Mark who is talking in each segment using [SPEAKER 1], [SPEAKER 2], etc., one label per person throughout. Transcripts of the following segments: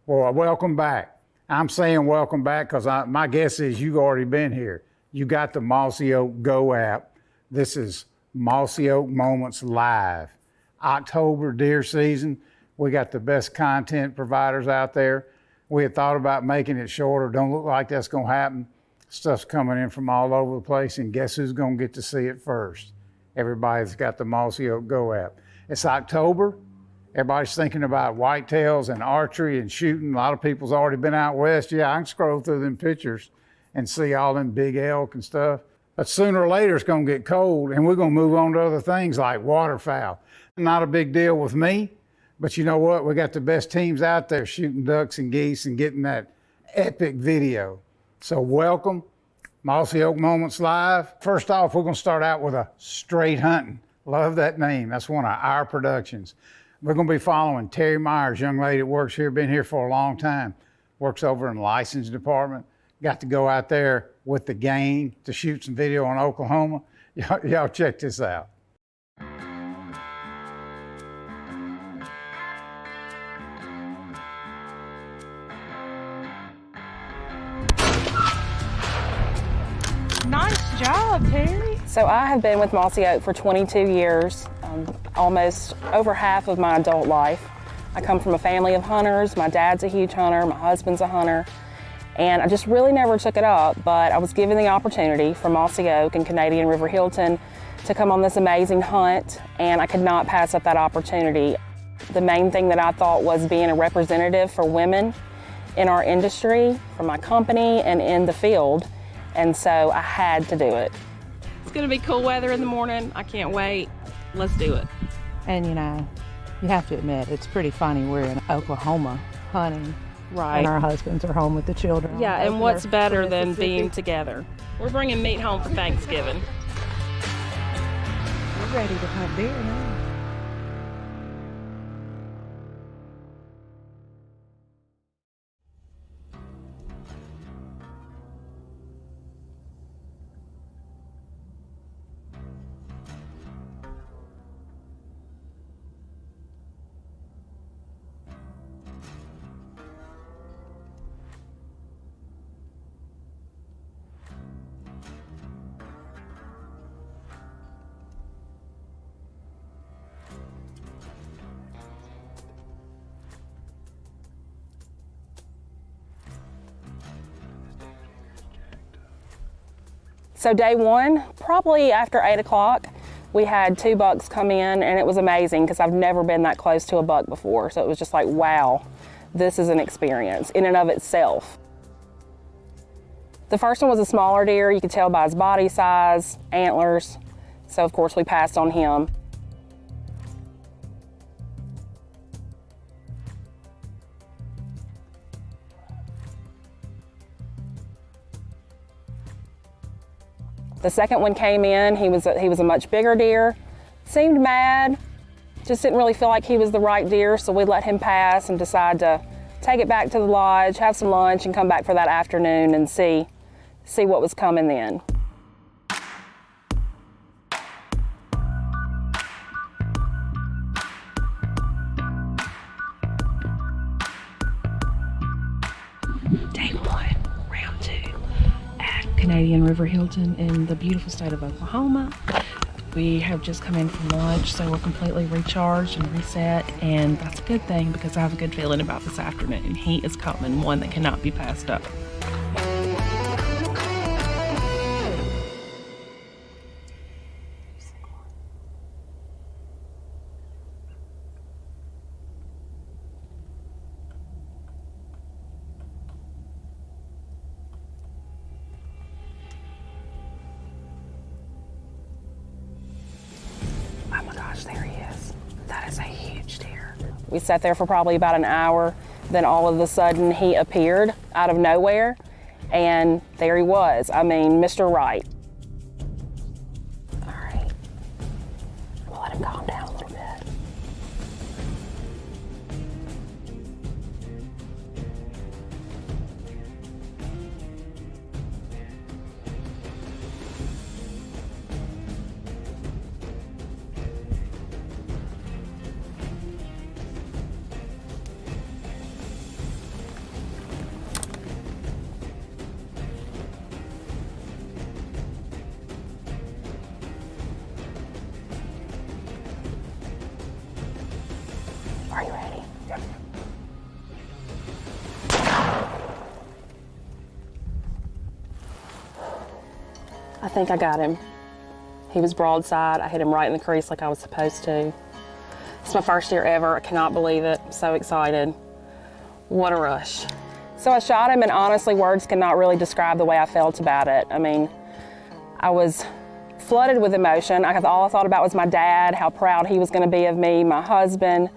[SPEAKER 1] Well, welcome back. I'm saying welcome back because my guess is you've already been here. You got the Mossy Oak Go app. This is Mossy Oak Moments Live. October deer season. We got the best content providers out there. We had thought about making it shorter. Don't look like that's going to happen. Stuff's coming in from all over the place, and guess who's going to get to see it first? Everybody's got the Mossy Oak Go app. It's October. Everybody's thinking about whitetails and archery and shooting. A lot of people's already been out west. Yeah, I can scroll through them pictures and see all them big elk and stuff. But sooner or later, it's going to get cold, and we're going to move on to other things like waterfowl. Not a big deal with me, but you know what? We got the best teams out there shooting ducks and geese and getting that epic video. So welcome, Mossy Oak Moments Live. First off, we're going to start out with a straight hunting. Love that name. That's one of our productions. We're going to be following Terry Myers, young lady that works here, been here for a long time, works over in the license department. Got to go out there with the gang to shoot some video in Oklahoma. Y'all check this out.
[SPEAKER 2] Nice job, Terry.
[SPEAKER 3] So I have been with Mossy Oak for 22 years, almost over half of my adult life. I come from a family of hunters. My dad's a huge hunter, my husband's a hunter, and I just really never took it up, but I was given the opportunity from Mossy Oak and Canadian River Hilton to come on this amazing hunt, and I could not pass up that opportunity. The main thing that I thought was being a representative for women in our industry, for my company, and in the field. And so I had to do it.
[SPEAKER 2] It's gonna be cool weather in the morning. I can't wait. Let's do it.
[SPEAKER 4] And you know, you have to admit, it's pretty funny we're in Oklahoma hunting.
[SPEAKER 3] Right.
[SPEAKER 4] And our husbands are home with the children.
[SPEAKER 3] Yeah, and what's better than being together?
[SPEAKER 2] We're bringing meat home for Thanksgiving.
[SPEAKER 4] We're ready to hunt deer now.
[SPEAKER 3] So day one, probably after 8 o'clock, we had 2 bucks come in, and it was amazing because I've never been that close to a buck before. So it was just like, wow, this is an experience in and of itself. The first one was a smaller deer. You could tell by his body size, antlers. So of course we passed on him. The second one came in, he was a much bigger deer, seemed mad, just didn't really feel like he was the right deer, so we let him pass and decided to take it back to the lodge, have some lunch, and come back for that afternoon and see what was coming then.
[SPEAKER 2] Day one, round 2. Canadian River Hilton in the beautiful state of Oklahoma. We have just come in from lunch, so we're completely recharged and reset, and that's a good thing because I have a good feeling about this afternoon. He is coming, one that cannot be passed up. Oh my gosh, there he is. That is a huge deer.
[SPEAKER 3] We sat there for probably about an hour. Then all of a sudden he appeared out of nowhere, and there he was. I mean, Mr. Right. All right, we'll let him calm down a little bit. I think I got him. He was broadside. I hit him right in the crease like I was supposed to. It's my first deer ever. I cannot believe it. I'm so excited. What a rush. So I shot him, and honestly, words cannot really describe the way I felt about it. I mean, I was flooded with emotion. All I thought about was my dad, how proud he was going to be of me, my husband.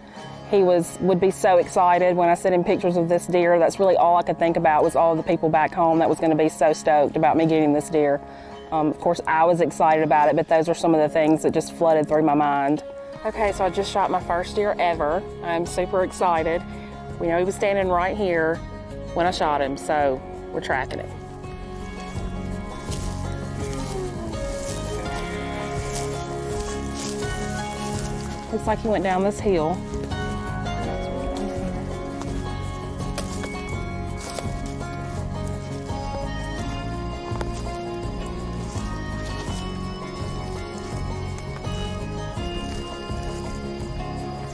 [SPEAKER 3] He would be so excited when I sent him pictures of this deer. That's really all I could think about, was all the people back home that was going to be so stoked about me getting this deer. Of course, I was excited about it, but those are some of the things that just flooded through my mind. Okay, so I just shot my first deer ever. I'm super excited. We know he was standing right here when I shot him, so we're tracking it. Looks like he went down this hill.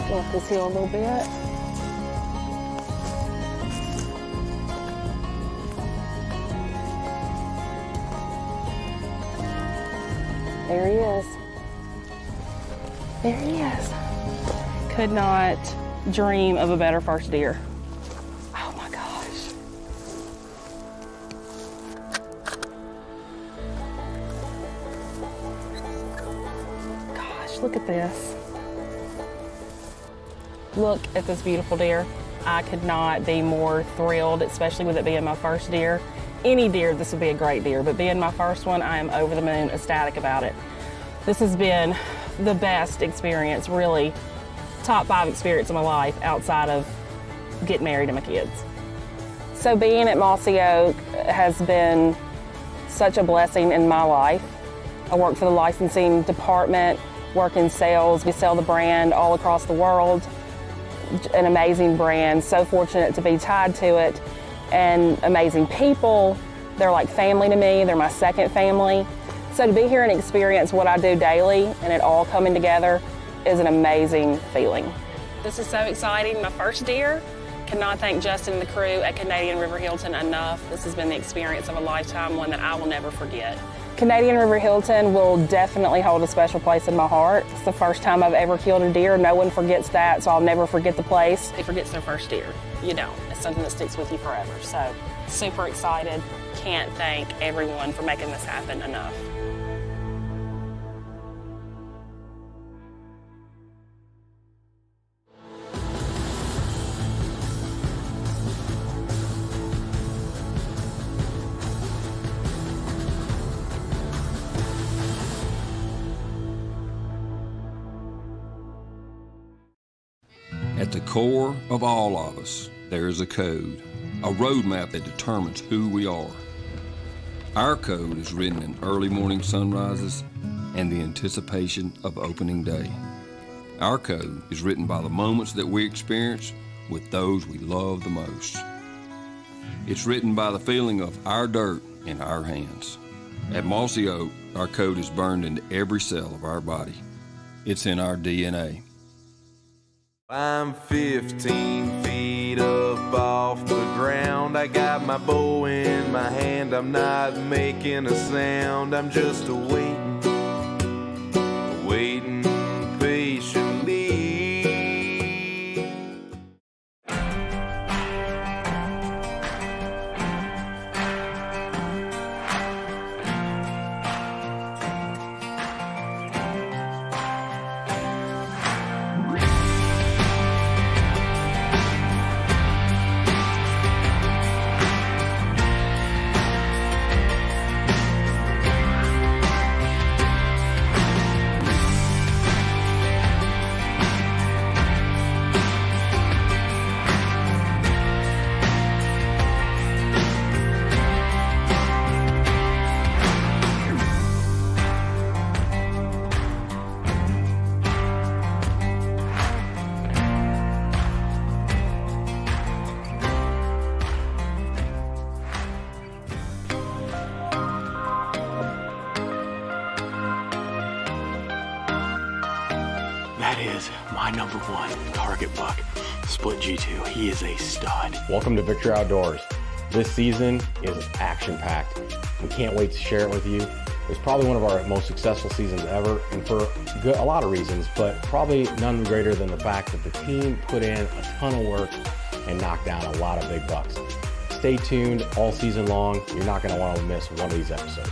[SPEAKER 3] Go up this hill a little bit. There he is. There he is. Could not dream of a better first deer. Oh my gosh. Gosh, look at this. Look at this beautiful deer. I could not be more thrilled, especially with it being my first deer. Any deer, this would be a great deer, but being my first one, I am over the moon ecstatic about it. This has been the best experience, really, top 5 experience of my life outside of getting married and my kids. So being at Mossy Oak has been such a blessing in my life. I work for the licensing department, work in sales. We sell the brand all across the world. An amazing brand, so fortunate to be tied to it, and amazing people. They're like family to me. They're my second family. So to be here and experience what I do daily and it all coming together is an amazing feeling. This is so exciting. My first deer. Cannot thank Justin and the crew at Canadian River Hilton enough. This has been the experience of a lifetime, one that I will never forget. Canadian River Hilton will definitely hold a special place in my heart. It's the first time I've ever killed a deer. No one forgets that, so I'll never forget the place. Who forgets their first deer? You don't. It's something that sticks with you forever. So, super excited. Can't thank everyone for making this happen enough.
[SPEAKER 5] At the core of all of us, there is a code, a roadmap that determines who we are. Our code is written in early morning sunrises and the anticipation of opening day. Our code is written by the moments that we experience with those we love the most. It's written by the feeling of our dirt in our hands. At Mossy Oak, our code is burned into every cell of our body. It's in our DNA.
[SPEAKER 6] I'm 15 feet up off the ground. I got my bow in my hand. I'm not making a sound. I'm just waiting patiently.
[SPEAKER 7] That is my number 1 target buck, Split G2. He is a stud.
[SPEAKER 8] Welcome to Victory Outdoors. This season is action-packed. We can't wait to share it with you. was probably one of our most successful seasons ever, and for a lot of reasons, but probably none greater than the fact that the team put in a ton of work and knocked down a lot of big bucks. Stay tuned all season long. You're not going to want to miss one of these episodes.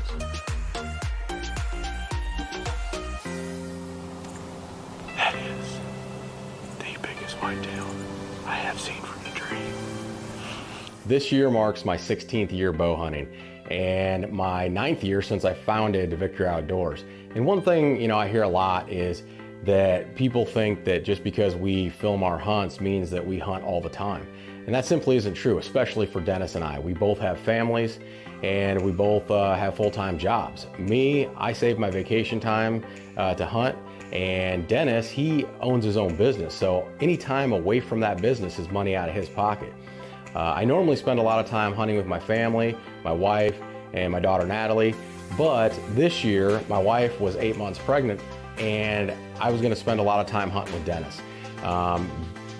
[SPEAKER 7] That is the biggest whitetail I have seen from the tree.
[SPEAKER 8] This year marks my 16th year bow hunting and my 9th year since I founded Victory Outdoors. And one thing, I hear a lot is that people think that just because we film our hunts means that we hunt all the time. And that simply isn't true, especially for Dennis and I. We both have families and we both have full-time jobs. Me, I save my vacation time to hunt, and Dennis, he owns his own business. So any time away from that business is money out of his pocket. I normally spend a lot of time hunting with my family, my wife, and my daughter Natalie. But this year, my wife was 8 months pregnant, and I was going to spend a lot of time hunting with Dennis.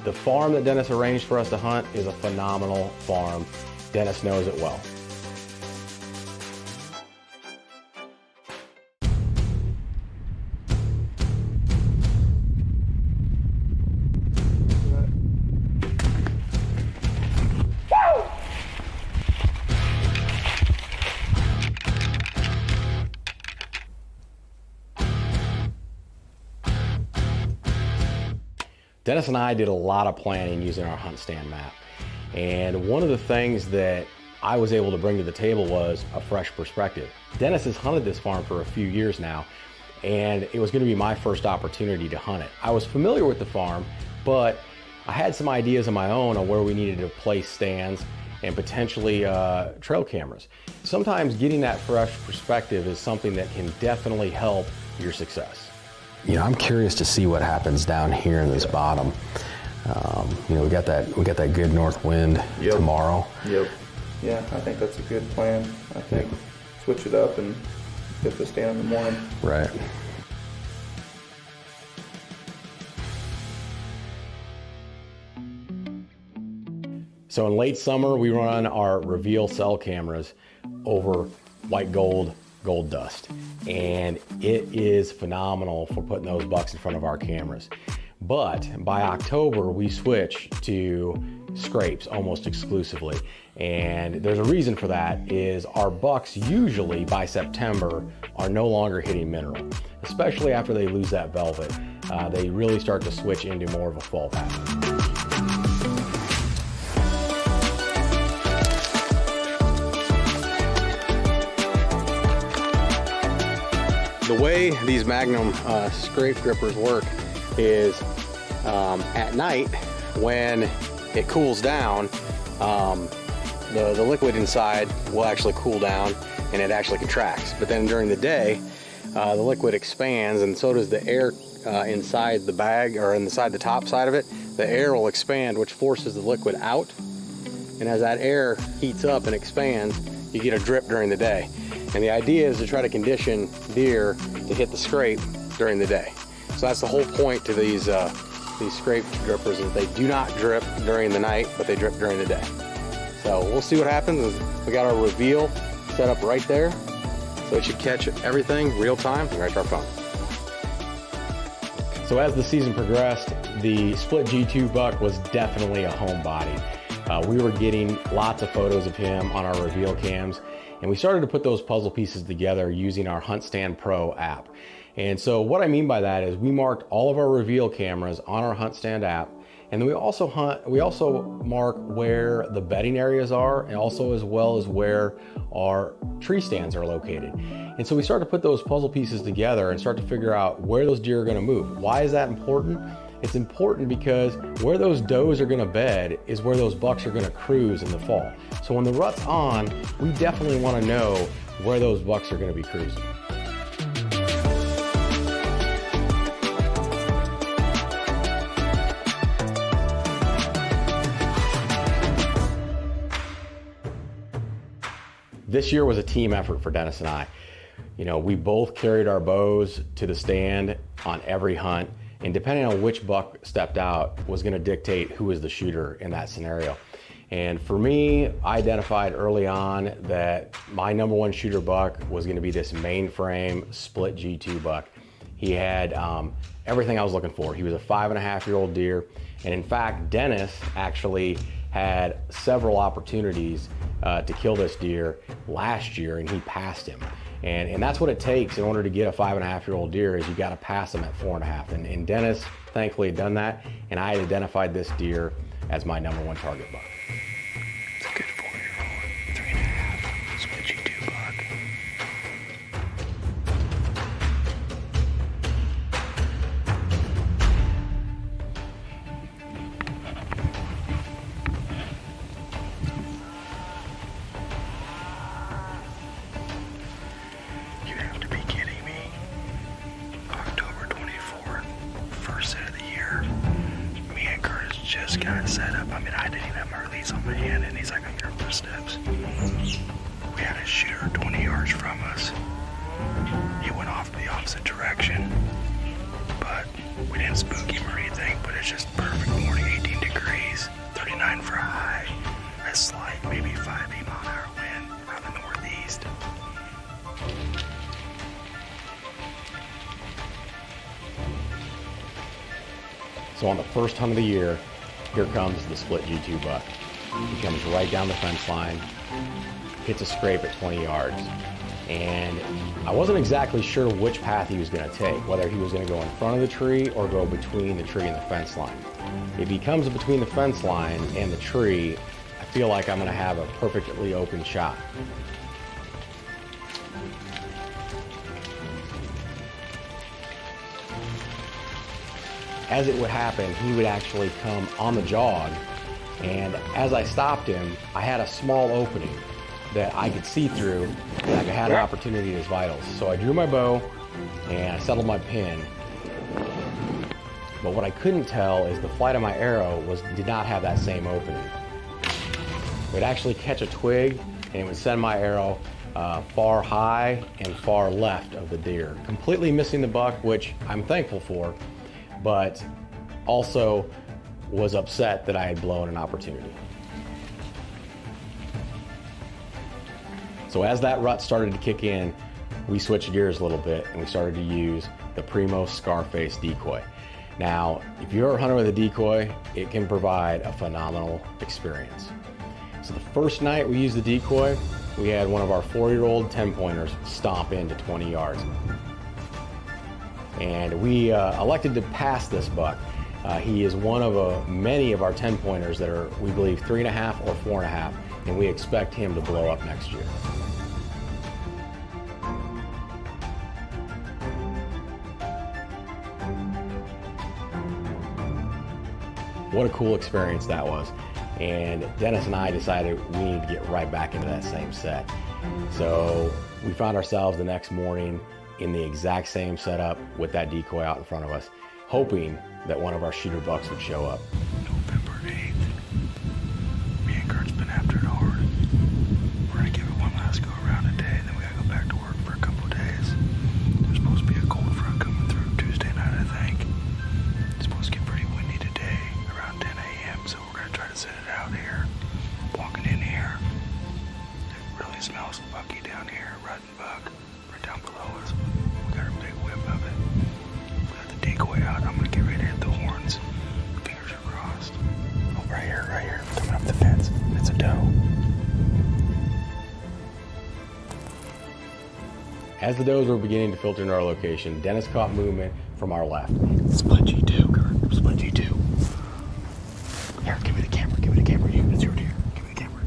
[SPEAKER 8] The farm that Dennis arranged for us to hunt is a phenomenal farm. Dennis knows it well. Dennis and I did a lot of planning using our hunt stand map. And one of the things that I was able to bring to the table was a fresh perspective. Dennis has hunted this farm for a few years now, and it was going to be my first opportunity to hunt it. I was familiar with the farm, but I had some ideas of my own on where we needed to place stands and potentially trail cameras. Sometimes getting that fresh perspective is something that can definitely help your success. I'm curious to see what happens down here in this bottom. We got that good north wind tomorrow.
[SPEAKER 9] Yep. Yeah, I think that's a good plan. I think switch it up and get the stand in the morning.
[SPEAKER 8] Right. So in late summer, we run our reveal cell cameras over white gold dust, and it is phenomenal for putting those bucks in front of our cameras. But by October, we switch to scrapes almost exclusively, and there's a reason for that. Is our bucks usually by September are no longer hitting mineral, especially after they lose that velvet. They really start to switch into more of a fall pattern. The way these Magnum scrape grippers work is at night when it cools down, the liquid inside will actually cool down and it actually contracts. But then during the day, the liquid expands, and so does the air inside the bag, or inside the top side of it. The air will expand, which forces the liquid out. And as that air heats up and expands, you get a drip during the day. And the idea is to try to condition deer to hit the scrape during the day. So that's the whole point to these scrape drippers, is they do not drip during the night, but they drip during the day. So we'll see what happens. We got our reveal set up right there, so it should catch everything real time right to our phone. So as the season progressed, the split G2 buck was definitely a homebody. We were getting lots of photos of him on our reveal cams, and we started to put those puzzle pieces together using our HuntStand Pro app. And so what I mean by that is we marked all of our reveal cameras on our HuntStand app, and then we also mark where the bedding areas are, and also as well as where our tree stands are located. And so we start to put those puzzle pieces together and start to figure out where those deer are going to move. Why is that important? It's important because where those does are going to bed is where those bucks are going to cruise in the fall. So when the rut's on, we definitely want to know where those bucks are going to be cruising. This year was a team effort for Dennis and I. We both carried our bows to the stand on every hunt, and depending on which buck stepped out was going to dictate who was the shooter in that scenario. And for me, I identified early on that my number one shooter buck was gonna be this mainframe split G2 buck. He had everything I was looking for. He was a 5.5-year-old deer. And in fact, Dennis actually had several opportunities to kill this deer last year, and he passed him. And that's what it takes in order to get a 5.5-year-old deer, is you gotta pass him at 4.5. And Dennis thankfully had done that, and I had identified this deer as my number one target buck.
[SPEAKER 7] It's a good 4-year-old, 3.5, split G2 buck. You have to be kidding me. October 24th, first set of the year. Me and Curtis just got set up. I mean, I didn't even have my release on my hand, and he's like, I'm your footsteps. We had a shooter 20 yards from us. He went off the opposite direction, but we didn't spook him or anything, but it's just perfect morning, 18 degrees, 39 for a high, a slight, maybe 5 mile-an-hour wind out of the northeast.
[SPEAKER 8] So on the first hunt of the year, here comes the split G2 buck. He comes right down the fence line, hits a scrape at 20 yards. And I wasn't exactly sure which path he was gonna take, whether he was gonna go in front of the tree or go between the tree and the fence line. If he comes between the fence line and the tree, I feel like I'm gonna have a perfectly open shot. As it would happen, he would actually come on the jog, and as I stopped him, I had a small opening that I could see through, and I had an opportunity at his vitals. So I drew my bow, and I settled my pin. But what I couldn't tell is the flight of my arrow did not have that same opening. It would actually catch a twig, and it would send my arrow far high and far left of the deer, completely missing the buck, which I'm thankful for, but also was upset that I had blown an opportunity. So as that rut started to kick in, we switched gears a little bit and we started to use the Primo Scarface decoy. Now, if you're a hunter with a decoy, it can provide a phenomenal experience. So the first night we used the decoy, we had one of our 4-year-old 10-pointers stomp into 20 yards. And we elected to pass this buck. He is one of many of our 10-pointers that are, we believe, 3.5 or 4.5, and we expect him to blow up next year. What a cool experience that was. And Dennis and I decided we needed to get right back into that same set. So we found ourselves the next morning in the exact same setup with that decoy out in front of us, hoping that one of our shooter bucks would show up.
[SPEAKER 7] November 8th. Me and Kurt's been after it hard. We're gonna give it one last go around today, then we gotta go back to work for a couple of days. There's supposed to be a cold front coming through Tuesday night, I think. It's supposed to get pretty windy today, around 10 a.m., so we're gonna try to set it out here. Walking in here, it really smells bucky down here, rotten buck, right down below us. We got a big whiff of it. We got the decoy out. I'm gonna get ready to hit the horns. Fingers are crossed. Oh, right here, coming up the fence. It's a doe.
[SPEAKER 8] As the does were beginning to filter into our location, Dennis caught movement from our left.
[SPEAKER 7] Split G2, Kurt. Split G2. Here, give me the camera. It's your deer. Give me the camera.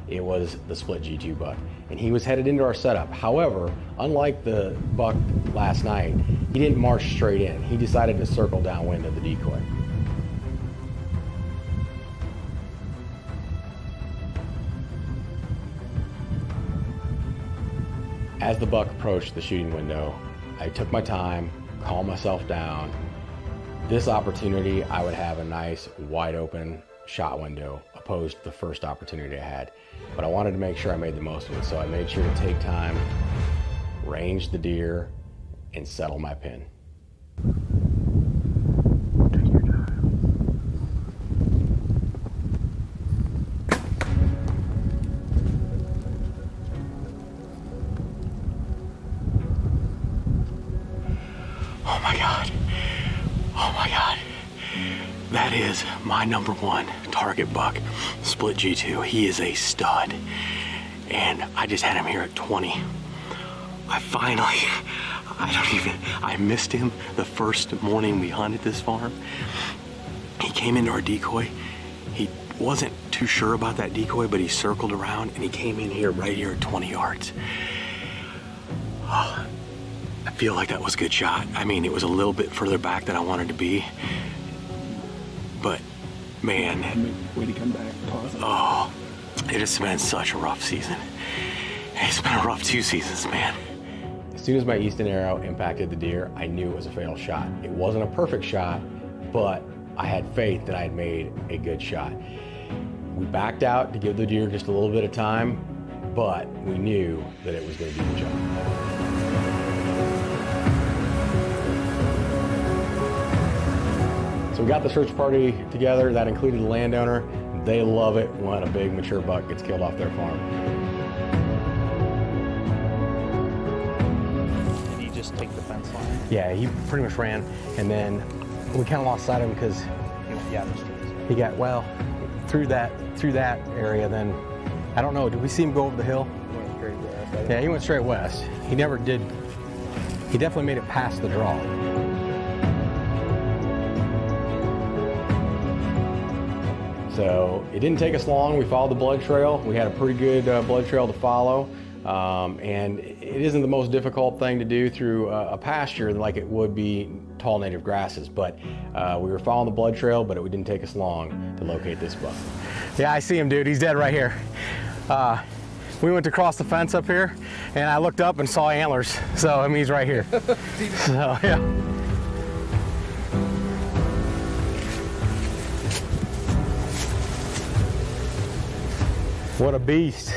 [SPEAKER 8] It was the split G2 buck, and he was headed into our setup. However, unlike the buck last night, he didn't march straight in. He decided to circle downwind of the decoy. As the buck approached the shooting window, I took my time, calmed myself down. This opportunity, I would have a nice wide open shot window opposed to the first opportunity I had. But I wanted to make sure I made the most of it, so I made sure to take time, range the deer, and settle my pin.
[SPEAKER 7] Take your time.
[SPEAKER 8] That is my #1 target buck, split G2. He is a stud. And I just had him here at 20. I missed him the first morning we hunted this farm. He came into our decoy. He wasn't too sure about that decoy, but he circled around and he came in here right here at 20 yards. Oh, I feel like that was a good shot. I mean, it was a little bit further back than I wanted to be, but man,
[SPEAKER 7] Way to come back positive.
[SPEAKER 8] oh, it has been such a rough season. It's been a rough 2 seasons, man. As soon as my Easton arrow impacted the deer, I knew it was a fatal shot. It wasn't a perfect shot, but I had faith that I had made a good shot. We backed out to give the deer just a little bit of time, but we knew that it was going to be the job. So we got the search party together. That included the landowner. They love it when a big mature buck gets killed off their farm.
[SPEAKER 7] Did he just take the fence line?
[SPEAKER 8] Yeah, he pretty much ran, and then we kind of lost sight of him because he got, well, through that area. Then I don't know, did we see him go over the hill?
[SPEAKER 7] He went straight west.
[SPEAKER 8] Yeah, he went straight west. He never did. He definitely made it past the draw. So it didn't take us long. We followed the blood trail. We had a pretty good blood trail to follow. And it isn't the most difficult thing to do through a pasture like it would be tall native grasses. But we were following the blood trail, but it didn't take us long to locate this buck. Yeah, I see him, dude. He's dead right here. We went to cross the fence up here, and I looked up and saw antlers. So, I mean, he's right here. So, yeah. What a beast.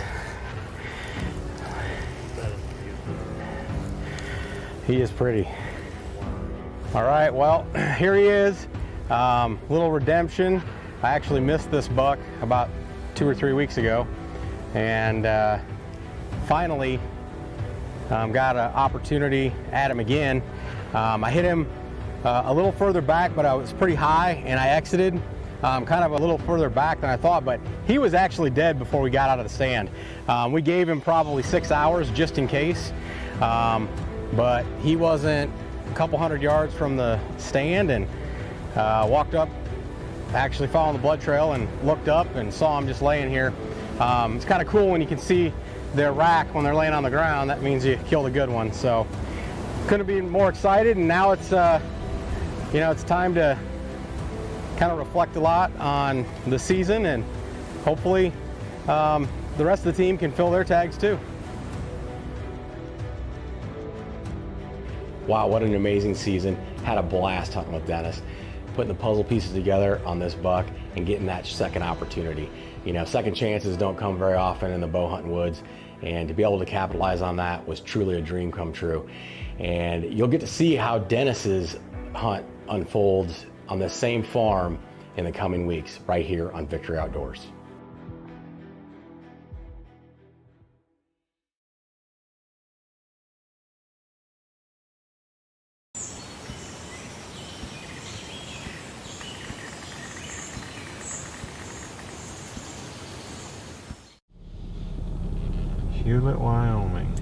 [SPEAKER 8] He is pretty. All right, well, here he is. Little redemption. I actually missed this buck about 2 or 3 weeks ago, and finally got an opportunity at him again. I hit him a little further back, but I was pretty high, and I exited kind of a little further back than I thought, but he was actually dead before we got out of the stand. We gave him probably 6 hours just in case, but he wasn't a couple hundred yards from the stand, and walked up, actually following the blood trail, and looked up and saw him just laying here. It's kind of cool when you can see their rack when they're laying on the ground. That means you killed a good one. So couldn't be more excited, and now it's you know, it's time to kind of reflect a lot on the season, and hopefully the rest of the team can fill their tags too. Wow, what an amazing season. Had a blast hunting with Dennis, putting the puzzle pieces together on this buck and getting that second opportunity. You know, second chances don't come very often in the bow hunting woods, and to be able to capitalize on that was truly a dream come true. And you'll get to see how Dennis's hunt unfolds on the same farm in the coming weeks, right here on Victory Outdoors.
[SPEAKER 10] Hewlett, Wyoming.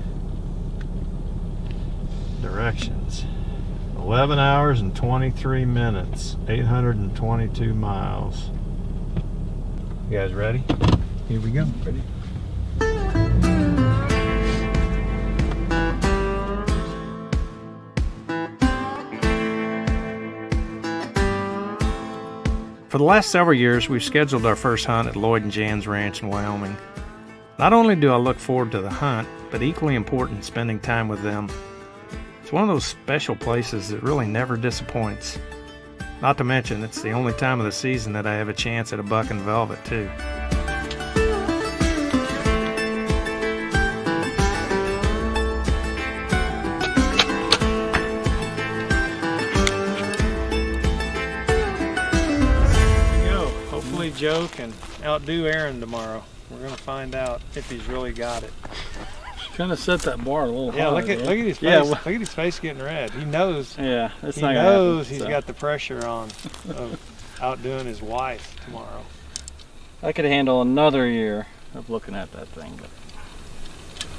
[SPEAKER 10] Directions. 11 hours and 23 minutes, 822 miles. You guys ready? Here we go. Ready?
[SPEAKER 11] For the last several years, we've scheduled our first hunt at Lloyd and Jan's Ranch in Wyoming. Not only do I look forward to the hunt, but equally important, spending time with them. It's one of those special places that really never disappoints. Not to mention, it's the only time of the season that I have a chance at a buck and velvet, too.
[SPEAKER 10] There you go. Hopefully Joe can outdo Aaron tomorrow. We're gonna find out if he's really got it.
[SPEAKER 7] Kind of set that bar a little high.
[SPEAKER 10] Yeah, look at his face.
[SPEAKER 7] Yeah,
[SPEAKER 10] look at his face getting red. He knows.
[SPEAKER 7] Yeah, it's
[SPEAKER 10] He
[SPEAKER 7] not
[SPEAKER 10] knows
[SPEAKER 7] gonna
[SPEAKER 10] he's
[SPEAKER 7] happen,
[SPEAKER 10] got the pressure on. outdoing his wife tomorrow.
[SPEAKER 12] I could handle another year of looking at that thing, but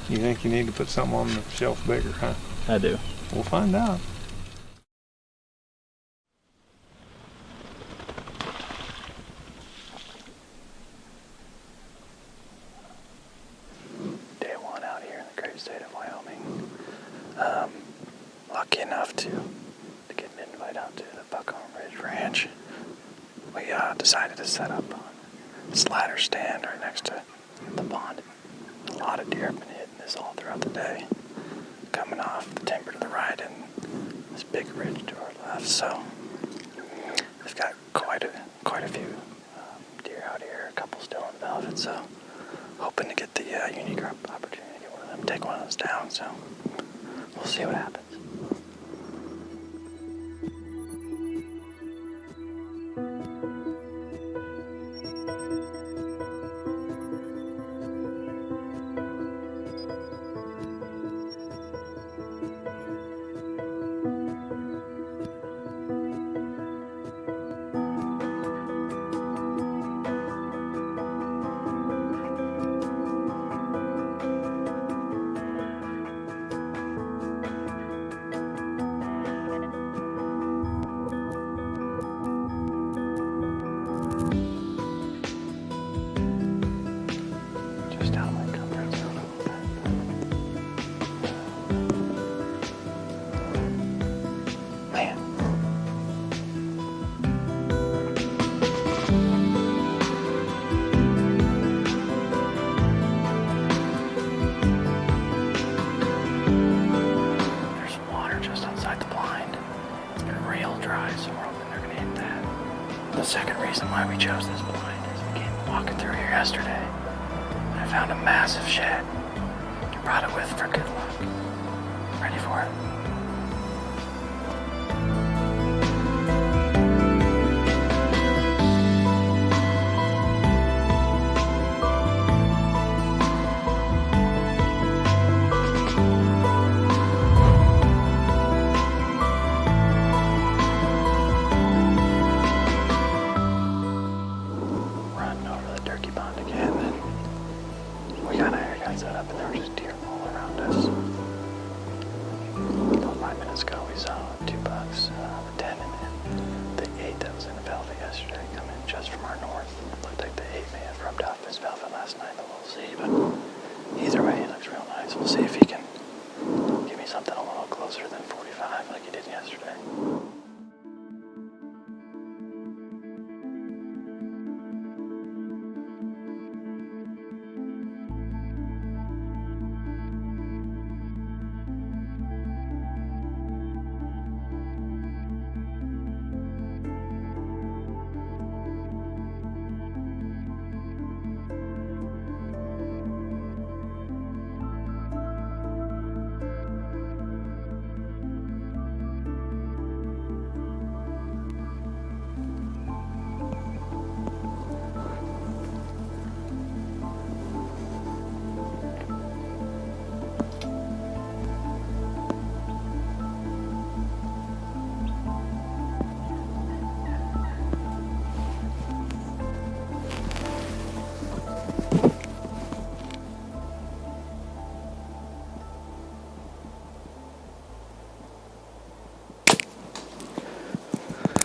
[SPEAKER 10] You think you need to put something on the shelf bigger, huh?
[SPEAKER 12] I do.
[SPEAKER 10] We'll find out.
[SPEAKER 7] Day one out here in the great state of Wyoming. Lucky enough to get an invite out to the Buckhorn Ridge Ranch. We decided to set up a slider stand right next to the pond. A lot of deer have been hitting this all throughout the day. Coming off the timber to the right and this big ridge to our left. So they've got quite a few deer out here. A couple still in velvet. So hoping to get the unique opportunity to get one of them, take one of those down. So we'll see what happens. Just out of my comfort zone a little bit. Man. There's some water just outside the blind. It's been real dry, so we're hoping they're gonna hit that. The second reason why we chose this blind is we came walking through here yesterday. I found a massive shed. I brought it with for good luck. Ready for it? Running over the turkey pond again, and we got our gun set up, and there were just deer all around us. About 5 minutes ago, we saw 2 bucks, the 10 and the 8 that was in the velvet yesterday come in just from our north. Looked like the 8 may have rubbed off his velvet last night, but we'll see. But either way, he looks real nice. We'll see if he can give me something a little closer than 45 like he did yesterday.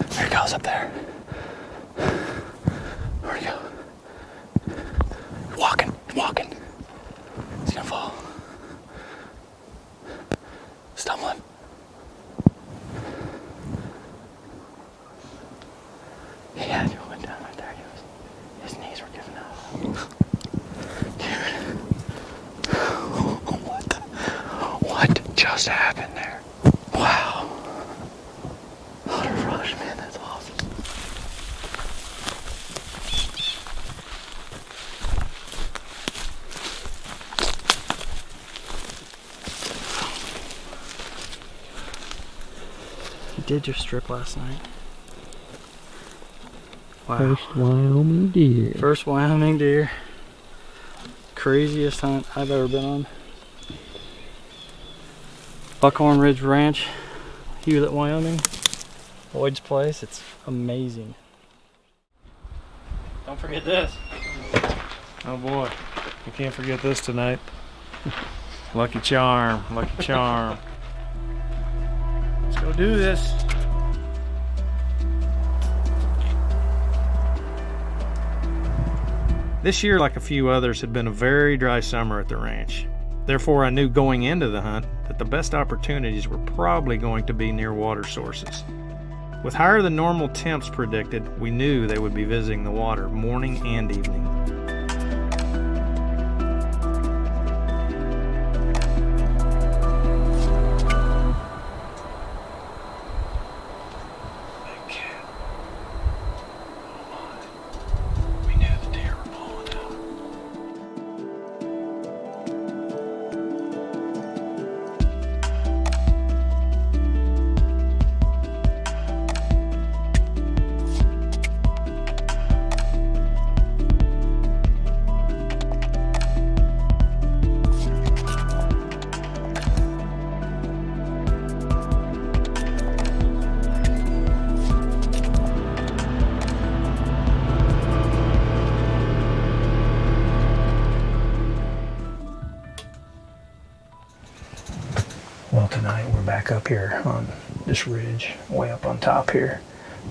[SPEAKER 7] There he goes up there. Where'd he go? Walking. He's gonna fall. Stumbling. Yeah, he went down right there. His knees were giving out. Dude. What just happened there? Wow. Hunter rush, man, that's awesome.
[SPEAKER 12] He did just strip last night. Wow.
[SPEAKER 13] First Wyoming deer.
[SPEAKER 12] First Wyoming deer. Craziest hunt I've ever been on. Buckhorn Ridge Ranch, Hewlett, Wyoming. Lloyd's place, it's amazing. Don't forget this.
[SPEAKER 10] Oh boy, you can't forget this tonight. Lucky charm, lucky charm. Let's go do this. This year, like a few others, had been a very dry summer at the ranch. Therefore, I knew going into the hunt that the best opportunities were probably going to be near water sources. With higher than normal temps predicted, we knew they would be visiting the water morning and evening.
[SPEAKER 7] Well, tonight we're back up here on this ridge, way up on top here,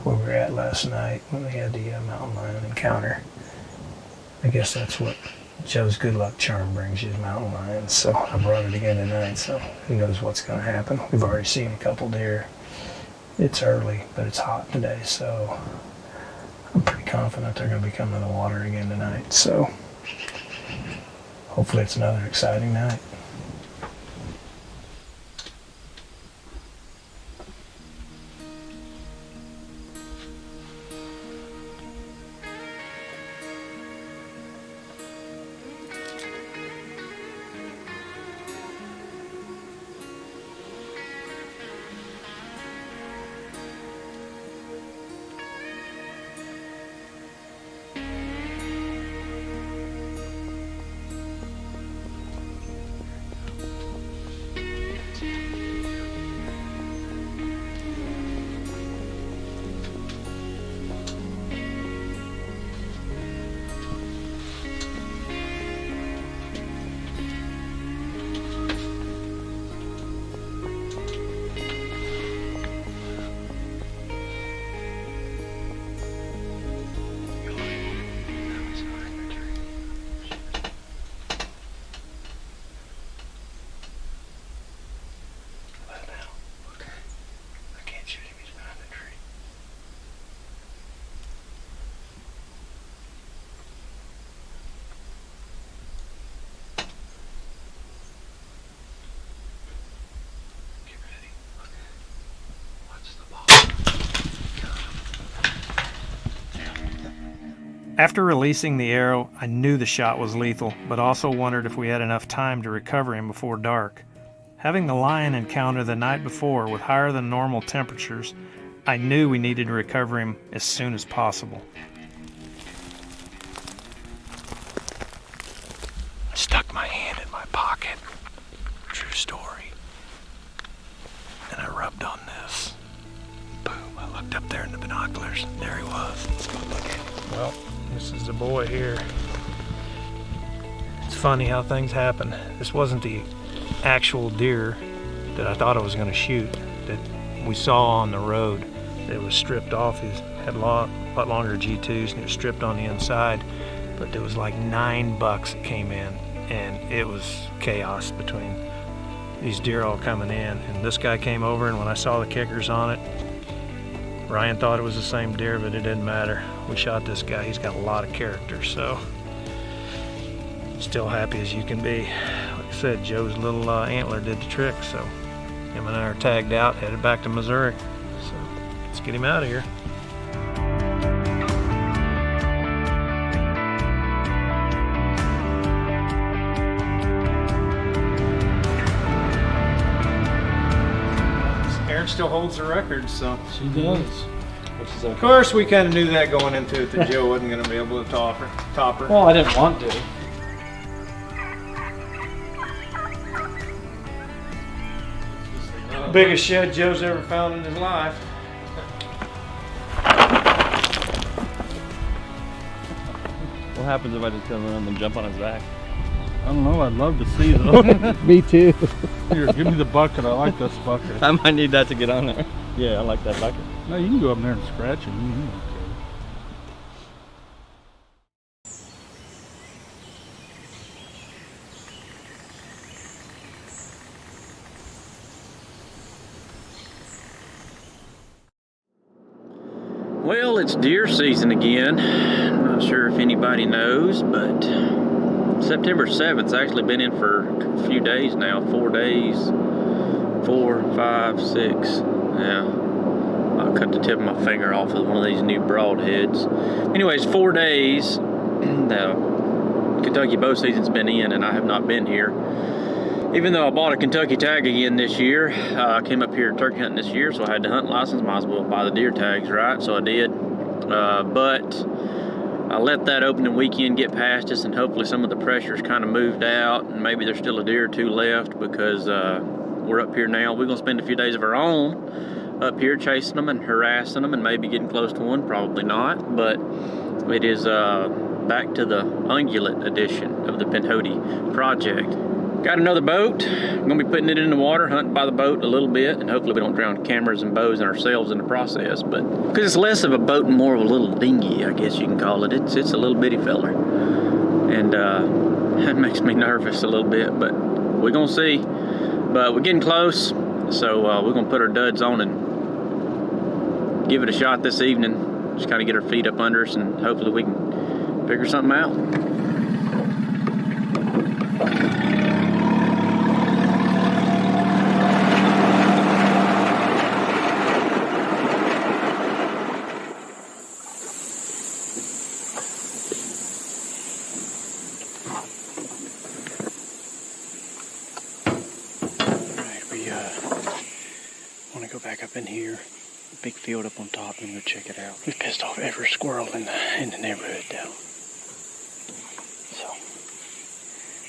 [SPEAKER 7] where we were at last night when we had the mountain lion encounter. I guess that's what Joe's good luck charm brings you, is mountain lions. So I brought it again tonight, so who knows what's going to happen. We've already seen a couple deer. It's early, but it's hot today, so I'm pretty confident they're going to be coming to the water again tonight. So hopefully it's another exciting night.
[SPEAKER 10] After releasing the arrow, I knew the shot was lethal, but also wondered if we had enough time to recover him before dark. Having the lion encounter the night before with higher than normal temperatures, I knew we needed to recover him as soon as possible.
[SPEAKER 7] I stuck my hand in my pocket. True story. And I rubbed on this. Boom, I looked up there in the binoculars. There he was. Let's go look at him.
[SPEAKER 10] Well, this is the boy here. It's funny how things happen. This wasn't the actual deer that I thought I was going to shoot that we saw on the road. It was stripped off. He had a lot longer G2s and it was stripped on the inside. But there was like 9 bucks that came in, and it was chaos between these deer all coming in. And this guy came over, and when I saw the kickers on it, Ryan thought it was the same deer, but it didn't matter. We shot this guy. He's got a lot of character, so still happy as you can be. Like I said, Joe's little antler did the trick, so him and I are tagged out, headed back to Missouri. So let's get him out of here. Erin still holds the record, so.
[SPEAKER 12] She does.
[SPEAKER 10] Of course, we kind of knew that going into it, that Joe wasn't going to be able to top her.
[SPEAKER 12] Well, I didn't want to.
[SPEAKER 10] Biggest shed Joe's ever found in his life.
[SPEAKER 12] What happens if I just come around and jump on his back?
[SPEAKER 14] I don't know, I'd love to see though.
[SPEAKER 13] Me too.
[SPEAKER 14] Here, give me the bucket. I like this bucket.
[SPEAKER 12] I might need that to get on there. Yeah, I like that bucket.
[SPEAKER 14] No, you can go up there and scratch him.
[SPEAKER 12] Well, it's deer season again. I'm not sure if anybody knows, but September 7th's actually been in for a few days now. 4 days. 4, 5, 6. Yeah. I'll cut the tip of my finger off with one of these new broadheads. Anyways, 4 days. The Kentucky bow season's been in and I have not been here. Even though I bought a Kentucky tag again this year, I came up here turkey hunting this year, so I had the hunting license, might as well buy the deer tags, right? So I did. But I let that opening weekend get past us, and hopefully some of the pressure's kind of moved out, and maybe there's still a deer or two left, because we're up here now. We're gonna spend a few days of our own up here chasing them and harassing them and maybe getting close to one, probably not, but it is back to the ungulate edition of the Pinhoti project. Got another boat. I'm gonna be putting it in the water, hunting by the boat a little bit, and hopefully we don't drown cameras and bows and ourselves in the process. But because it's less of a boat and more of a little dinghy, I guess you can call it. It's a little bitty feller, and that makes me nervous a little bit. But we're gonna see. But we're getting close, so we're gonna put our duds on and give it a shot this evening. Just kind of get our feet up under us, and hopefully we can figure something out.
[SPEAKER 11] In here, big field up on top, and go check it out. We've pissed off every squirrel in the neighborhood now. So,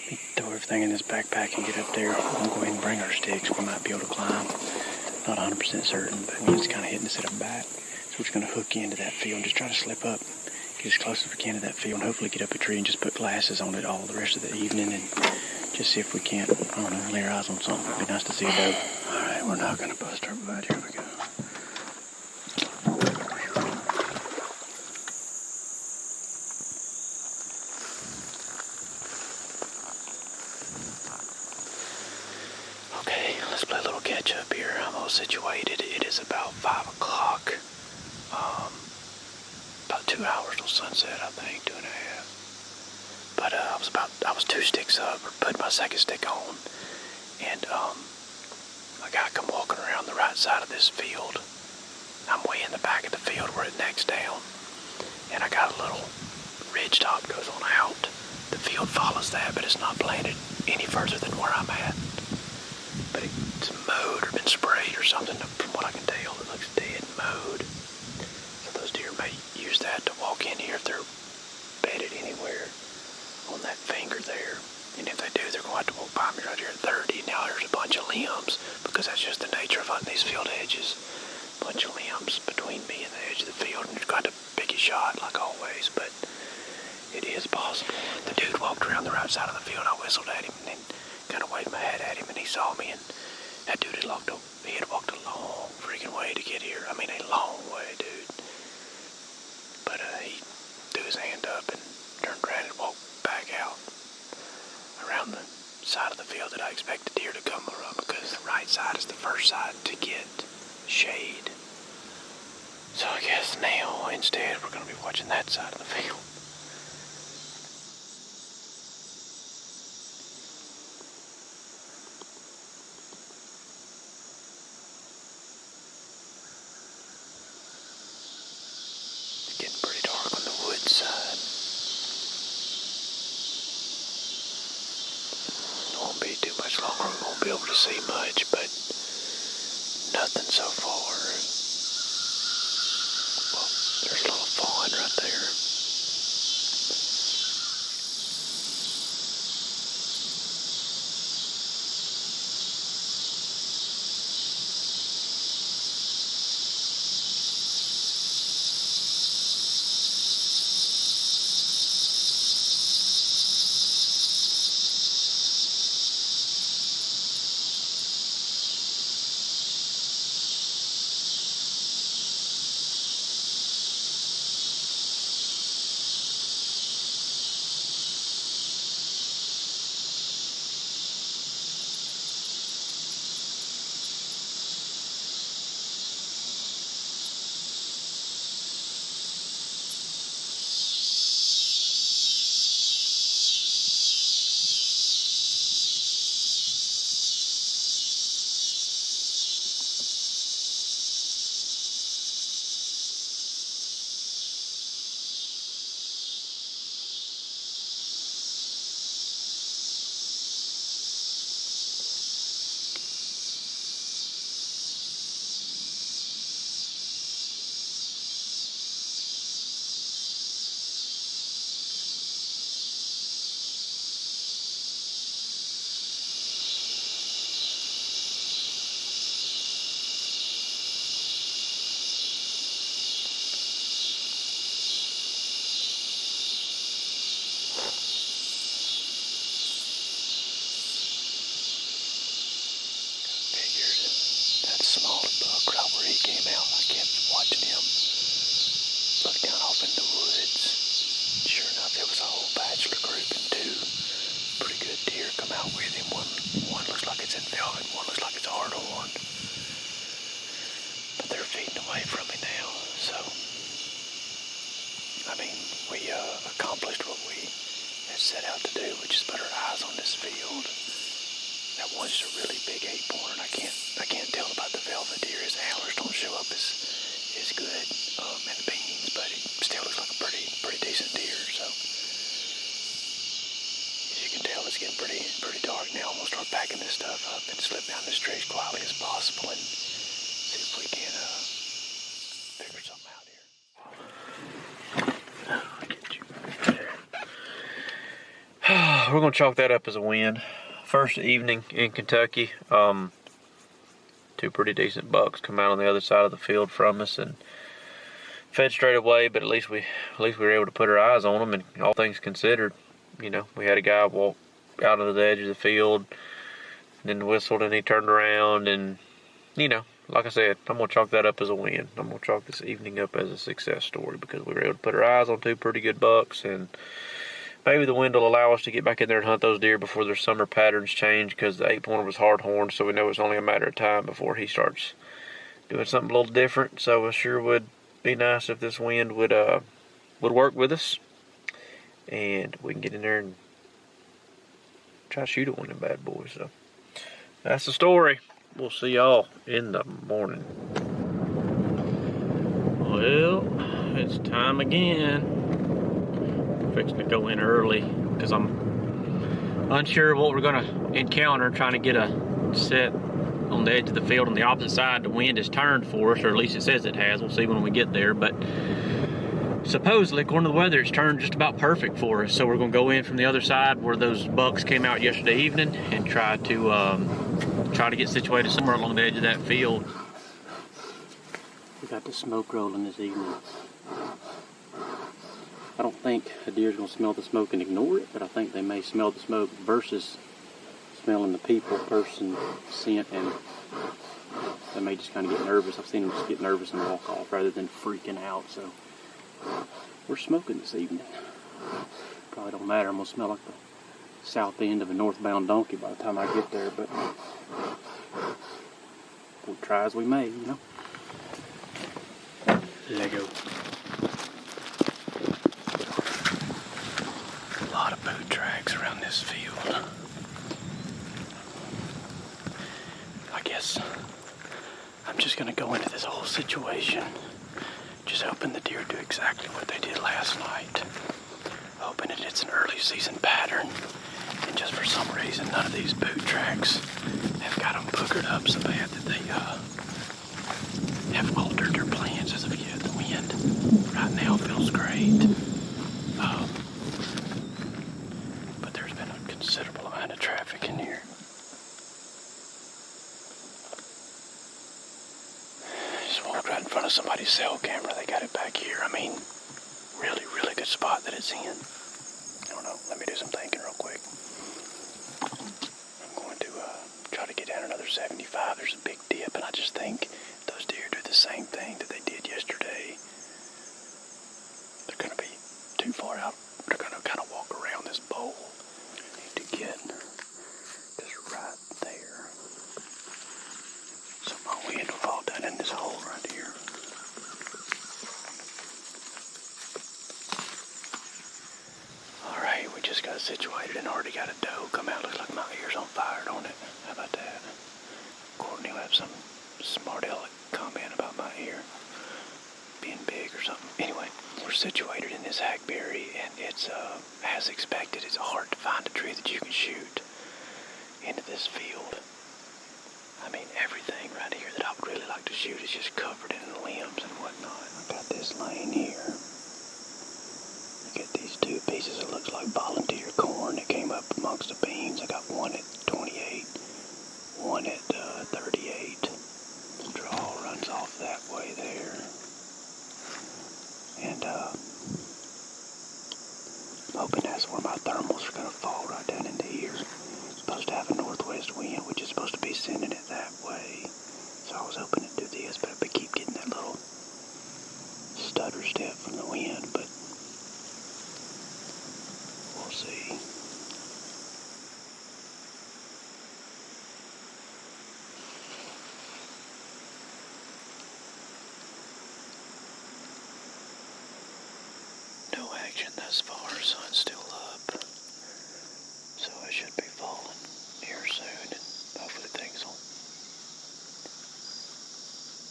[SPEAKER 11] we throw everything in this backpack and get up there. We're gonna go ahead and bring our sticks. We might be able to climb. Not 100% certain, but it's kind of hitting us at the back. So we're just gonna hook into that field and just try to slip up, get as close as we can to that field, and hopefully get up a tree and just put glasses on it all the rest of the evening and just see if we can't, I don't know, lay our eyes on something. It'd be nice to see a doe. Alright, we're not gonna bust our butt. Here we go. Okay, let's play a little catch up here. I'm all situated. It is about 5 o'clock. About 2 hours till sunset, I think, 2.5. But I was 2 sticks up, or put my second stick on, and a guy come walking around the right side of this field. I'm way in the back of the field where it necks down, and I got a little ridge top goes on out. The field follows that, but it's not planted any further than where I'm at. But it's mowed or been sprayed or something. From what I can tell, it looks dead mowed. So those deer may use that to walk in here if they're bedded anywhere on that finger there. And if they do, they're going to have to walk by me right here at 30. Now there's a bunch of limbs, because that's just the nature of hunting these field edges. Bunch of limbs between me and the edge of the field, and you've got to pick a shot like always, but it is possible. The dude walked around the right side of the field. I whistled at him and then kind of waved my hat at him, and he saw me, and that dude had walked a long freaking way to get here. I mean, a long way, dude. But he threw his hand up and turned around and walked back out around the side of the field that I expect the deer to come from, because the right side is the first side to get shade. So I guess now, instead, we're going to be watching that side of the field. It's getting pretty dark on the woods side. It won't be too much longer. We won't be able to see much, but nothing so far. Well, there's a little fawn right there.
[SPEAKER 7] looked right where he came out. I kept watching him look down off in the woods. Sure enough, it was a whole bachelor group and two pretty good deer come out with him. One looks like it's in velvet, one looks like it's hard horn. But they're feeding away from me now. So, I mean, we accomplished what we had set out to do, which is put our eyes on this field. That one's a really big 8-pointer, and I can't tell about the velvet deer. His antlers don't show up as good in the beans, but it still looks like a pretty decent deer. So as you can tell, it's getting pretty dark now. I'm gonna start packing this stuff up and slip down this street as quietly as possible and see if we can figure something out here.
[SPEAKER 12] We're gonna chalk that up as a win. First evening in Kentucky, two pretty decent bucks come out on the other side of the field from us and fed straight away. But at least we were able to put our eyes on them. And all things considered, you know, we had a guy walk out of the edge of the field, and then whistled, and he turned around, and you know, like I said, I'm gonna chalk that up as a win. I'm gonna chalk this evening up as a success story because we were able to put our eyes on two pretty good bucks. And maybe the wind will allow us to get back in there and hunt those deer before their summer patterns change, because the 8-pointer was hard horn, so we know it's only a matter of time before he starts doing something a little different. So it sure would be nice if this wind would work with us, and we can get in there and try to shoot at one of them bad boys. So that's the story. We'll see y'all in the morning. Well, it's time again. Fixing to go in early because I'm unsure of what we're gonna encounter, trying to get a set on the edge of the field on the opposite side. The wind has turned for us, or at least it says it has. We'll see when we get there, but supposedly, according to the weather, it's turned just about perfect for us. So we're gonna go in from the other side where those bucks came out yesterday evening and try to get situated somewhere along the edge of that field. We got the smoke rolling this evening. I don't think a deer's going to smell the smoke and ignore it, but I think they may smell the smoke versus smelling the people, person, scent, and they may just kind of get nervous. I've seen them just get nervous and walk off rather than freaking out. So we're smoking this evening. Probably don't matter. I'm going to smell like the south end of a northbound donkey by the time I get there, but we'll try as we may, you know. Lego.
[SPEAKER 7] A lot of boot tracks around this field. I guess I'm just gonna go into this whole situation just hoping the deer do exactly what they did last night. Hoping that it's an early season pattern, and just for some reason none of these boot tracks have got them boogered up so bad that they have altered their plans as of yet. The wind right now feels great. But there's been a considerable amount of traffic in here. Just walked right in front of somebody's cell camera. They got it back here. I mean, really, really good spot that it's in. I don't know. Let me do some thinking real quick. I'm going to try to get down another 75. There's a big dip, and I just think those deer do the same thing that they did yesterday. They're going to be too far out. They're going to kind of walk around this bowl. I need to get just right there. So my wind will fall down in this hole right here. Alright, we just got situated and already got a doe come out. Looks like my ear's on fire, don't it? How about that? Courtney will have some smart aleck comment about my ear being big or something. Anyway, we're situated in this hackberry, and it's as expected, it's hard to find a tree that you can shoot into this field. I mean, everything right here that I would really like to shoot is just covered in limbs and whatnot. I got this lane here. I got these two pieces that looks like volunteer corn that came up amongst the beans. I got one at 28, one at 38. The draw runs off that way there. And I'm hoping that's where my thermals are going to fall, right down into here. It's supposed to have a northwest wind, which is supposed to be sending it that way. So I was hoping to do this see. No action thus far, sun's still up. So I should be falling here soon, and hopefully things will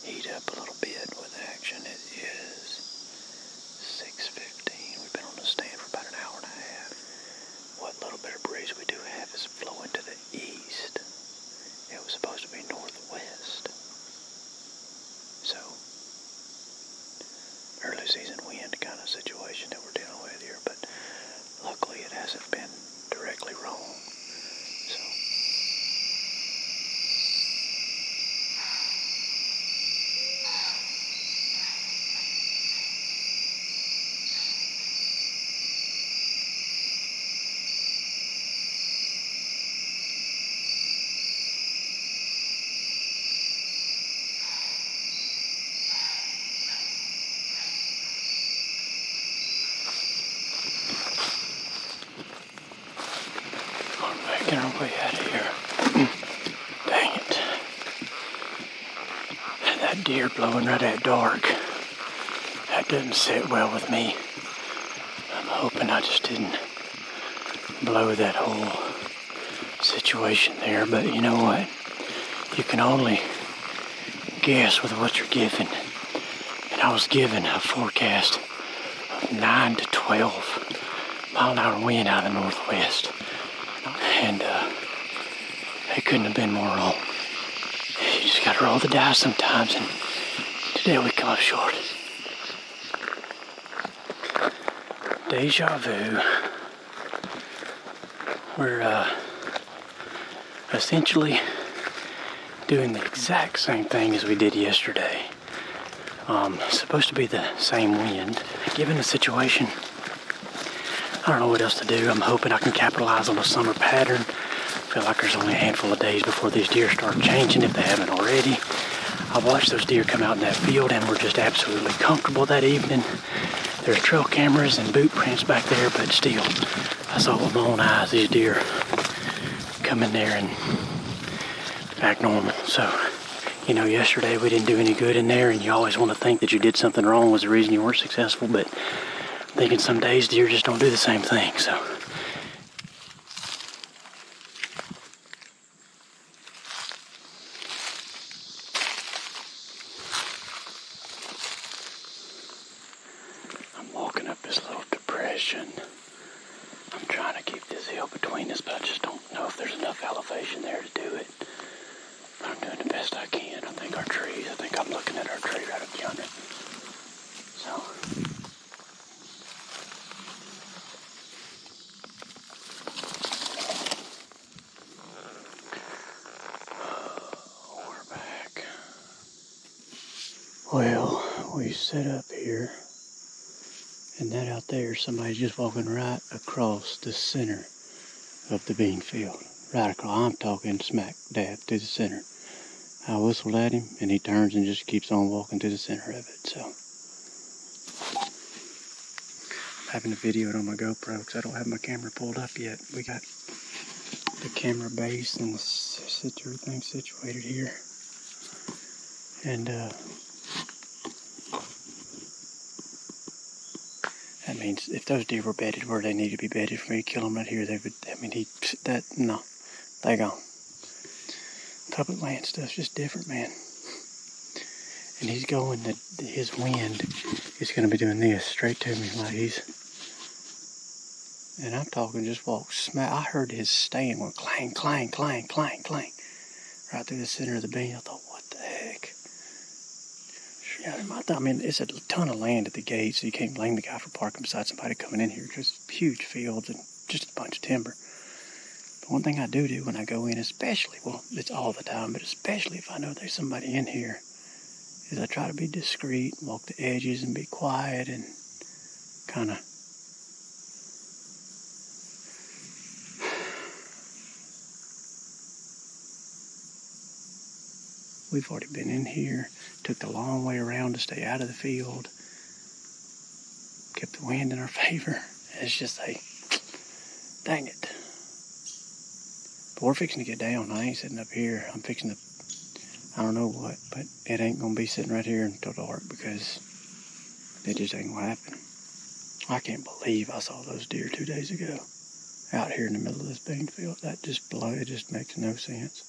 [SPEAKER 7] heat up a little bit with action. It is 6:15. We've been on the stand for about an hour and a half. What little bit of breeze we do have is flowing to the east. It was supposed to be northwest. So, early season wind kind of situation that we're dealing with here, but luckily it hasn't been directly wrong. So, making our way out of here. Dang it. And that deer blowing right at dark. That doesn't sit well with me. I'm hoping I just didn't blow that whole situation there, but you know what? You can only guess with what you're given. And I was given a forecast of 9 to 12 mile an hour wind out of the northwest. And it couldn't have been more wrong. You just gotta roll the dice sometimes, and today we come up short. Deja vu. We're essentially doing the exact same thing as we did yesterday. It's supposed to be the same wind. Given the situation, I don't know what else to do. I'm hoping I can capitalize on the summer pattern. I feel like there's only a handful of days before these deer start changing if they haven't already. I watched those deer come out in that field and were just absolutely comfortable that evening. There's trail cameras and boot prints back there, but still, I saw with my own eyes these deer come in there and act normal. So, you know, yesterday we didn't do any good in there, and you always want to think that you did something wrong was the reason you weren't successful, but I'm thinking some days deer just don't do the same thing, so. I'm walking up this little depression. I'm trying to keep this hill between us, but I just don't know if there's enough elevation there to do it. But I'm doing the best I can. I think I'm looking at our tree right up yonder. So. We're back. Well, we set up here, and that out there, somebody's just walking right across the center of the bean field. Right across. I'm talking smack dab to the center. I whistled at him, and he turns and just keeps on walking to the center of it. So, I'm having to video it on my GoPro because I don't have my camera pulled up yet. We got the camera base and everything situated here. And that means if those deer were bedded where they need to be bedded for me to kill them right here, they would. I mean, they gone. Public land stuff's just different, man. And he's going, his wind is going to be doing this straight to me like he's, and I'm talking just walk smack. I heard his stand went clang, clang, clang, clang, clang, right through the center of the bean. I thought, what the heck? I mean, it's a ton of land at the gate, so you can't blame the guy for parking beside somebody coming in here. Just huge fields and just a bunch of timber. But one thing I do when I go in, especially, well, it's all the time, but especially if I know there's somebody in here, is I try to be discreet, walk the edges and be quiet and kind of we've already been in here, took the long way around to stay out of the field, kept the wind in our favor. It's just
[SPEAKER 11] Dang it. But we're fixing to get down. I ain't sitting up here. I'm fixing to, I don't know what, but it ain't gonna be sitting right here until dark because it just ain't gonna happen. I can't believe I saw those deer 2 days ago out here in the middle of this bean field. That just it just makes no sense.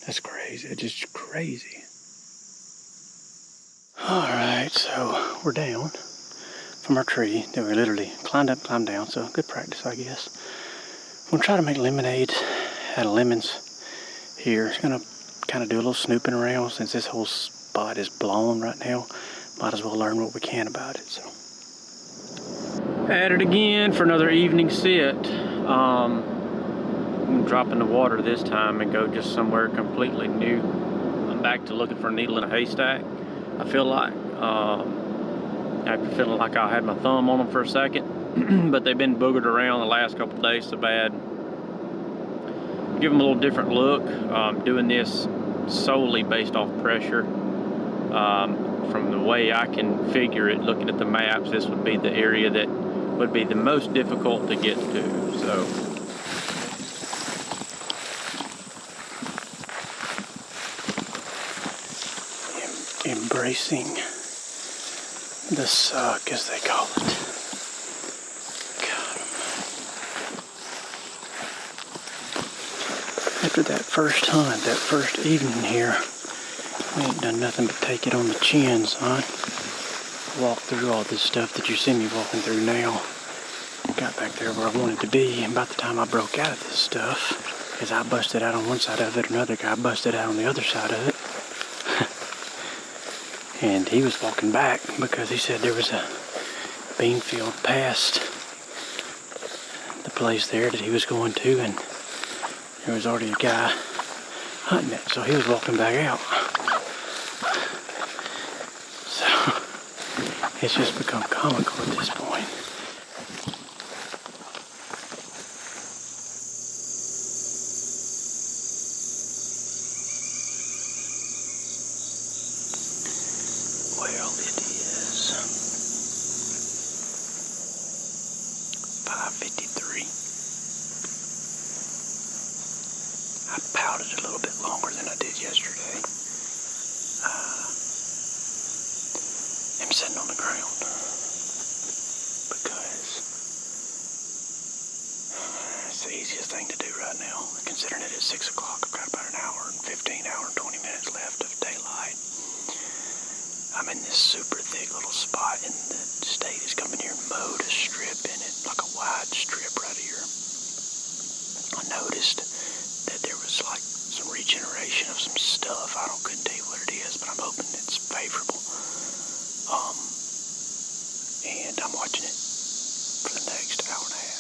[SPEAKER 11] That's crazy. It's just crazy. Alright, so we're down from our tree that we literally climbed up, climbed down, so good practice, I guess. We'll try to make lemonade out of lemons here. It's gonna kind of do a little snooping around since this whole spot is blown right now. Might as well learn what we can about it, so. At it again for another evening sit. I'm gonna drop in the water this time and go just somewhere completely new. I'm back to looking for a needle in a haystack. I feel like, after feeling like I had my thumb on them for a second, but they've been boogered around the last couple of days so bad. Give them a little different look. Doing this solely based off pressure. From the way I can figure it, looking at the maps, this would be the area that would be the most difficult to get to, so. Embracing the suck, as they call it. God. After that first hunt, that first evening here, we ain't done nothing but take it on the chin, son. Walk through all this stuff that you see me walking through now. Got back there where I wanted to be, and by the time I broke out of this stuff, as I busted out on one side of it, another guy busted out on the other side of it. And he was walking back because he said there was a bean field past the place there that he was going to, and there was already a guy hunting it, so he was walking back out. So it's just become comical at this point. Well, it is 5:53. I pouted a little bit longer than I did yesterday. I'm sitting on the ground because it's the easiest thing to do right now. Considering it is 6 o'clock, I've got about an hour and 20 minutes left of daylight. I'm in this super thick little spot, and the state is coming here and mowed a strip in it, like a wide strip right here. I noticed that there was like some regeneration of some stuff. I couldn't tell you what it is, but I'm hoping it's favorable. And I'm watching it for the next hour and a half.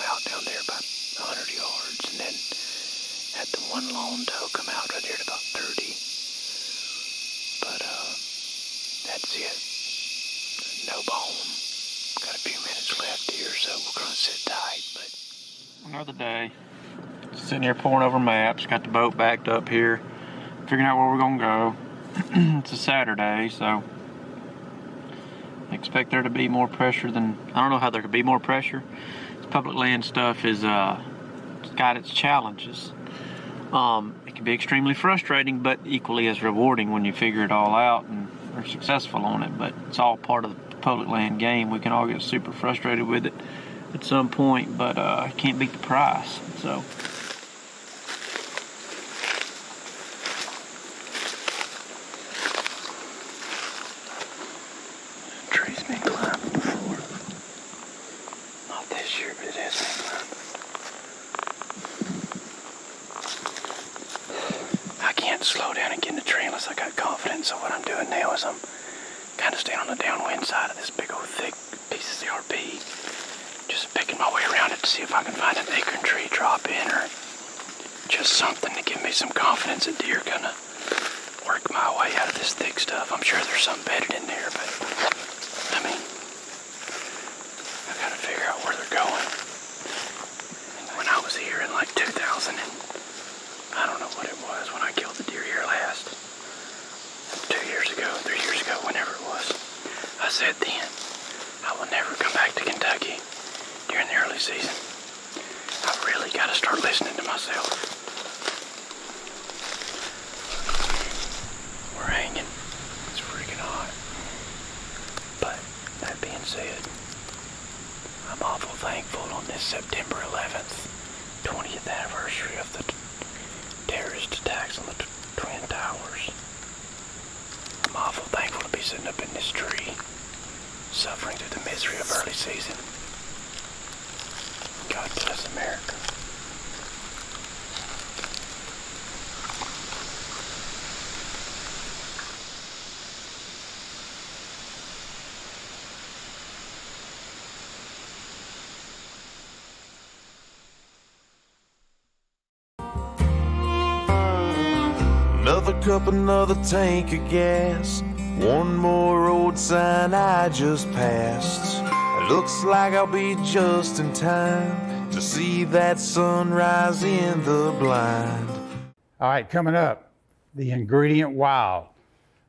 [SPEAKER 7] out down there about 100 yards, and then had the one lone doe come out right there at about 30. But that's it. No bone. Got a few minutes left here, so we're gonna sit tight. But
[SPEAKER 12] another day. Sitting here pouring over maps. Got the boat backed up here, figuring out where we're gonna go. It's a Saturday, so I expect there to be more pressure than, I don't know how there could be more pressure. This public land stuff is it's got its challenges. It can be extremely frustrating, but equally as rewarding when you figure it all out and are successful on it. But it's all part of the public land game. We can all get super frustrated with it at some point, but can't beat the price. So.
[SPEAKER 7] tree's been climbed before. Not this year, but it has been climbed before. I can't slow down and get in the tree unless I got confidence. So what I'm doing now is I'm kind of staying on the downwind side of this big old thick piece of CRP. Just picking my way around it to see if I can find an acorn tree drop in or just something to give me some confidence that deer are gonna work my way out of this thick stuff. I'm sure there's some bedded in there, but I mean, I gotta figure out where they're going. When I was here in like 2000 and I don't know what it was when I killed the deer here last, 2 years ago, 3 years ago, whenever it was, I said then, I will never come back to Kentucky during the early season. I really gotta start listening to myself. We're hanging. It's freaking hot. But that being said, I'm awful thankful on this September 11th, 20th anniversary of the terrorist attacks on the Twin Towers. I'm awful thankful to be sitting up in this tree, suffering through the misery of early season. God bless America.
[SPEAKER 6] Another cup, another tank of gas. One more road sign I just passed. Looks like I'll be just in time to see that sunrise in the blind.
[SPEAKER 1] All right, coming up, the ingredient wild.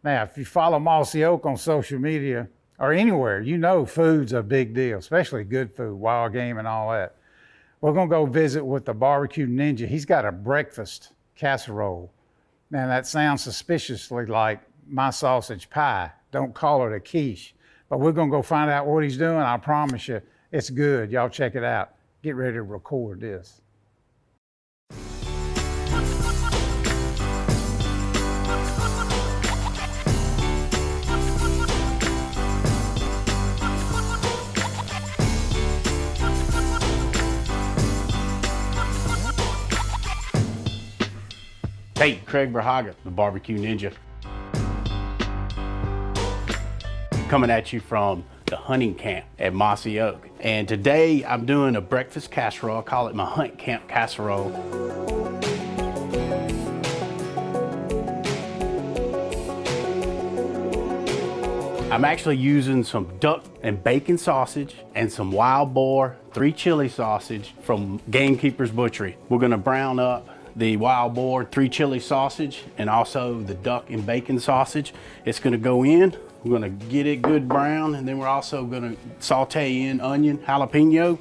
[SPEAKER 1] Now, if you follow Mossy Oak on social media or anywhere, you know food's a big deal, especially good food, wild game and all that. We're gonna go visit with the barbecue ninja. He's got a breakfast casserole. Now that sounds suspiciously like my sausage pie. Don't call it a quiche. But we're gonna go find out what he's doing. I promise you, it's good. Y'all check it out. Get ready to record this.
[SPEAKER 15] Hey, Craig Verhagen, the Barbecue Ninja. Coming at you from the hunting camp at Mossy Oak. And today I'm doing a breakfast casserole. I call it my hunt camp casserole. I'm actually using some duck and bacon sausage and some wild boar 3 chili sausage from Gamekeeper's Butchery. We're gonna brown up the wild boar 3 chili sausage and also the duck and bacon sausage. It's gonna go in. We're gonna get it good brown, and then we're also gonna saute in onion, jalapeno,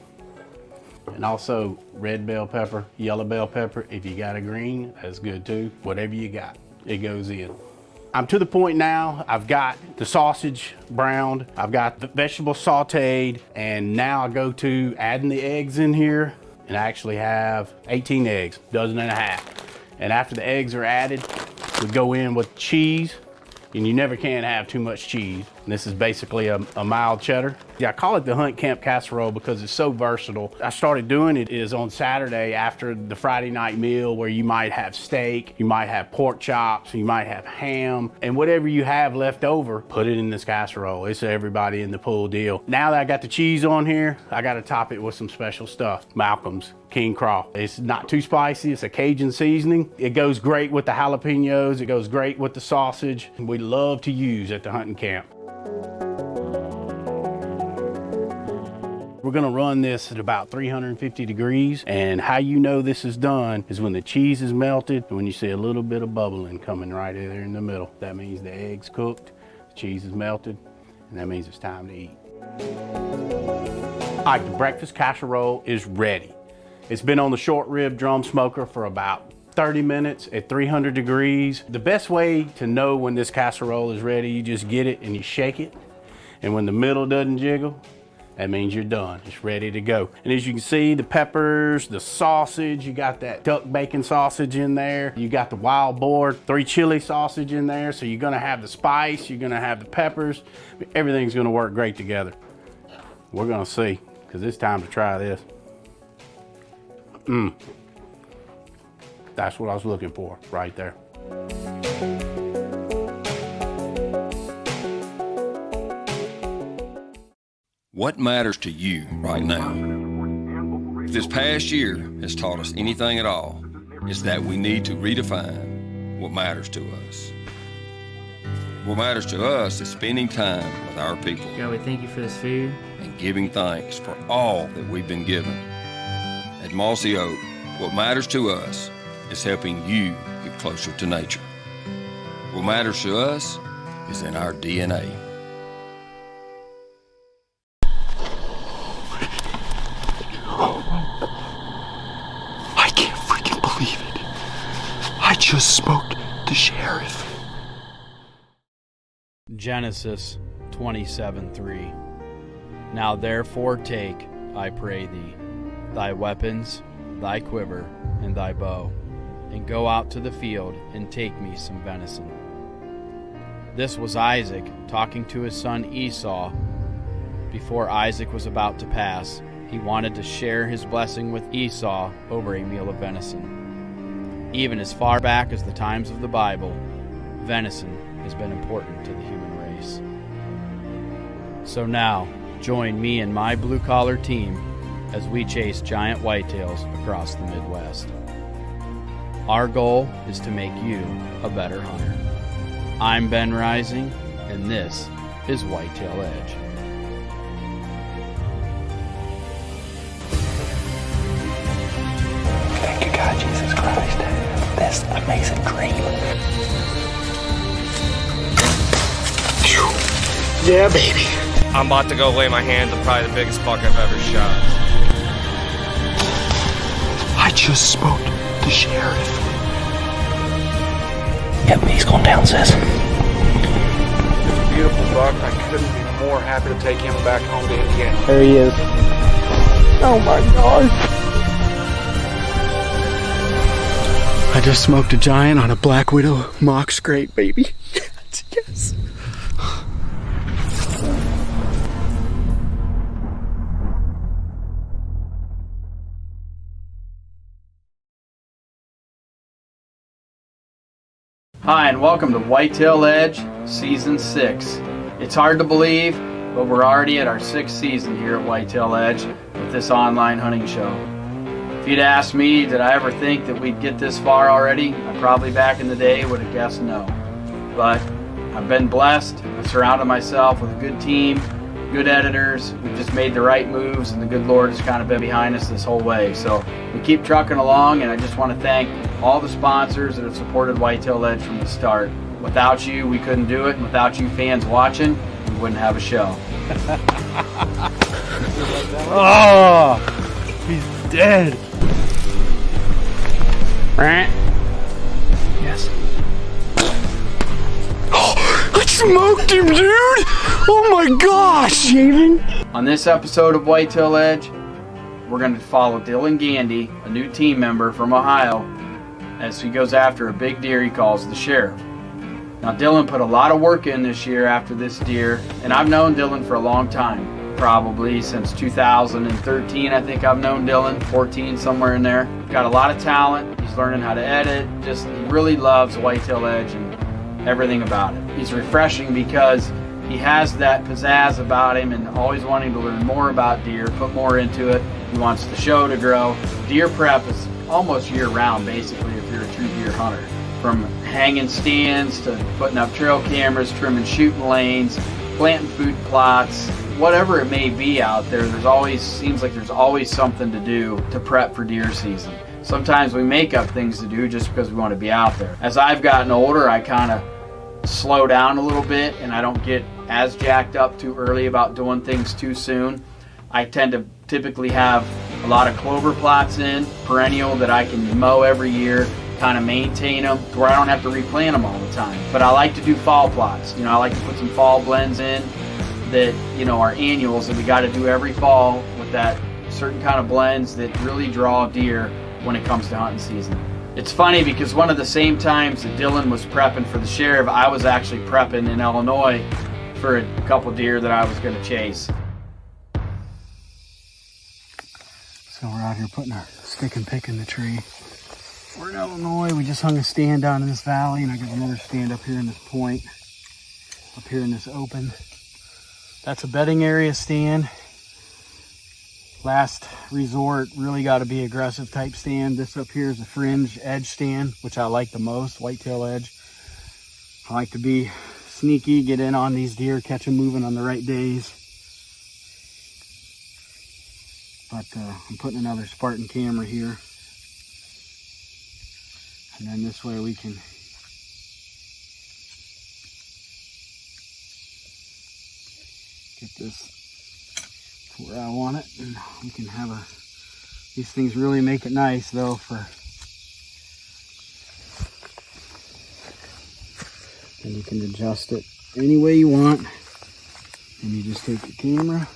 [SPEAKER 15] and also red bell pepper, yellow bell pepper. If you got a green, that's good too. Whatever you got, it goes in. I'm to the point now, I've got the sausage browned, I've got the vegetables sauteed, and now I go to adding the eggs in here, and I actually have 18 eggs, dozen and a half. And after the eggs are added, we go in with cheese. And you never can have too much cheese. And this is basically a mild cheddar. Yeah, I call it the Hunt Camp Casserole because it's so versatile. I started doing it is on Saturday after the Friday night meal where you might have steak, you might have pork chops, you might have ham, and whatever you have left over, put it in this casserole. It's a everybody in the pool deal. Now that I got the cheese on here, I got to top it with some special stuff. Malcolm's King Craw. It's not too spicy, it's a Cajun seasoning. It goes great with the jalapenos, it goes great with the sausage. We love to use at the hunting camp. We're gonna run this at about 350 degrees, and how you know this is done is when the cheese is melted, when you see a little bit of bubbling coming right there in the middle. That means the egg's cooked, the cheese is melted, and that means it's time to eat. All right, the breakfast casserole is ready. It's been on the short rib drum smoker for about 30 minutes at 300 degrees. The best way to know when this casserole is ready, you just get it and you shake it. And when the middle doesn't jiggle, that means you're done. It's ready to go. And as you can see, the peppers, the sausage, you got that duck bacon sausage in there. You got the wild boar, 3 chili sausage in there. So you're gonna have the spice, you're gonna have the peppers. Everything's gonna work great together. We're gonna see, because it's time to try this. That's what I was looking for right there.
[SPEAKER 5] What matters to you right now? If this past year has taught us anything at all, it's that we need to redefine what matters to us. What matters to us is spending time with our people.
[SPEAKER 13] God, we thank you for this food.
[SPEAKER 5] And giving thanks for all that we've been given. At Mossy Oak, what matters to us is helping you get closer to nature. What matters to us is in our DNA.
[SPEAKER 7] I can't freaking believe it. I just smoked the sheriff.
[SPEAKER 16] Genesis 27:3. Now therefore take, I pray thee, thy weapons, thy quiver, and thy bow, and go out to the field and take me some venison. This was Isaac talking to his son Esau. Before Isaac was about to pass, he wanted to share his blessing with Esau over a meal of venison. Even as far back as the times of the Bible, venison has been important to the human race. So now, join me and my blue-collar team as we chase giant whitetails across the Midwest. Our goal is to make you a better hunter. I'm Ben Rising, and this is Whitetail Edge.
[SPEAKER 7] Thank you, God, Jesus Christ. This amazing dream. Yeah, baby.
[SPEAKER 17] I'm about to go lay my hands on probably the biggest buck I've ever shot.
[SPEAKER 7] I just smoked the sheriff. Yep, he's going down, sis.
[SPEAKER 14] It's a beautiful buck. I couldn't be more happy to take him back home to Indiana.
[SPEAKER 7] There he is. Oh my gosh. I just smoked a giant on a Black Widow mock scrape, baby. Yes.
[SPEAKER 16] Hi, and welcome to Whitetail Edge, Season 6. It's hard to believe, but we're already at our 6th season here at Whitetail Edge with this online hunting show. If you'd asked me, did I ever think that we'd get this far already, I probably back in the day would have guessed no. But I've been blessed. I've surrounded myself with a good team, good editors. We've just made the right moves, and the good Lord has kind of been behind us this whole way. So we keep trucking along, and I just want to thank all the sponsors that have supported Whitetail Edge from the start. Without you, we couldn't do it, and without you fans watching, we wouldn't have a show.
[SPEAKER 14] Oh, he's dead.
[SPEAKER 7] Yes. I smoked him, dude! Oh my gosh! Javen.
[SPEAKER 16] On this episode of Whitetail Edge, we're going to follow Dylan Gandy, a new team member from Ohio, as he goes after a big deer he calls the sheriff. Now Dylan put a lot of work in this year after this deer, and I've known Dylan for a long time, probably since 2013 I think I've known Dylan, 14, somewhere in there. Got a lot of talent, he's learning how to edit, just he really loves whitetail edge and everything about it. He's refreshing because he has that pizzazz about him and always wanting to learn more about deer, put more into it. He wants the show to grow. Deer prep is almost year-round basically if you're a true deer hunter. From hanging stands to putting up trail cameras, trimming shooting lanes, planting food plots, whatever it may be out there, seems like there's always something to do to prep for deer season. Sometimes we make up things to do just because we want to be out there. As I've gotten older, I kind of slow down a little bit and I don't get as jacked up too early about doing things too soon. I tend to typically have a lot of clover plots in, perennial, that I can mow every year, kind of maintain them to where I don't have to replant them all the time. But I like to do fall plots. I like to put some fall blends in that, are annuals that we got to do every fall with that certain kind of blends that really draw deer when it comes to hunting season. It's funny because one of the same times that Dylan was prepping for the sheriff, I was actually prepping in Illinois for a couple deer that I was going to chase.
[SPEAKER 15] So we're out here putting our stick and pick in the tree. We're in Illinois. We just hung a stand down in this valley, and I got another stand up here in this point, up here in this open. That's a bedding area stand. Last resort, really got to be aggressive type stand. This up here is a fringe edge stand, which I like the most, whitetail edge. I like to be sneaky, get in on these deer, catch them moving on the right days. But I'm putting another Spartan camera here. And then this way we can get this to where I want it. And we can have these things really make it nice though and you can adjust it any way you want. And you just take the camera.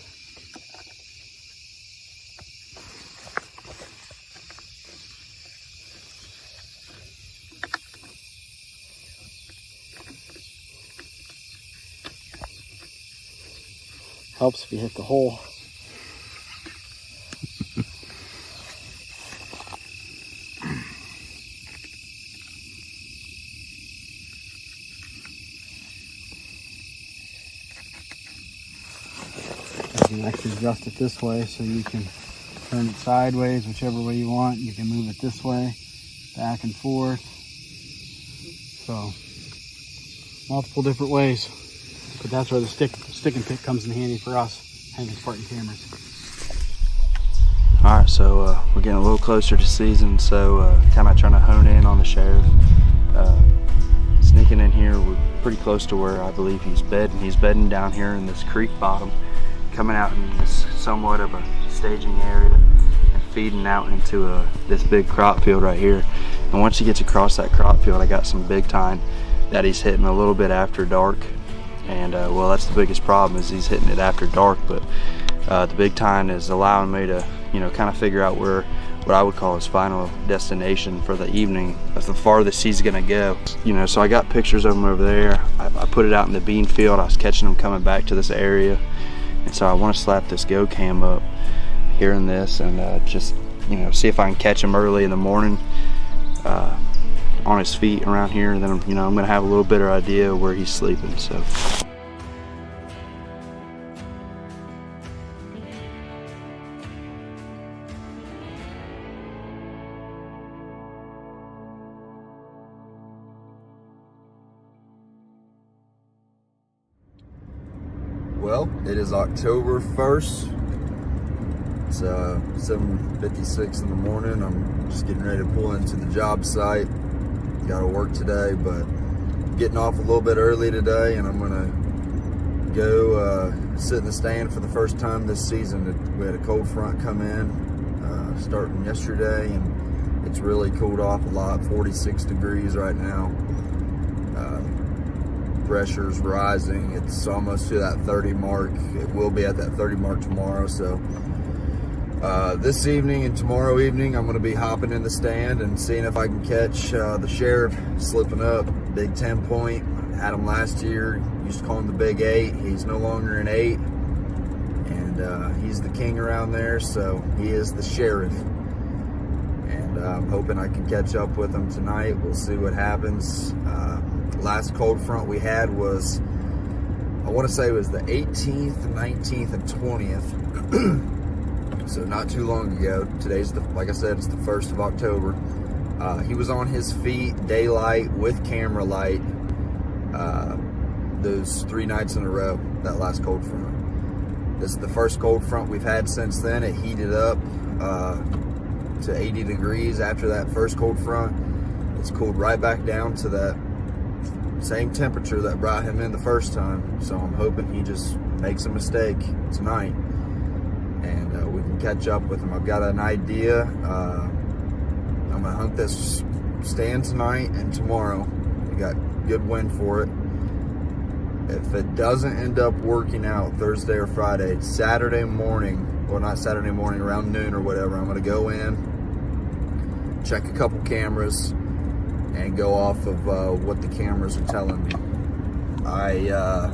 [SPEAKER 15] Helps if you hit the hole. You can actually adjust it this way so you can turn it sideways, whichever way you want. You can move it this way, back and forth. So, multiple different ways. But that's where the stick and pick comes in handy for us, hanging Spartan cameras.
[SPEAKER 9] Alright, so we're getting a little closer to season, so kind of trying to hone in on the sheriff. Sneaking in here, we're pretty close to where I believe he's bedding. He's bedding down here in this creek bottom, coming out in this somewhat of a staging area and feeding out into this big crop field right here. And once he gets across that crop field, I got some big tine that he's hitting a little bit after dark. And well, that's the biggest problem, is he's hitting it after dark. But the big tine is allowing me to, kind of figure out where what I would call his final destination for the evening, that's the farthest he's gonna go. So I got pictures of him over there. I put it out in the bean field. I was catching him coming back to this area, and so I want to slap this Go Cam up here in this and just see if I can catch him early in the morning on his feet around here. And then I'm gonna have a little better idea where he's sleeping. So.
[SPEAKER 18] Well, it is October 1st. It's 7:56 in the morning. I'm just getting ready to pull into the job site. Got to work today, but getting off a little bit early today, and I'm gonna go sit in the stand for the first time this season. We had a cold front come in starting yesterday, and it's really cooled off a lot. 46 degrees right now. Pressure's rising. It's almost to that 30 mark. It will be at that 30 mark tomorrow. So this evening and tomorrow evening, I'm going to be hopping in the stand and seeing if I can catch the sheriff slipping up. Big 10 point. Had him last year. Used to call him the Big 8. He's no longer an 8. And he's the king around there, so he is the sheriff. And I'm hoping I can catch up with him tonight. We'll see what happens. Last cold front we had was, I want to say it was the 18th, 19th, and 20th. So not too long ago. Today's, like I said, it's the 1st of October. He was on his feet, daylight, with camera light, those 3 nights in a row, that last cold front. This is the first cold front we've had since then. It heated up to 80 degrees after that first cold front. It's cooled right back down to that same temperature that brought him in the first time. So I'm hoping he just makes a mistake tonight and we can catch up with him. I've got an idea. I'm gonna hunt this stand tonight and tomorrow. We got good wind for it. If it doesn't end up working out Thursday or Friday, Saturday morning, well, not Saturday morning, around noon or whatever, I'm gonna go in, check a couple cameras, and go off of what the cameras are telling me. I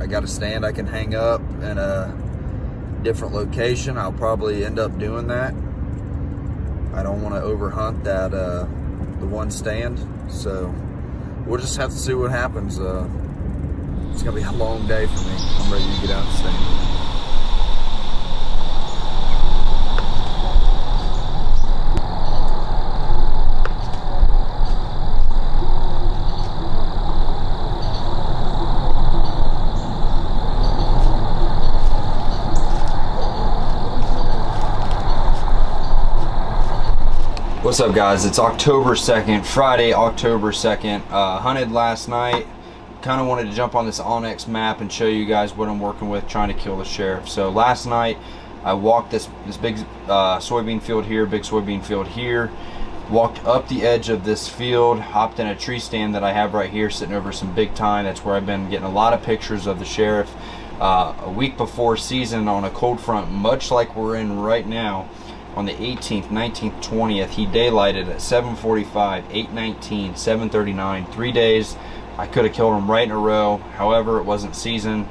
[SPEAKER 18] got a stand I can hang up in a different location. I'll probably end up doing that. I don't want to overhunt that the one stand, so we'll just have to see what happens. It's gonna be a long day for me. I'm ready to get out and stand. What's up, guys? It's October 2nd, Friday, October 2nd. Hunted last night. Kind of wanted to jump on this Onyx map and show you guys what I'm working with trying to kill the sheriff. So last night I walked this big soybean field here, big soybean field here, walked up the edge of this field, hopped in a tree stand that I have right here sitting over some big tine. That's where I've been getting a lot of pictures of the sheriff. A week before season on a cold front, much like we're in right now. On the 18th, 19th, 20th, he daylighted at 7:45, 8:19, 7:39, 3 days. I could have killed him right in a row. However, it wasn't season,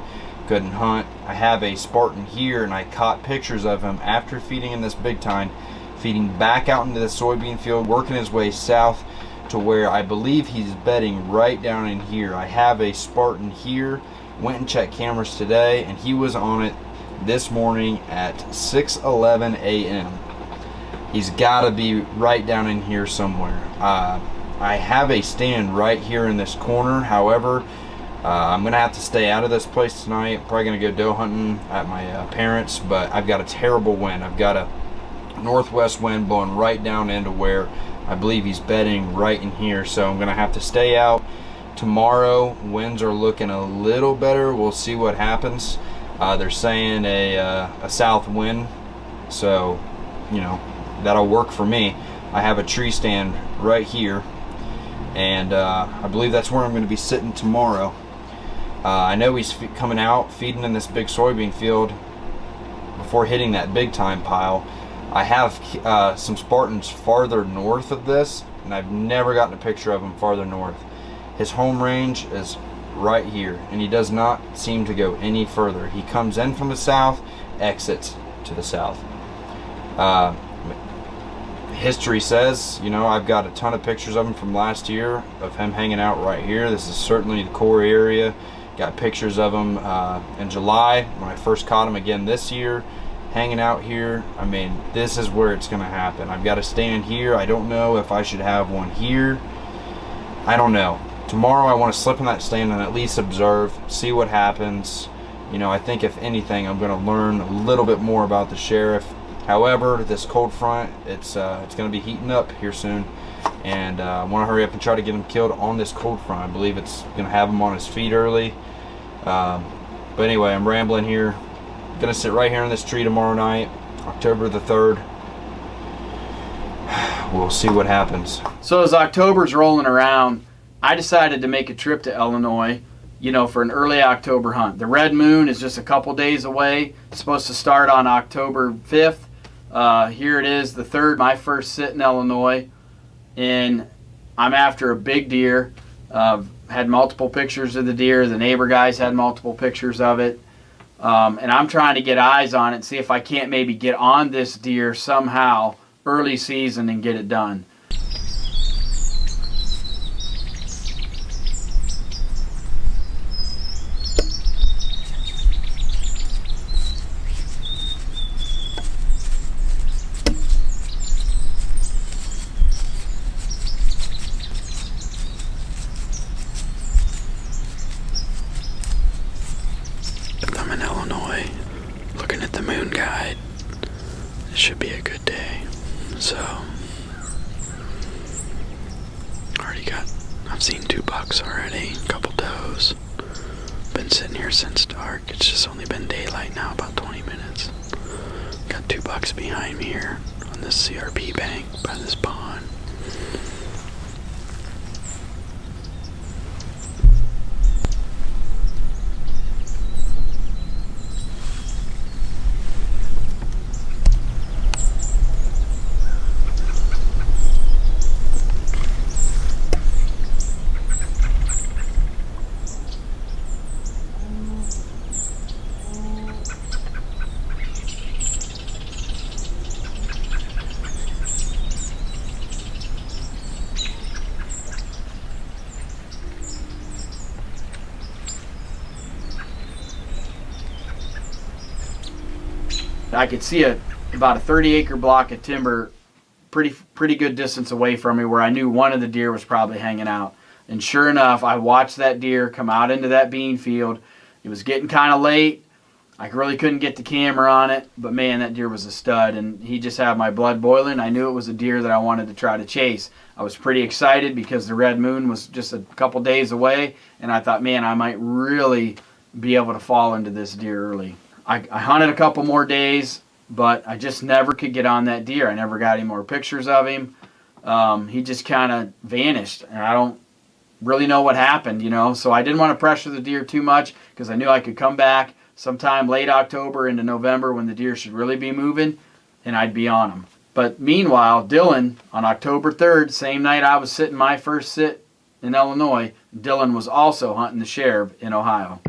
[SPEAKER 18] couldn't hunt. I have a Spartan here, and I caught pictures of him after feeding in this big tine, feeding back out into the soybean field, working his way south to where I believe he's bedding right down in here. I have a Spartan here, went and checked cameras today, and he was on it this morning at 6:11 a.m. He's got to be right down in here somewhere. I have a stand right here in this corner. However, I'm going to have to stay out of this place tonight. Probably going to go doe hunting at my parents', but I've got a terrible wind. I've got a northwest wind blowing right down into where I believe he's bedding right in here. So I'm going to have to stay out. Tomorrow, winds are looking a little better. We'll see what happens. They're saying a south wind, so, you know, that'll work for me. I have a tree stand right here, and I believe that's where I'm going to be sitting tomorrow. I know he's coming out feeding in this big soybean field before hitting that big time pile. I have some Spartans farther north of this, and I've never gotten a picture of him farther north. His home range is right here, and he does not seem to go any further. He comes in from the south, exits to the south. History says, you know, I've got a ton of pictures of him from last year of him hanging out right here. This is certainly the core area. Got pictures of him in July when I first caught him again this year, hanging out here. I mean, this is where it's going to happen. I've got a stand here. I don't know if I should have one here. I don't know. Tomorrow I want to slip in that stand and at least observe, see what happens. You know, I think if anything, I'm going to learn a little bit more about the sheriff. However, this cold front, it's going to be heating up here soon, and I want to hurry up and try to get him killed on this cold front. I believe it's going to have him on his feet early. But anyway, I'm rambling here. I'm going to sit right here in this tree tomorrow night, October the 3rd. We'll see what happens.
[SPEAKER 16] So as October's rolling around, I decided to make a trip to Illinois, you know, for an early October hunt. The red moon is just a couple days away. It's supposed to start on October 5th. Here it is, the 3rd, my first sit in Illinois. And I'm after a big deer. Had multiple pictures of the deer. The neighbor guys had multiple pictures of it. And I'm trying to get eyes on it and see if I can't maybe get on this deer somehow early season and get it done.
[SPEAKER 19] I'm in Illinois, looking at the moon guide. It should be a good day. So, I've seen 2 bucks already, a couple does. Been sitting here since dark. It's just only been daylight now, about 20 minutes. Got 2 bucks behind me here on this CRP bank by this pond.
[SPEAKER 16] I could see about a 30-acre block of timber pretty good distance away from me where I knew one of the deer was probably hanging out. And sure enough, I watched that deer come out into that bean field. It was getting kind of late. I really couldn't get the camera on it, but man, that deer was a stud, and he just had my blood boiling. I knew it was a deer that I wanted to try to chase. I was pretty excited because the red moon was just a couple days away, and I thought, man, I might really be able to fall into this deer early. I hunted a couple more days, but I just never could get on that deer. I never got any more pictures of him. He just kind of vanished, and I don't really know what happened, you know. So I didn't want to pressure the deer too much because I knew I could come back sometime late October into November when the deer should really be moving, and I'd be on them. But meanwhile, Dylan, on October 3rd, same night I was sitting my first sit in Illinois, Dylan was also hunting the sheriff in Ohio.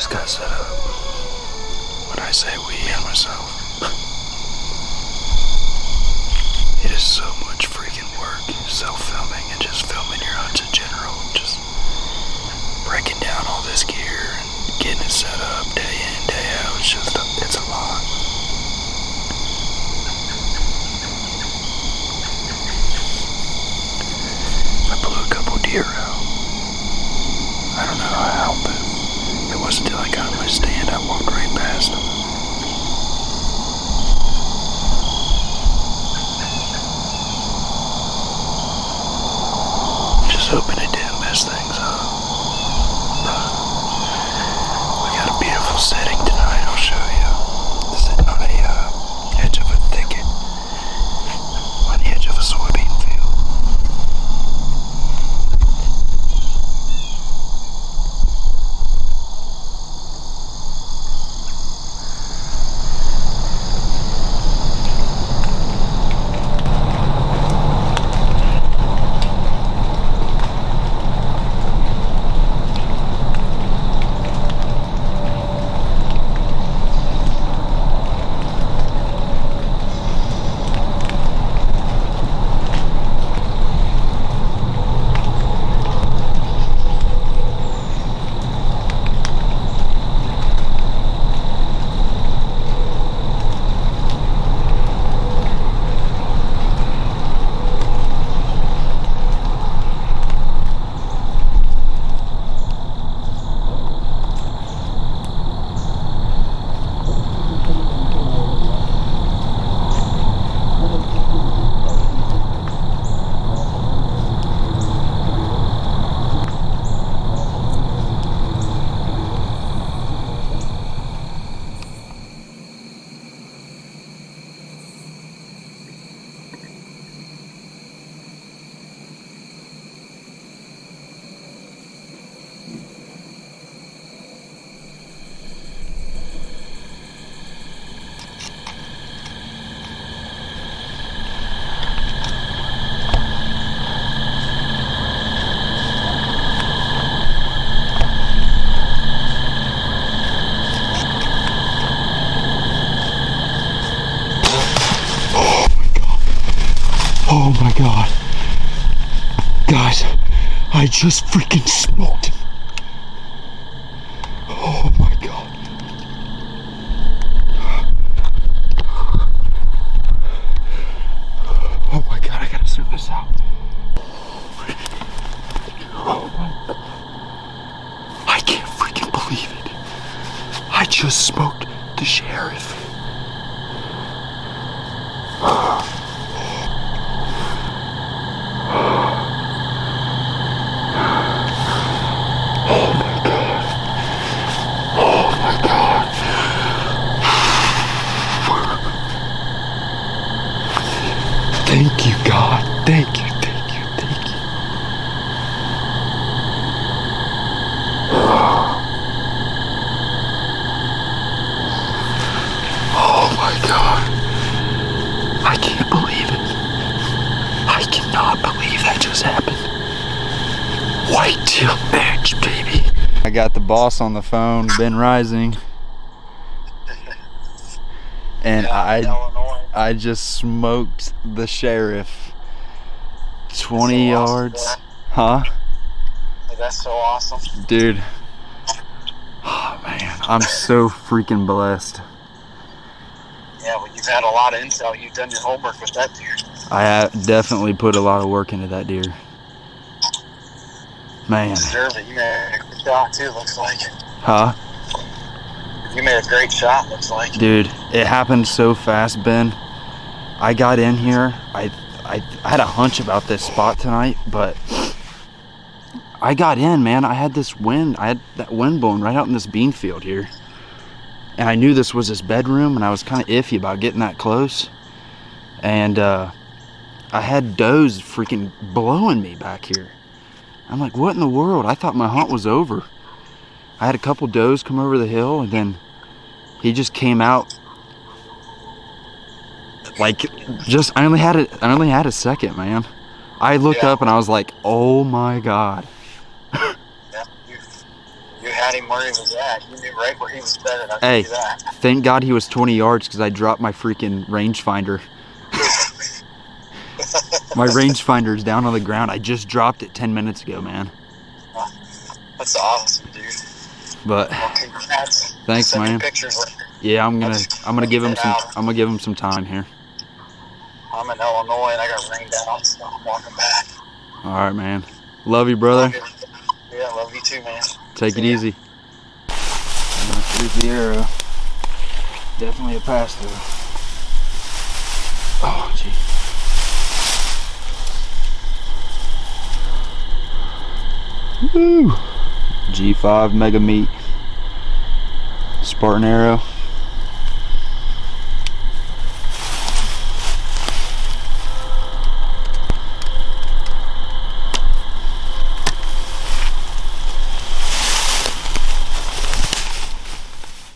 [SPEAKER 19] Got set up. When I say we, and myself, it is so much freaking work, self-filming and just filming your hunts in general, just breaking down all this gear and getting it set up day in, day out. It's a lot. I blew a couple deer out. I don't know how, but it wasn't until I got on my stand I walked right past them. Just hoping it didn't mess things up. We got a beautiful setting tonight, I'll show you. Sitting on a edge of a thicket, on the edge of a soybean field. God. Guys, I just freaking smoked him. Oh my God. Oh my God, I gotta zoom this out. Oh my God. I can't freaking believe it. I just smoked the sheriff. Oh my God. Oh my God. Thank you, God. Thank you, thank you, thank you. Oh my God. I can't believe it. I cannot believe that just happened. Whitetail edge, baby. I got the boss on the phone, Ben Rising. And I just smoked the sheriff 20 yards. Huh?
[SPEAKER 20] That's so awesome.
[SPEAKER 19] Dude. Oh man, I'm so freaking blessed.
[SPEAKER 20] Yeah, well, you've had a lot of intel. You've done your homework with that deer.
[SPEAKER 19] I have definitely put a lot of work into that deer. Man.
[SPEAKER 20] You deserve it. You made a good shot too, looks like.
[SPEAKER 19] Huh?
[SPEAKER 20] You made a great shot, looks like.
[SPEAKER 19] Dude, it happened so fast, Ben. I got in here. I had a hunch about this spot tonight, but I got in, man. I had this wind. I had that wind blowing right out in this bean field here. And I knew this was his bedroom, and I was kind of iffy about getting that close. And I had does freaking blowing me back here. I'm like, what in the world? I thought my hunt was over. I had a couple does come over the hill, and then he just came out. Like, just I only had a second, man. I looked up and I was like, oh my God.
[SPEAKER 20] Yeah, you had him where he was at. You knew right where he was bedded. I'll
[SPEAKER 19] Hey,
[SPEAKER 20] tell you that.
[SPEAKER 19] thank God he was 20 yards because I dropped my freaking rangefinder. My rangefinder's down on the ground. I just dropped it 10 minutes ago, man.
[SPEAKER 20] That's awesome, dude.
[SPEAKER 19] But
[SPEAKER 20] well, congrats.
[SPEAKER 19] thanks,
[SPEAKER 20] Send me
[SPEAKER 19] man.
[SPEAKER 20] pictures later.
[SPEAKER 19] Yeah, I'm gonna give him some time here.
[SPEAKER 20] I'm in Illinois and I got rained out, so I'm walking back.
[SPEAKER 19] All right, man. Love you, brother.
[SPEAKER 20] Yeah, love you too, man.
[SPEAKER 19] Take it easy.
[SPEAKER 20] Here's the arrow. Definitely a pass through.
[SPEAKER 19] Oh, gee. Woo! G5 Mega Meat. Spartan arrow.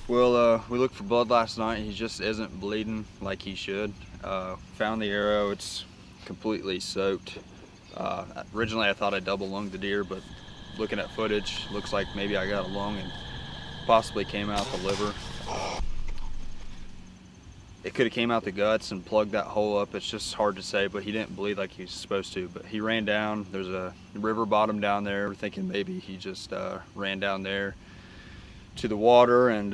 [SPEAKER 19] Well, we looked for blood last night. He just isn't bleeding like he should. Found the arrow. It's completely soaked. Originally I thought I double lunged the deer, but looking at footage, looks like maybe I got a lung and possibly came out the liver. It could have came out the guts and plugged that hole up. It's just hard to say, but he didn't bleed like he was supposed to. But he ran down. There's a river bottom down there. We're thinking maybe he just ran down there to the water, and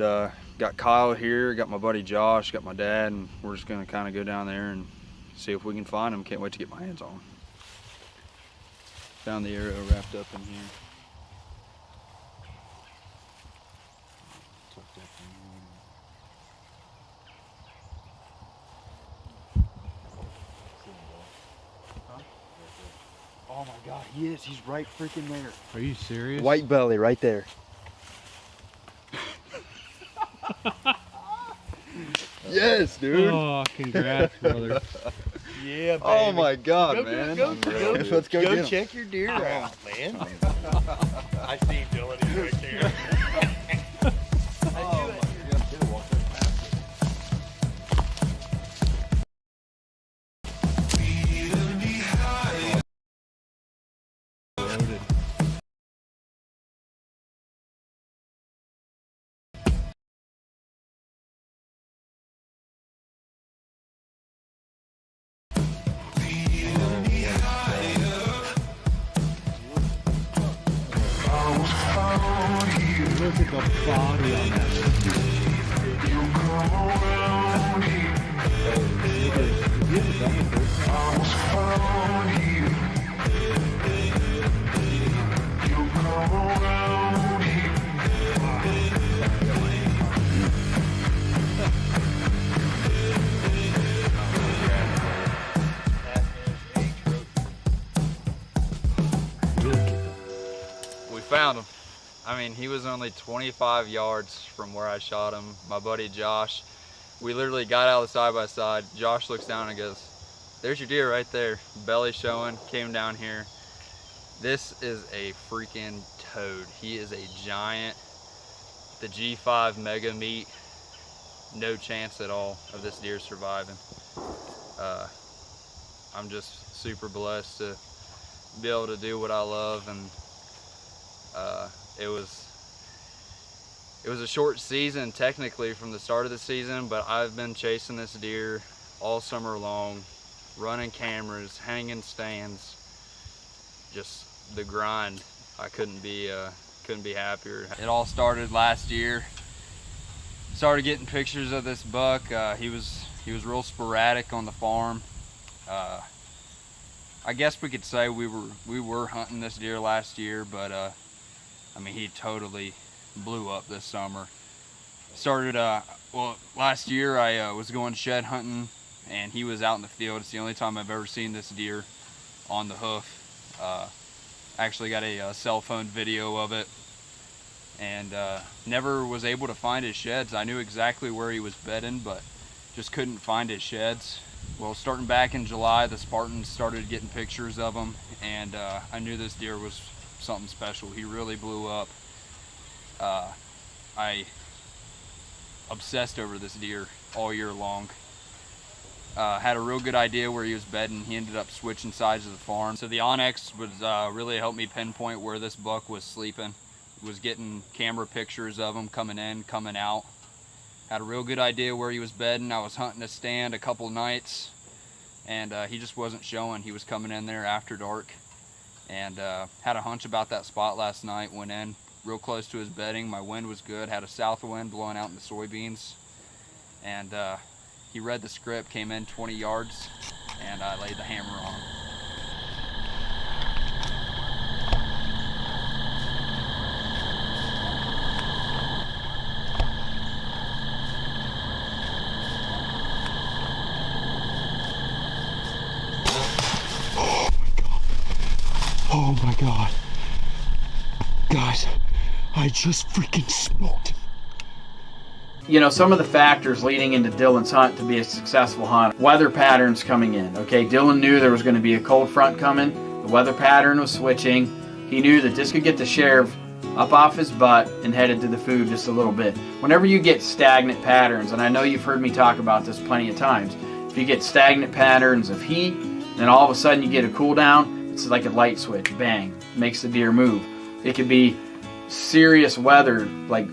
[SPEAKER 19] got Kyle here, got my buddy Josh, got my dad, and we're just gonna kind of go down there and see if we can find him. Can't wait to get my hands on him. Found the arrow wrapped up in here. Oh my God, he is. He's right freaking there.
[SPEAKER 11] Are you serious?
[SPEAKER 19] White belly right there. Yes, dude.
[SPEAKER 11] Oh, congrats, brother.
[SPEAKER 19] Yeah, baby. Oh my God, man. Let's go get him.
[SPEAKER 21] Check your deer out, man. I see him doing it right there.
[SPEAKER 13] Look at the body on that.
[SPEAKER 16] We found him. I mean, he was only 25 yards from where I shot him. My buddy Josh, we literally got out of the side-by-side. Josh looks down and goes, "There's your deer right there." Belly showing, came down here. This is a freaking toad. He is a giant. The G5 mega meat. No chance at all of this deer surviving. I'm just super blessed to be able to do what I love, and it was a short season technically from the start of the season, but I've been chasing this deer all summer long, running cameras, hanging stands, just the grind. I couldn't be happier. It all started last year. Started getting pictures of this buck. He was real sporadic on the farm. I guess we could say we were hunting this deer last year, but I mean, he totally blew up this summer. Started well, last year I was going shed hunting, and he was out in the field. It's the only time I've ever seen this deer on the hoof. Actually got a cell phone video of it, and never was able to find his sheds. I knew exactly where he was bedding, but just couldn't find his sheds. Well, starting back in July, the Spartans started getting pictures of him, and I knew this deer was something special. He really blew up. I obsessed over this deer all year long. Had a real good idea where he was bedding. He ended up switching sides of the farm. So the Onyx was really helped me pinpoint where this buck was sleeping. Was getting camera pictures of him coming in, coming out. Had a real good idea where he was bedding. I was hunting a stand a couple nights, and he just wasn't showing. He was coming in there after dark, and had a hunch about that spot last night. Went in real close to his bedding. My wind was good. Had a south wind blowing out in the soybeans, and he read the script, came in 20 yards, and I laid the hammer on him.
[SPEAKER 19] Oh my God. Guys, I just freaking smoked him.
[SPEAKER 4] You know, some of the factors leading into Dylan's hunt to be a successful hunt. Weather patterns coming in. Okay, Dylan knew there was going to be a cold front coming. The weather pattern was switching. He knew that this could get the sheriff up off his butt and headed to the food just a little bit. Whenever you get stagnant patterns, and I know you've heard me talk about this plenty of times, if you get stagnant patterns of heat, then all of a sudden you get a cool down, it's like a light switch, bang, makes the deer move. It could be serious weather, like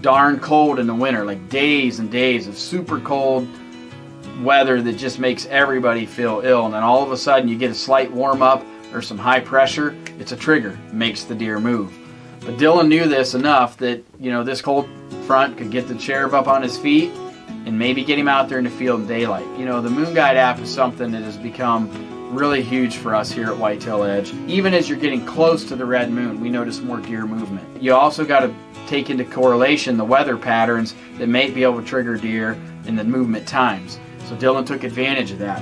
[SPEAKER 4] darn cold in the winter, like days and days of super cold weather that just makes everybody feel ill. And then all of a sudden you get a slight warm up or some high pressure, it's a trigger, makes the deer move. But Dylan knew this enough that, you know, this cold front could get the sheriff up on his feet and maybe get him out there in the field in daylight. You know, the Moon Guide app is something that has become really huge for us here at Whitetail Edge. Even as you're getting close to the red moon, we notice more deer movement. You also got to take into correlation the weather patterns that may be able to trigger deer in the movement times. So Dylan took advantage of that.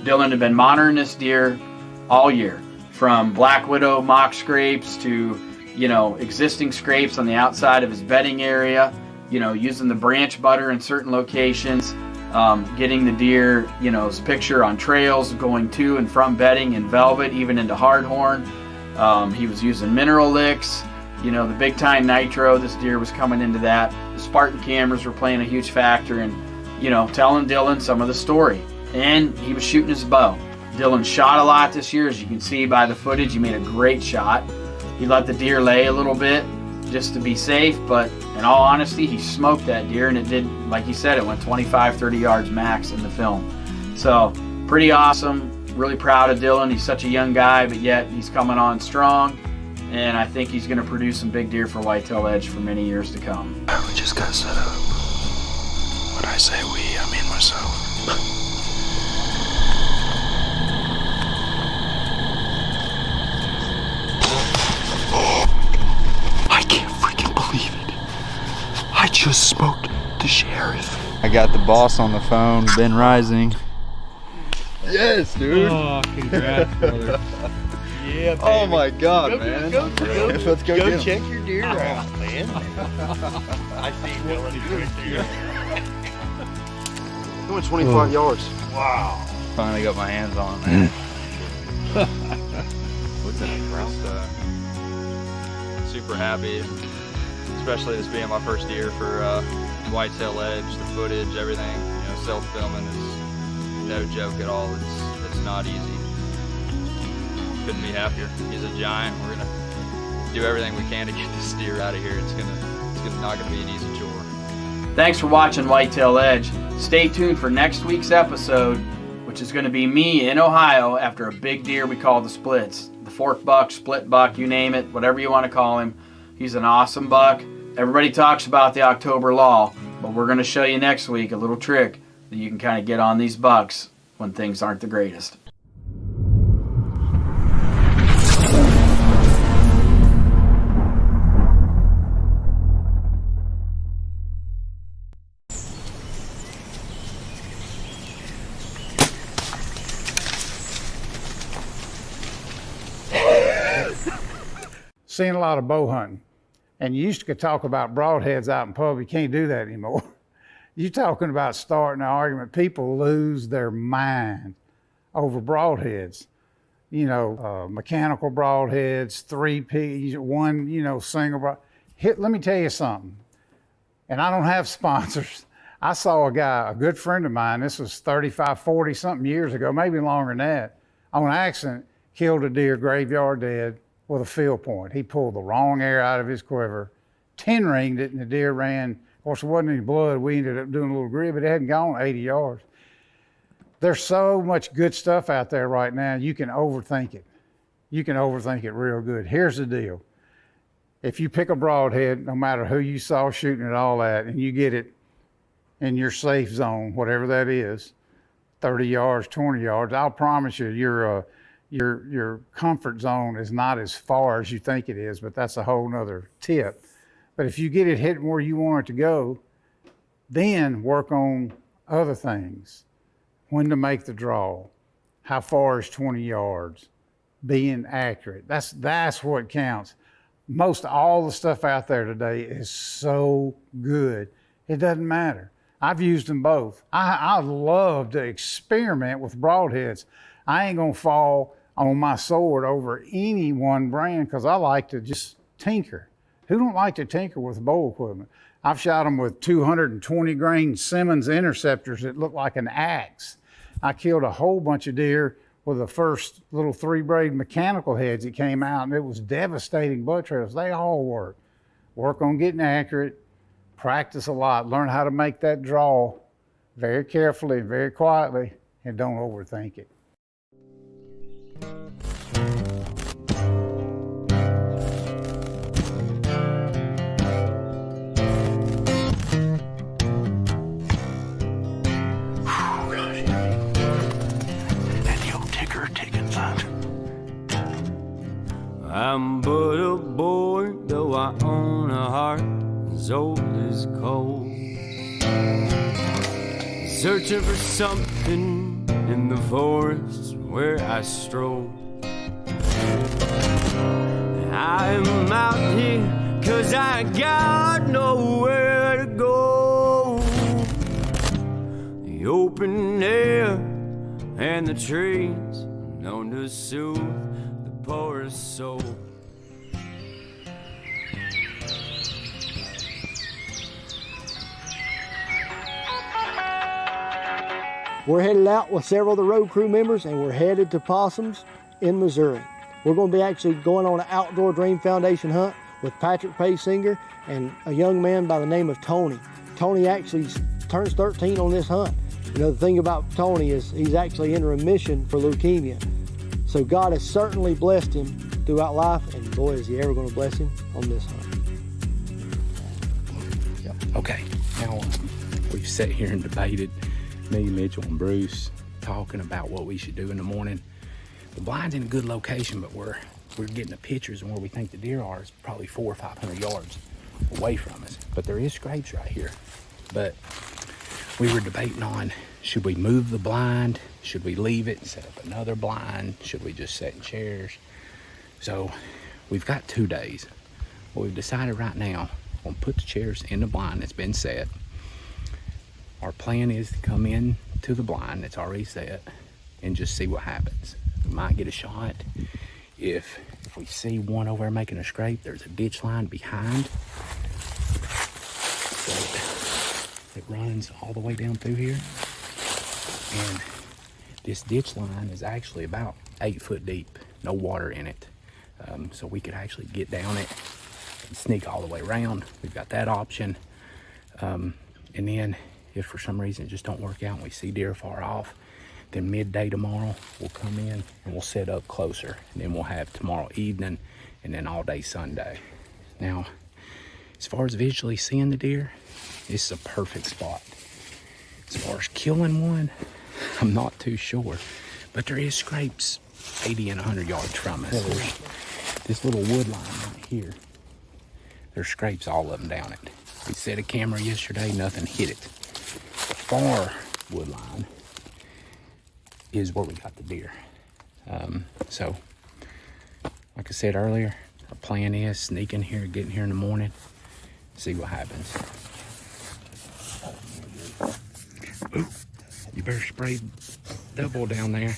[SPEAKER 4] Dylan had been monitoring this deer all year, from black widow mock scrapes to, you know, existing scrapes on the outside of his bedding area, you know, using the branch butter in certain locations, getting the deer, you know, his picture on trails going to and from bedding in velvet, even into hardhorn. He was using mineral licks, you know, the big time nitro. This deer was coming into that. The Spartan cameras were playing a huge factor in, you know, telling Dylan some of the story. And he was shooting his bow. Dylan shot a lot this year, as you can see by the footage. He made a great shot. He let the deer lay a little bit just to be safe, but in all honesty, he smoked that deer, and it did, like he said, it went 25, 30 yards max in the film. So pretty awesome. Really proud of Dylan. He's such a young guy, but yet he's coming on strong, and I think he's going to produce some big deer for Whitetail Edge for many years to come.
[SPEAKER 19] We just got set up. When I say we, I mean myself. I can't freaking believe it. I just smoked the sheriff.
[SPEAKER 9] I got the boss on the phone, Ben Rising.
[SPEAKER 19] Yes, dude.
[SPEAKER 9] Oh, congrats, brother.
[SPEAKER 19] Yeah, baby.
[SPEAKER 9] Oh my God, man.
[SPEAKER 19] Let's go
[SPEAKER 21] Go
[SPEAKER 19] get
[SPEAKER 21] check
[SPEAKER 19] him.
[SPEAKER 21] your deer out, man. I see Dylan right there.
[SPEAKER 19] Going 25 yards.
[SPEAKER 21] Wow.
[SPEAKER 9] Finally got my hands on it, man.
[SPEAKER 19] What's in it,
[SPEAKER 9] Super happy, especially this being my first deer for Whitetail Edge. The footage, everything, you know, self-filming is no joke at all. It's not easy. Couldn't be happier. He's a giant. We're gonna do everything we can to get this deer out of here. It's not gonna be an easy chore.
[SPEAKER 4] Thanks for watching Whitetail Edge. Stay tuned for next week's episode, which is going to be me in Ohio after a big deer we call the Splits. The fork buck, split buck, you name it, whatever you want to call him. He's an awesome buck. Everybody talks about the October lull, but we're going to show you next week a little trick that you can kind of get on these bucks when things aren't the greatest.
[SPEAKER 1] Seen a lot of bow hunting, and you used to talk about broadheads out in public. You can't do that anymore. You talking about starting an argument. People lose their mind over broadheads. You know, mechanical broadheads, 3P, one, you know, single broad. Let me tell you something, and I don't have sponsors. I saw a guy, a good friend of mine, this was 35, 40 something years ago, maybe longer than that, on accident, killed a deer graveyard dead with a field point. He pulled the wrong air out of his quiver, 10-ringed it, and the deer ran. Of course, there wasn't any blood. We ended up doing a little grid, but it hadn't gone 80 yards. There's so much good stuff out there right now, you can overthink it. You can overthink it real good. Here's the deal. If you pick a broadhead, no matter who you saw shooting it all at, and you get it in your safe zone, whatever that is, 30 yards, 20 yards, I'll promise you, your comfort zone is not as far as you think it is, but that's a whole nother tip. But if you get it hitting where you want it to go, then work on other things. When to make the draw, how far is 20 yards, being accurate. That's what counts. Most all the stuff out there today is so good, it doesn't matter. I've used them both. I love to experiment with broadheads. I ain't gonna fall on my sword over any one brand because I like to just tinker. Who don't like to tinker with bow equipment? I've shot them with 220 grain Simmons interceptors that look like an axe. I killed a whole bunch of deer with the first little 3-braid mechanical heads that came out, and it was devastating butt trails. They all work. Work on getting accurate, practice a lot, learn how to make that draw very carefully and very quietly, and don't overthink it.
[SPEAKER 2] I'm but a boy, though I own a heart as old as coal. Searching for something in the forest where I stroll. I'm out here 'cause I got nowhere to go. The open air and the trees known to soothe the poorest soul.
[SPEAKER 22] We're headed out with several of the road crew members, and we're headed to Possums in Missouri. We're going to be actually going on an Outdoor Dream Foundation hunt with Patrick Paysinger and a young man by the name of Tony. Tony actually turns 13 on this hunt. You know, the thing about Tony is he's actually in remission for leukemia. So God has certainly blessed him throughout life, and boy, is he ever going to bless him on this hunt.
[SPEAKER 3] Okay, now we've sat here and debated, me, Mitchell, and Bruce, talking about what we should do in the morning. The blind's in a good location, but we're getting the pictures, and where we think the deer are is probably 400 or 500 yards away from us. But there is scrapes right here. But we were debating on, should we move the blind? Should we leave it and set up another blind? Should we just sit in chairs? So we've got 2 days. What we've decided right now, we'll put the chairs in the blind that's been set. Our plan is to come in to the blind that's already set and just see what happens. We might get a shot. If we see one over there making a scrape, there's a ditch line behind. It runs all the way down through here. And this ditch line is actually about 8 foot deep, no water in it. So we could actually get down it and sneak all the way around. We've got that option. And then if for some reason it just don't work out and we see deer far off, then midday tomorrow we'll come in and we'll set up closer. And then we'll have tomorrow evening and then all day Sunday. Now, as far as visually seeing the deer, this is a perfect spot. As far as killing one, I'm not too sure, but there is scrapes 80 and 100 yards from us. There's this little wood line right here. There's scrapes all of them down it. We set a camera yesterday, nothing hit it. The far wood line is where we got the deer. So, like I said earlier, our plan is sneak in here, get in here in the morning, see what happens. Ooh, you better spray double down there.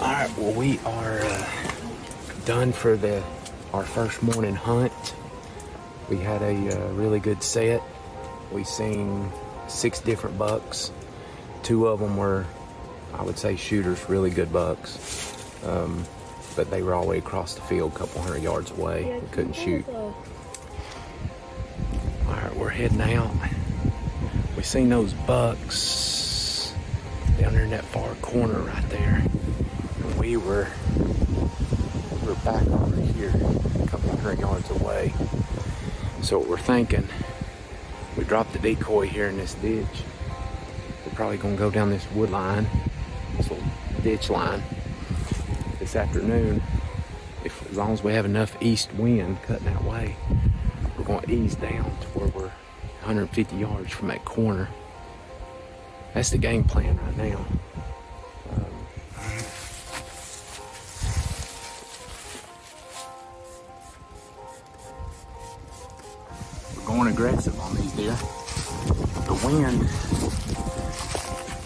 [SPEAKER 3] Alright, well we are done for our first morning hunt. We had a really good set. We seen 6 different bucks. 2 of them were, I would say, shooters, really good bucks. But they were all the way across the field, a couple hundred yards away. We couldn't shoot. Alright, we're heading out. We seen those bucks down there in that far corner right there. And we were back over here, a couple hundred yards away. So what we're thinking, we dropped the decoy here in this ditch. We're probably gonna go down this wood line, this little ditch line, this afternoon. As long as we have enough east wind cutting that way, we're gonna ease down to where we're 150 yards from that corner. That's the game plan right now. We're going aggressive on these deer. The wind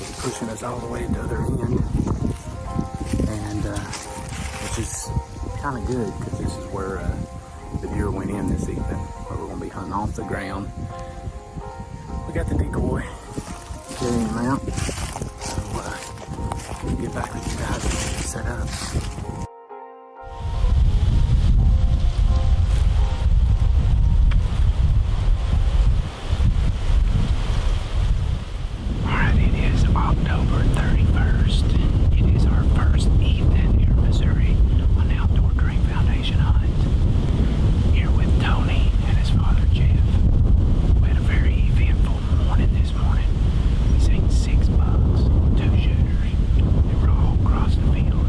[SPEAKER 3] is pushing us all the way to the other end, and which is kind of good because this is where the deer went in this evening. Where we're going to be hunting off the ground. We got the decoy carrying him out, so we'll get back with you guys and set up. October 31st. It is our first evening here in Missouri on the Outdoor Dream Foundation hunt. Here with Tony and his father Jeff. We had a very eventful morning this morning. We seen 6 bucks, 2 shooters. They were all across the field.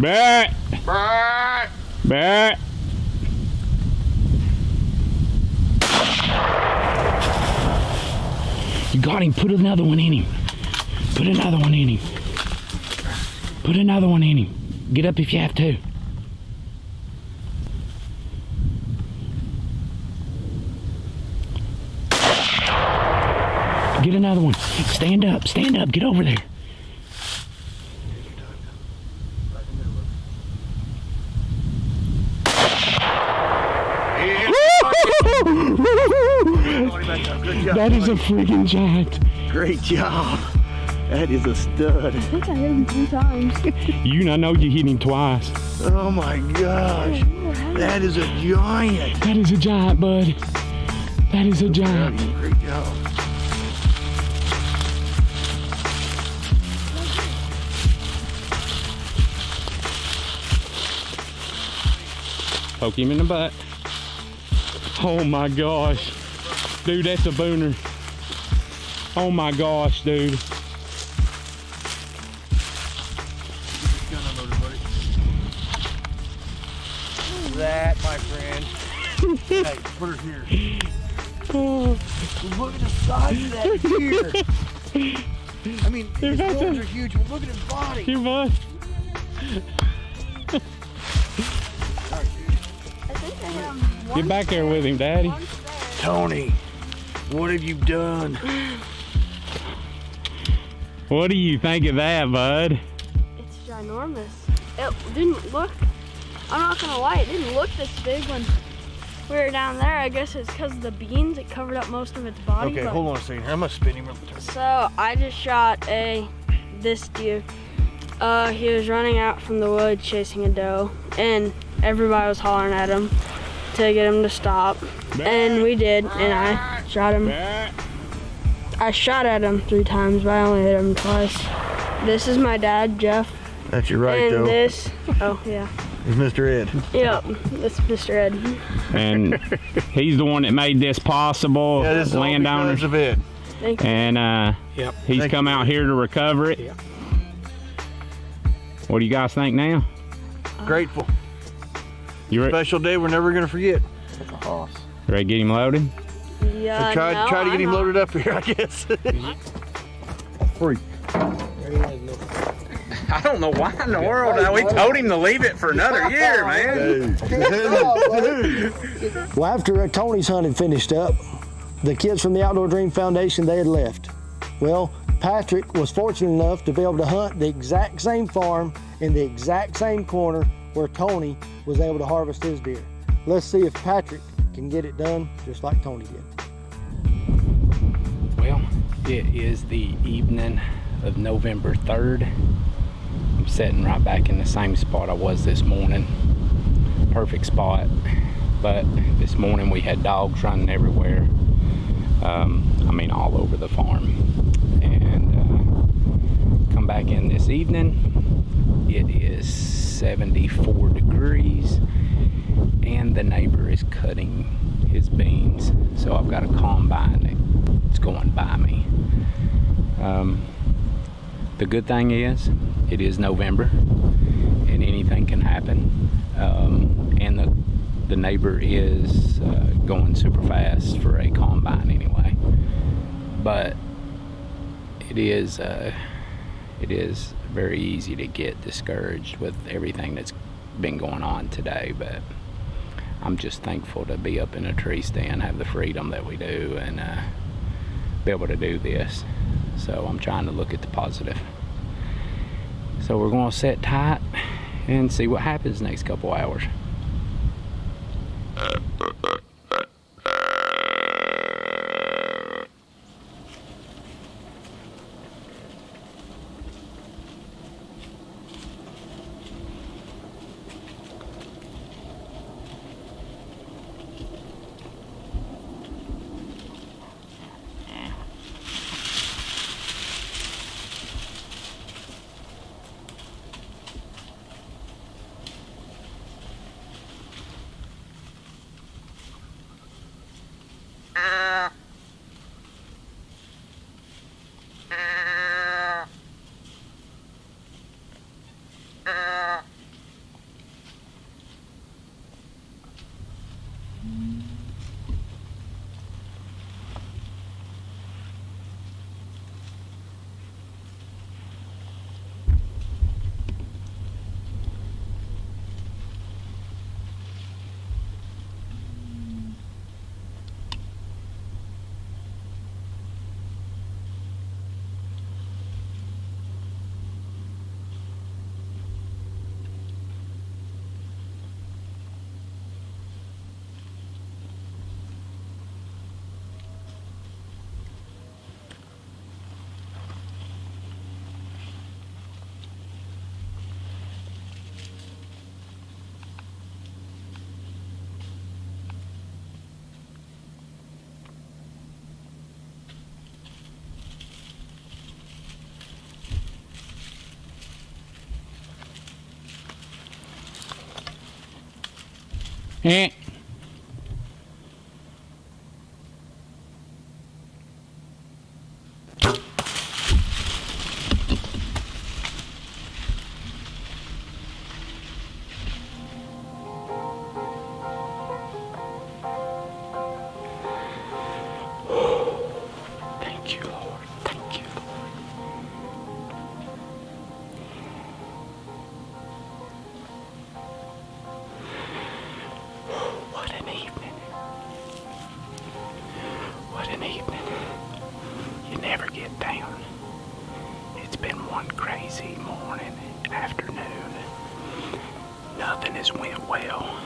[SPEAKER 3] Bet. Bet. You got him. Put another one in him. Put another one in him. Put another one in him. Get up if you have to. Get another one. Stand up. Stand up. Get over there. That is a freaking giant.
[SPEAKER 21] Great job. That is a stud.
[SPEAKER 8] I think I hit him 3 times.
[SPEAKER 3] I know you hit him twice.
[SPEAKER 21] Oh my gosh. That is a giant.
[SPEAKER 3] That is a giant, bud. That is a giant.
[SPEAKER 21] Great job.
[SPEAKER 3] Poke him in the butt. Oh my gosh. Dude, that's a booner. Oh my gosh, dude.
[SPEAKER 21] That, my friend. Hey, put her here. Look at the size of that deer. I mean, his horns are huge, but look at his body.
[SPEAKER 3] Here, bud. Get back there with him, Daddy.
[SPEAKER 21] Tony, what have you done?
[SPEAKER 3] What do you think of that, bud?
[SPEAKER 8] It's ginormous. It didn't look, I'm not gonna lie, it didn't look this big when we were down there. I guess it's because of the beans. It covered up most of its body.
[SPEAKER 21] Okay, hold on a second. I'm gonna spin him.
[SPEAKER 8] So I just shot this deer. He was running out from the woods chasing a doe, and everybody was hollering at him to get him to stop. And we did, and I shot him. I shot at him 3 times, but I only hit him twice. This is my dad, Jeff.
[SPEAKER 21] That's your right,
[SPEAKER 8] and
[SPEAKER 21] though.
[SPEAKER 8] This, oh yeah.
[SPEAKER 21] It's Mr. Ed.
[SPEAKER 8] Yep, that's Mr. Ed.
[SPEAKER 3] And he's the one that made this possible,
[SPEAKER 21] Yeah, this is all
[SPEAKER 3] landowner.
[SPEAKER 21] because of Ed.
[SPEAKER 8] Thank you.
[SPEAKER 3] And he's
[SPEAKER 21] Thank
[SPEAKER 3] come
[SPEAKER 21] you,
[SPEAKER 3] out
[SPEAKER 21] Ed.
[SPEAKER 3] here to recover it.
[SPEAKER 21] Yep.
[SPEAKER 3] What do you guys think now?
[SPEAKER 21] Grateful.
[SPEAKER 3] You
[SPEAKER 21] Special day we're never gonna forget.
[SPEAKER 3] ready to get him loaded?
[SPEAKER 8] Yeah,
[SPEAKER 21] Try to get him loaded up here, I guess. Freak.
[SPEAKER 12] I don't know why in the world we told him to leave it for another year, man.
[SPEAKER 22] Well, after Tony's hunt had finished up, the kids from the Outdoor Dream Foundation, they had left. Well, Patrick was fortunate enough to be able to hunt the exact same farm in the exact same corner where Tony was able to harvest his deer. Let's see if Patrick can get it done just like Tony did.
[SPEAKER 3] Well, it is the evening of November 3rd. I'm sitting right back in the same spot I was this morning. Perfect spot. But this morning we had dogs running everywhere. I mean all over the farm. And come back in this evening. It is 74 degrees and the neighbor is cutting his beans. So I've got a combine that's going by me. The good thing is, it is November and anything can happen. And the neighbor is going super fast for a combine anyway. But it is very easy to get discouraged with everything that's been going on today. But I'm just thankful to be up in a tree stand, have the freedom that we do, and be able to do this. So I'm trying to look at the positive. So we're going to sit tight and see what happens next couple hours. Eh. Thank you, Lord. Thank you, Lord. What an evening. What an evening. You never get down. It's been one crazy morning, afternoon. Nothing has went well.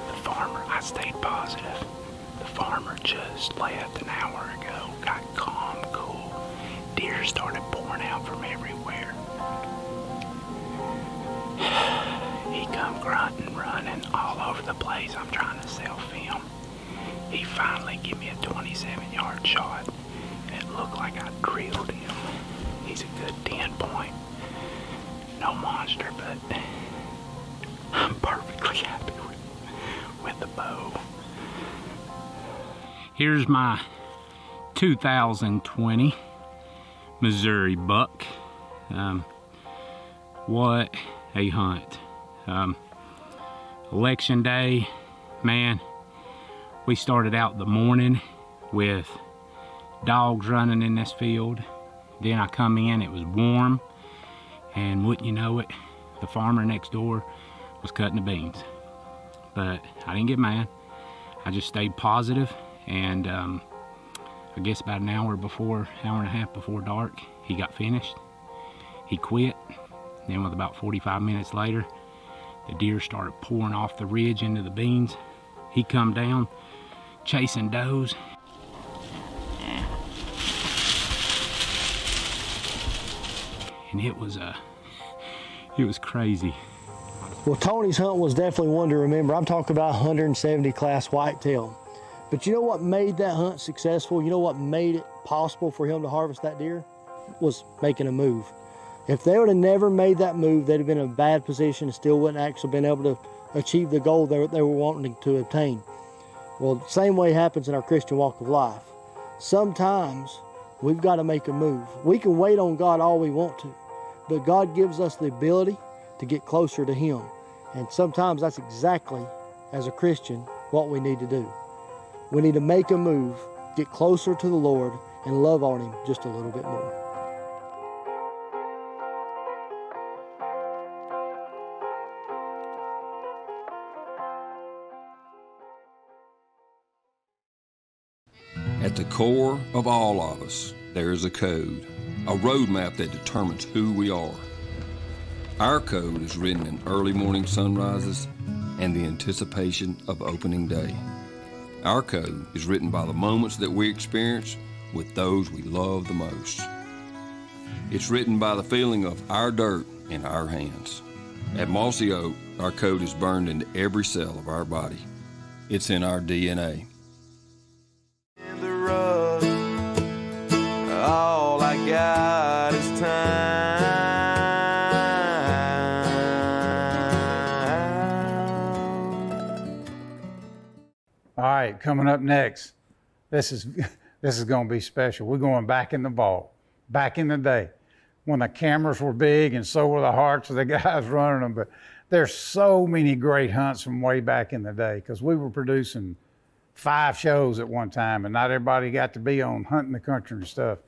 [SPEAKER 3] The farmer, I stayed positive. The farmer just left an hour ago. Got calm, cool. Deer started pouring out from everywhere. He come grunting, running all over the place. I'm trying to self-film. He finally gave me a 27-yard shot. It looked like I drilled him. He's a good 10 point. No monster, but I'm perfectly happy with the bow. Here's my 2020 Missouri buck. What a hunt. Election day, man, we started out the morning with dogs running in this field. Then I come in, it was warm, and wouldn't you know it, the farmer next door was cutting the beans. But I didn't get mad. I just stayed positive, and I guess about an hour and a half before dark, he got finished. He quit. Then with about 45 minutes later, the deer started pouring off the ridge into the beans. He come down chasing does. And it was crazy.
[SPEAKER 22] Well, Tony's hunt was definitely one to remember. I'm talking about 170 class whitetail. But you know what made that hunt successful? You know what made it possible for him to harvest that deer? Was making a move. If they would have never made that move, they'd have been in a bad position and still wouldn't actually been able to achieve the goal they were wanting to obtain. Well, the same way happens in our Christian walk of life. Sometimes we've got to make a move. We can wait on God all we want to, but God gives us the ability to get closer to Him. And sometimes that's exactly, as a Christian, what we need to do. We need to make a move, get closer to the Lord, and love on Him just a little bit more.
[SPEAKER 5] At the core of all of us, there is a code, a roadmap that determines who we are. Our code is written in early morning sunrises and the anticipation of opening day. Our code is written by the moments that we experience with those we love the most. It's written by the feeling of our dirt in our hands. At Mossy Oak, our code is burned into every cell of our body. It's in our DNA.
[SPEAKER 2] All I got is time.
[SPEAKER 1] All right, coming up next, this is going to be special. We're going back in the vault, back in the day, when the cameras were big and so were the hearts of the guys running them. But there's so many great hunts from way back in the day, because we were producing 5 shows at one time, and not everybody got to be on Hunting the Country and stuff.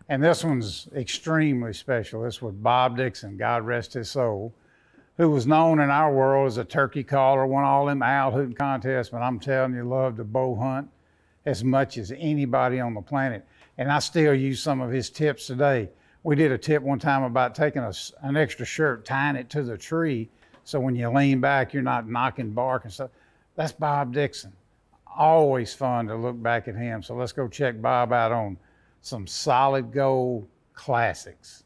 [SPEAKER 1] And this one's extremely special. This was Bob Dixon, God rest his soul, who was known in our world as a turkey caller, won all them owl hooting contests, but I'm telling you, loved to bow hunt as much as anybody on the planet. And I still use some of his tips today. We did a tip one time about taking an extra shirt, tying it to the tree, so when you lean back, you're not knocking bark and stuff. That's Bob Dixon. Always fun to look back at him. So let's go check Bob out on some solid gold classics.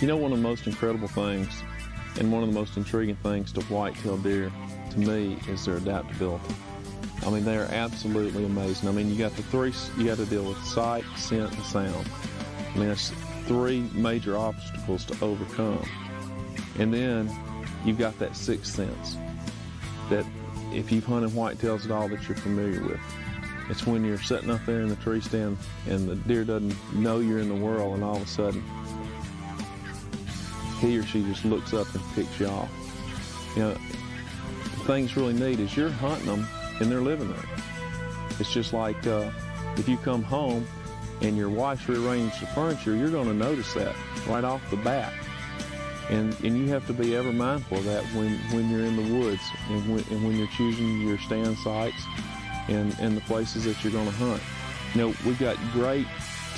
[SPEAKER 6] You know, one of the most incredible things and one of the most intriguing things to whitetail deer, to me, is their adaptability. I mean, they are absolutely amazing. I mean, you got to deal with sight, scent, and sound. I mean, there's 3 major obstacles to overcome. And then you've got that 6th sense that if you've hunted whitetails at all that you're familiar with. It's when you're sitting up there in the tree stand and the deer doesn't know you're in the world, and all of a sudden he or she just looks up and picks you off. You know, the thing's really neat is you're hunting them in their living room. It's just like if you come home and your wife's rearranged the furniture, you're going to notice that right off the bat. And you have to be ever mindful of that when you're in the woods and when you're choosing your stand sites and the places that you're going to hunt. You know, we've got great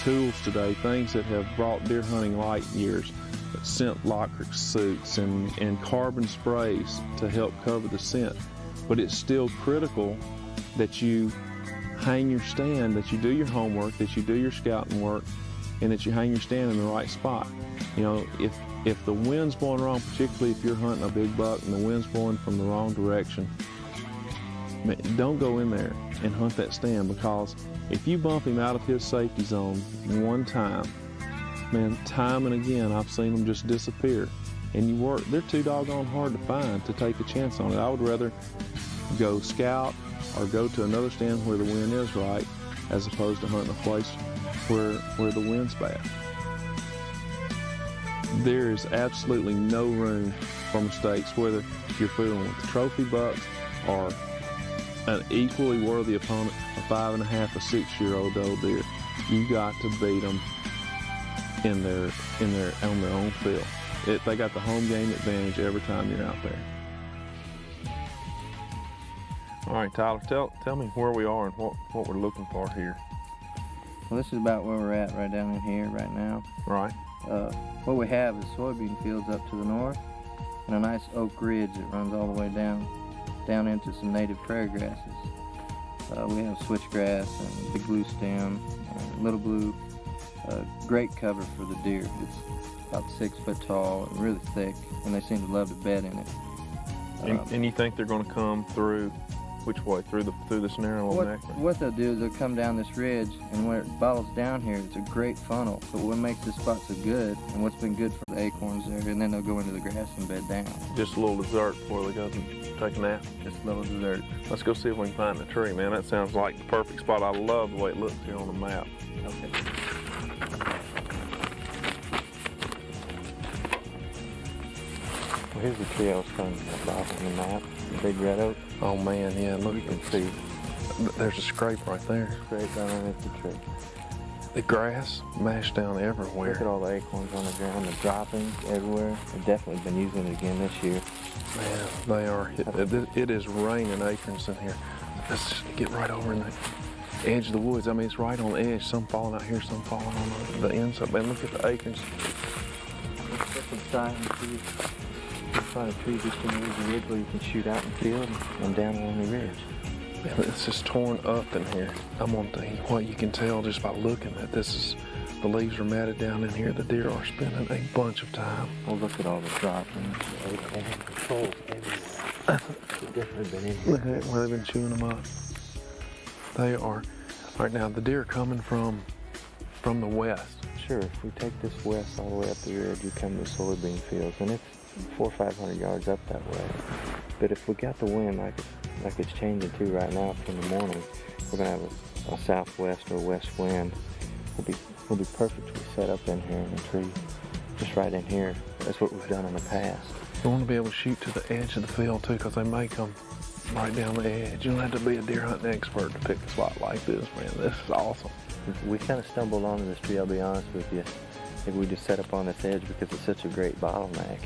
[SPEAKER 6] tools today, things that have brought deer hunting light years, scent locker suits and carbon sprays to help cover the scent. But it's still critical that you hang your stand, that you do your homework, that you do your scouting work, and that you hang your stand in the right spot. You know, if the wind's blowing wrong, particularly if you're hunting a big buck and the wind's blowing from the wrong direction, man, don't go in there and hunt that stand, because if you bump him out of his safety zone one time, man, time and again I've seen them just disappear. And they're too doggone hard to find to take a chance on it. I would rather go scout or go to another stand where the wind is right, as opposed to hunting a place where the wind's bad. There is absolutely no room for mistakes, whether you're fooling with the trophy bucks or an equally worthy opponent, a 5.5 or 6-year-old doe deer. You got to beat them on their own field. They got the home game advantage every time you're out there. All right, Tyler, tell me where we are and what we're looking for here.
[SPEAKER 9] Well, this is about where we're at right down in here right now.
[SPEAKER 6] Right.
[SPEAKER 9] What we have is soybean fields up to the north and a nice oak ridge that runs all the way down into some native prairie grasses. We have switchgrass and big blue stem and little blue. Great cover for the deer. It's about 6 foot tall and really thick, and they seem to love to bed in it.
[SPEAKER 6] And you think they're going to come through which way? Through this narrow little neck?
[SPEAKER 9] What they'll do is they'll come down this ridge, and when it bottles down here, it's a great funnel. But what makes this spot so good, and what's been good for the acorns there, and then they'll go into the grass and bed down.
[SPEAKER 6] Just a little dessert before they go and take a nap?
[SPEAKER 9] Just a little dessert.
[SPEAKER 6] Let's go see if we can find the tree, man. That sounds like the perfect spot. I love the way it looks here on the map.
[SPEAKER 9] Okay. Well, here's the tree I was telling you about on the map, the big red oak.
[SPEAKER 6] Oh man, yeah, look, you can see. There's a scrape right there.
[SPEAKER 9] Scrape right underneath the tree.
[SPEAKER 6] The grass mashed down everywhere.
[SPEAKER 9] Look at all the acorns on the ground, the droppings everywhere. They've definitely been using it again this year.
[SPEAKER 6] Man, they are. It is raining acorns in here. Let's get right over in the edge of the woods. I mean, it's right on the edge. Some falling out here, some falling on the inside. Man, look at the acorns.
[SPEAKER 9] Let's get some sign and trees. You find a tree just in the ridge where you can shoot out in the field and down along the ridge.
[SPEAKER 6] Man, it's just torn up in here. I'm going to tell you what you can tell just by looking at this. The leaves are matted down in here. The deer are spending a bunch of time.
[SPEAKER 9] Well, look at all the droppings, the acorns, the souls everywhere. They've definitely been in here.
[SPEAKER 6] Look at where they've been chewing them up. They are. Right now, the deer are coming from the west.
[SPEAKER 9] Sure, if we take this west all the way up the ridge, you come to the soybean fields, and it's 400 or 500 yards up that way. But if we got the wind like it's changing to right now from the morning, we're gonna have a southwest or west wind. We'll be perfectly set up in here in the tree, just right in here. That's what we've done in the past.
[SPEAKER 6] You want to be able to shoot to the edge of the field too, because they may come right down the edge. You don't have to be a deer hunting expert to pick a spot like this, man. This is awesome.
[SPEAKER 9] We kind of stumbled onto this tree, I'll be honest with you. Maybe we just set up on this edge because it's such a great bottleneck.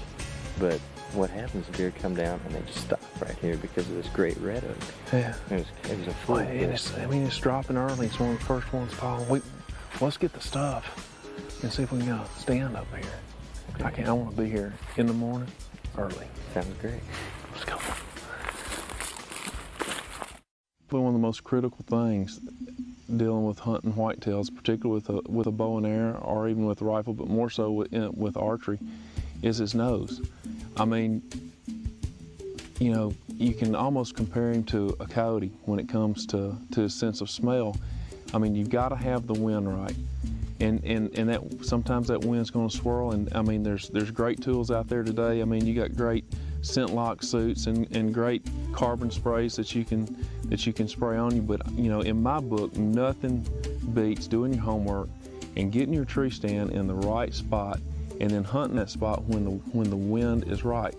[SPEAKER 9] But what happens is deer come down and they just stop right here because of this great red oak.
[SPEAKER 6] Yeah.
[SPEAKER 9] It was a full
[SPEAKER 6] it's dropping early. It's one of the first ones falling. Let's get the stuff and see if we can stand up here. Okay. I want to be here in the morning early.
[SPEAKER 9] Sounds great.
[SPEAKER 6] Let's go. One of the most critical things dealing with hunting whitetails, particularly with a bow and arrow or even with a rifle, but more so with archery, is his nose. I mean, you know, you can almost compare him to a coyote when it comes to his sense of smell. I mean, you've got to have the wind right. And that sometimes that wind's going to swirl, and I mean, there's great tools out there today. I mean, you got great scent lock suits and great carbon sprays that you can spray on you. But you know, in my book, nothing beats doing your homework and getting your tree stand in the right spot, and then hunting that spot when the wind is right.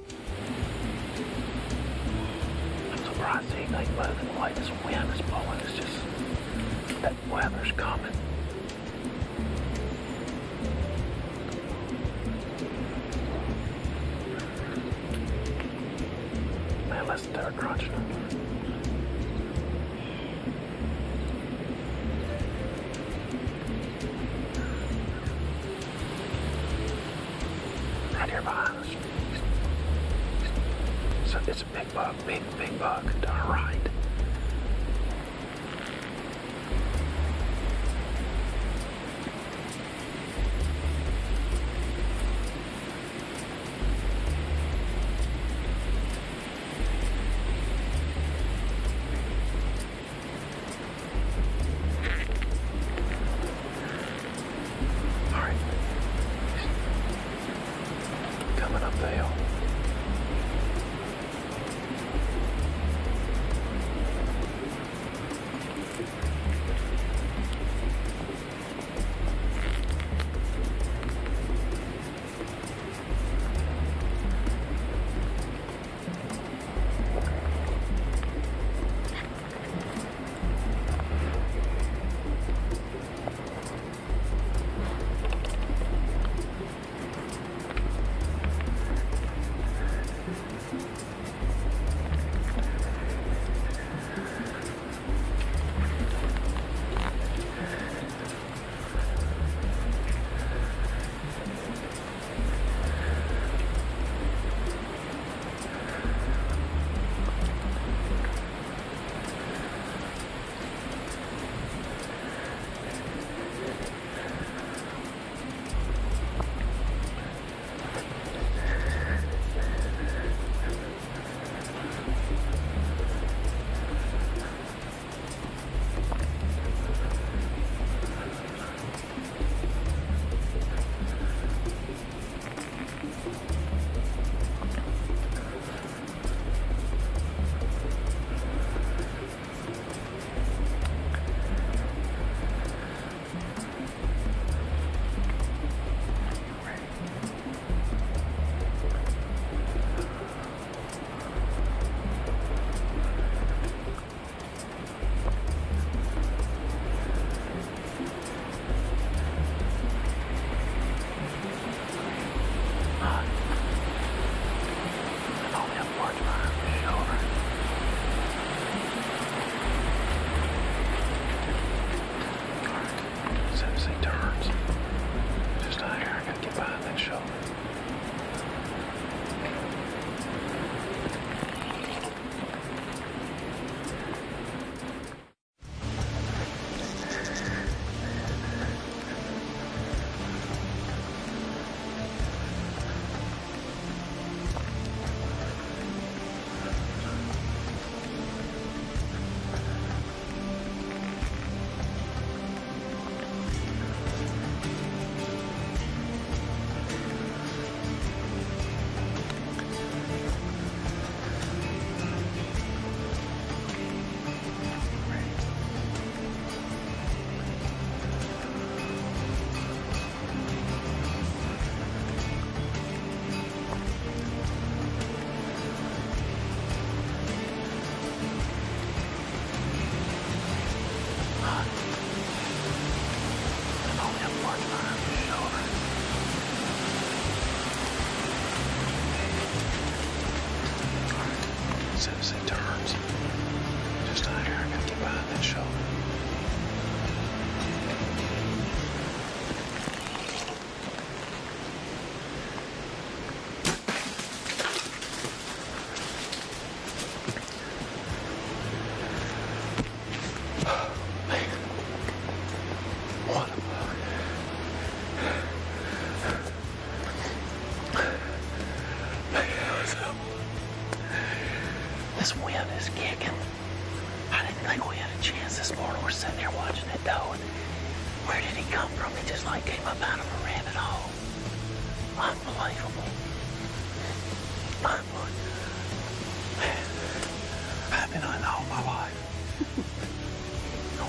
[SPEAKER 3] I'm surprised he ain't moving the way this wind is blowing. It's just that weather's coming. Man, listen to her crunching. Right here behind us. So it's a big buck, big buck to our right. Coming up the hill.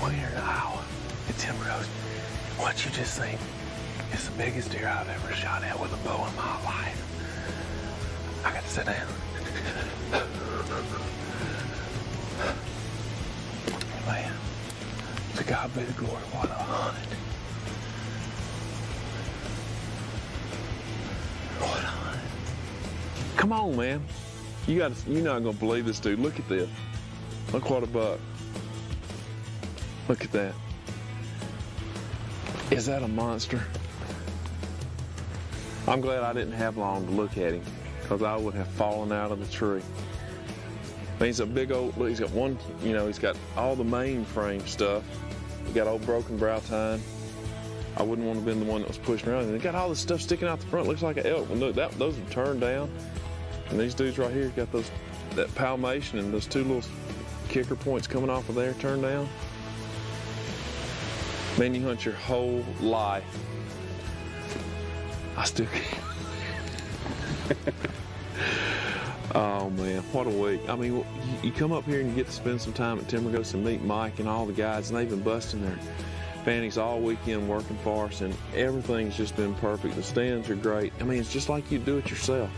[SPEAKER 6] going here to Iowa. And Tim goes, what you just seen is the biggest deer I've ever shot at with a bow in my life. I got to sit down. Man, to God be the glory, what a hunt. What a hunt. Come on, man. You're not gonna believe this dude. Look at this. Look what a buck. Look at that. Is that a monster? I'm glad I didn't have long to look at him, because I would have fallen out of the tree. He's a big old, look, he's got one, he's got all the mainframe stuff. He got old broken brow tine. I wouldn't want to have been the one that was pushing around. And he got all this stuff sticking out the front, looks like an elk. Look, those are turned down. And these dudes right here got that palmation and those two little kicker points coming off of there turned down. Man, you hunt your whole life. I still can't. Oh man, what a week. I mean, you come up here and you get to spend some time at Timber Ghost and meet Mike and all the guys, and they've been busting their fannies all weekend working for us, and everything's just been perfect. The stands are great. I mean, it's just like you do it yourself.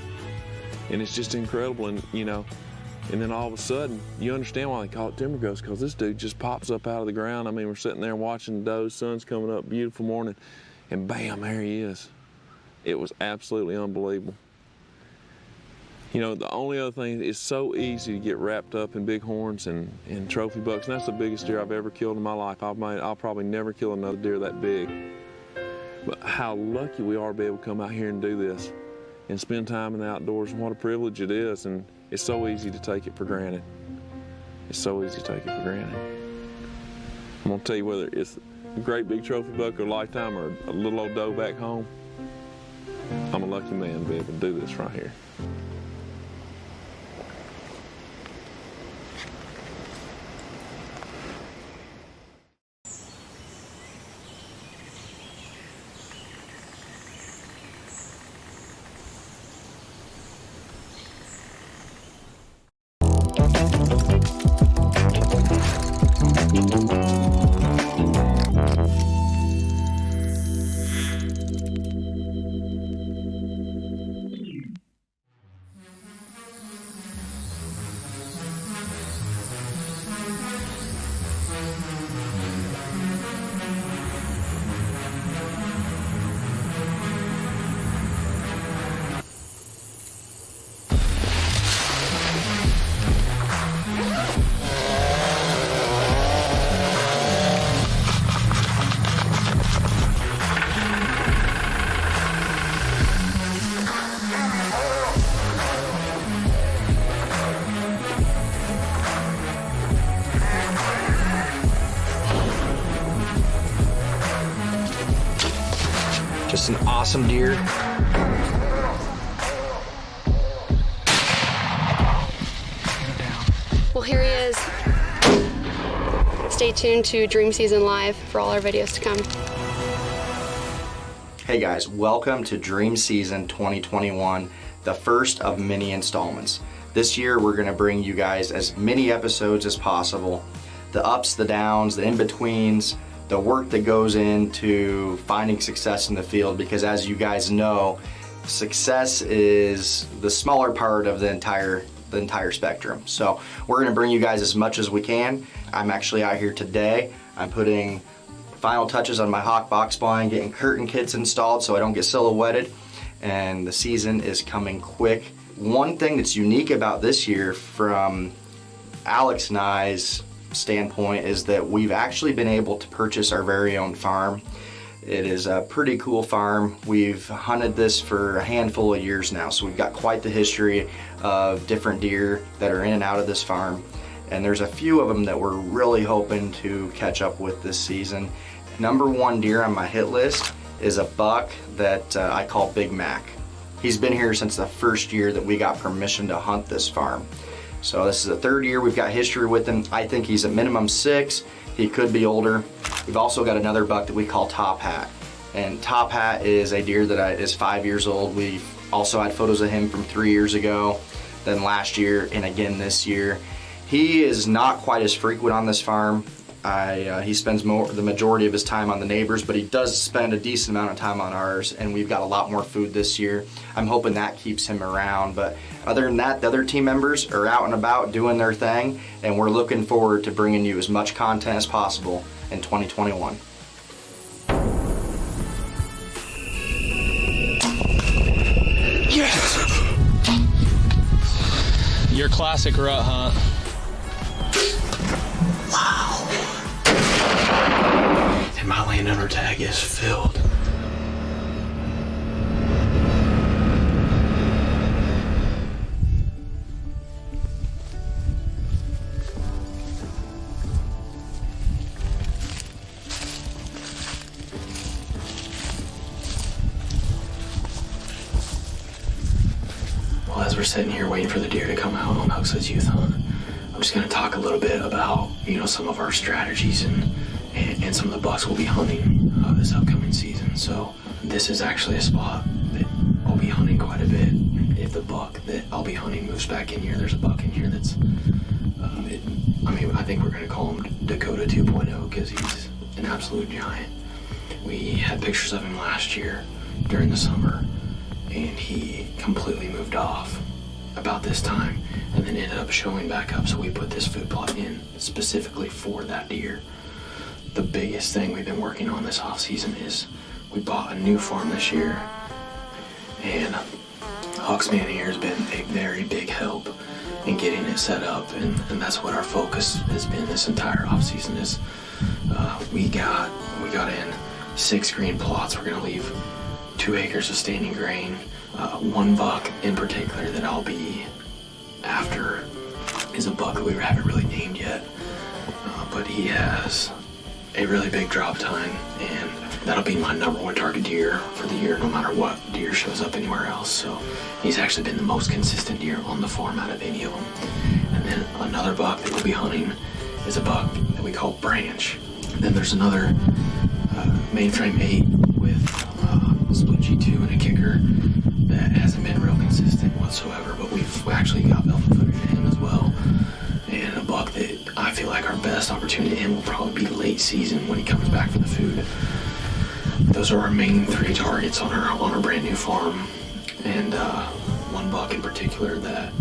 [SPEAKER 6] And it's just incredible, and and then all of a sudden, you understand why they call it Timber Ghost, because this dude just pops up out of the ground. I mean, we're sitting there watching the does, sun's coming up, beautiful morning, and bam, there he is. It was absolutely unbelievable. The only other thing, it's so easy to get wrapped up in bighorns and trophy bucks, and that's the biggest deer I've ever killed in my life. I'll probably never kill another deer that big. But how lucky we are to be able to come out here and do this and spend time in the outdoors, and what a privilege it is, and it's so easy to take it for granted. It's so easy to take it for granted. I'm gonna tell you, whether it's a great big trophy buck or lifetime or a little old doe back home, I'm a lucky man to be able to do this right here.
[SPEAKER 10] Just an awesome deer.
[SPEAKER 17] Well, here he is. Stay tuned to Dream Season Live for all our videos to come.
[SPEAKER 10] Hey guys, welcome to Dream Season 2021, the first of many installments. This year we're going to bring you guys as many episodes as possible. The ups, the downs, the in-betweens, the work that goes into finding success in the field, because as you guys know, success is the smaller part of the entire spectrum. So we're going to bring you guys as much as we can. I'm actually out here today. I'm putting final touches on my hawk box blind, getting curtain kits installed so I don't get silhouetted, and the season is coming quick. One thing that's unique about this year from Alex and I's standpoint is that we've actually been able to purchase our very own farm. It is a pretty cool farm. We've hunted this for a handful of years now, so we've got quite the history of different deer that are in and out of this farm, and there's a few of them that we're really hoping to catch up with this season. Number one deer on my hit list is a buck that I call Big Mac. He's been here since the first year that we got permission to hunt this farm. So this is the third year we've got history with him. I think he's a minimum 6. He could be older. We've also got another buck that we call Top Hat. And Top Hat is a deer that is 5 years old. We've also had photos of him from 3 years ago, then last year, and again this year. He is not quite as frequent on this farm. He spends the majority of his time on the neighbors, but he does spend a decent amount of time on ours, and we've got a lot more food this year. I'm hoping that keeps him around, but other than that, the other team members are out and about doing their thing, and we're looking forward to bringing you as much content as possible in 2021.
[SPEAKER 7] Yes! Your classic rut hunt.
[SPEAKER 3] Wow. And my landowner tag is filled. Well, as we're sitting here waiting for the deer to come out on Huxley's youth hunt, I'm just going to talk a little bit about, some of our strategies and some of the bucks we'll be hunting this upcoming season. So this is actually a spot that I'll be hunting quite a bit. If the buck that I'll be hunting moves back in here, there's a buck in here that's, I think we're going to call him Dakota 2.0 because he's an absolute giant. We had pictures of him last year during the summer, and he completely moved off about this time and then ended up showing back up, so we put this food plot in specifically for that deer. The biggest thing we've been working on this off season is we bought a new farm this year, and Huxman here has been a very big help in getting it set up, and that's what our focus has been this entire off season is we got in 6 green plots. We're gonna leave 2 acres of standing grain. One buck in particular that I'll be after is a buck that we haven't really named yet, but he has a really big drop time, and that'll be my #1 target deer for the year, no matter what deer shows up anywhere else. So he's actually been the most consistent deer on the farm out of any of them. And then another buck that we'll be hunting is a buck that we call Branch. And then there's another mainframe 8 with split G2 and a kicker that hasn't been real consistent whatsoever, but we actually got velvet footage of him as well. And a buck that I feel like our best opportunity to him will probably be late season when he comes back for the food. Those are our main 3 targets on our brand new farm. And one buck in particular that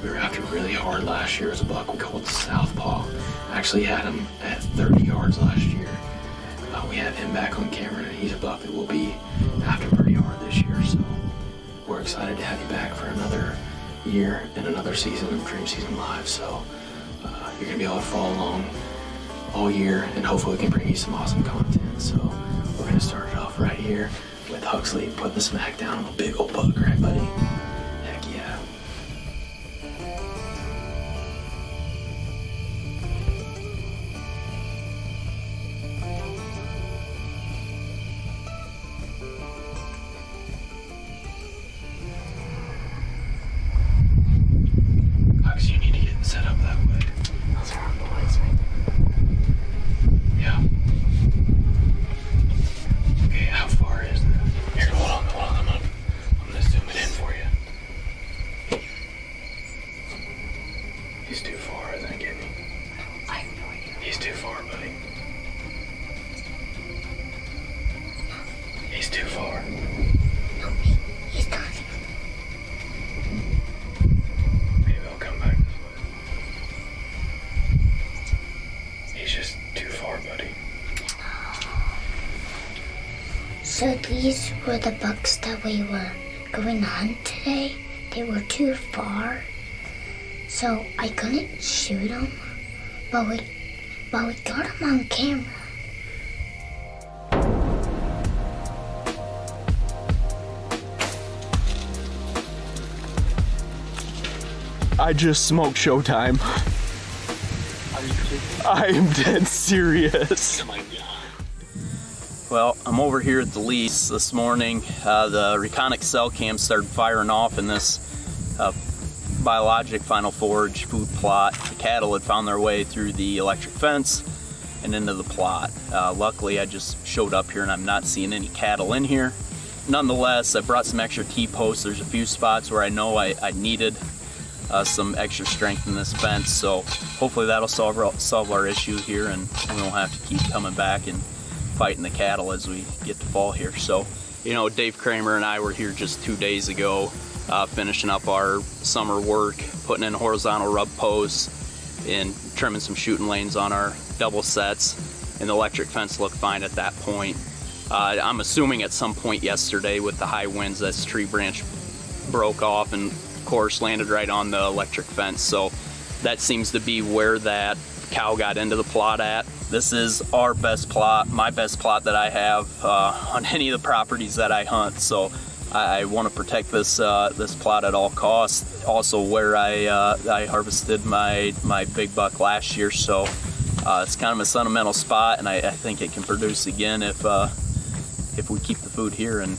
[SPEAKER 3] we were after really hard last year is a buck we called Southpaw. I actually had him at 30 yards last year. We have him back on camera, and he's a buck that will be after pretty hard this year. So we're excited to have you back for another year and another season of Dream Season Live. So you're gonna be able to follow along all year, and hopefully we can bring you some awesome content. So we're gonna start it off right here with Huxley putting the smack down on a big old buck, right, buddy? Heck yeah. Hux, you need to get set up that way. I'll turn on the lights, maybe. Yeah. Okay, how far is that? Here, hold on. I'm gonna zoom it in for you. He's too far, I think, isn't he? I have no idea. He's too far, buddy. He's too far.
[SPEAKER 14] No, he's not.
[SPEAKER 3] Maybe I'll come back this way. He's just too far, buddy.
[SPEAKER 14] So these were the bucks that we were going to hunt today. They were too far, so I couldn't shoot them, but we got them on camera.
[SPEAKER 23] I just smoked Showtime. I am dead serious.
[SPEAKER 12] Oh my God. Well, I'm over here at the lease this morning. The Reconic cell cam started firing off in this biologic final forage food plot. The cattle had found their way through the electric fence and into the plot. Luckily, I just showed up here and I'm not seeing any cattle in here. Nonetheless, I brought some extra T-posts. There's a few spots where I know I needed
[SPEAKER 9] some extra strength in this fence. So hopefully that'll solve our issue here, and we won't have to keep coming back and fighting the cattle as we get to fall here. So, you know, Dave Kramer and I were here just 2 days ago, finishing up our summer work, putting in horizontal rub posts and trimming some shooting lanes on our double sets, and the electric fence looked fine at that point. I'm assuming at some point yesterday with the high winds, this tree branch broke off and of course landed right on the electric fence. So that seems to be where that cow got into the plot at. This is our best plot, my best plot that I have on any of the properties that I hunt. So I want to protect this this plot at all costs. Also where I harvested my big buck last year. So it's kind of a sentimental spot, and I think it can produce again if we keep the food here and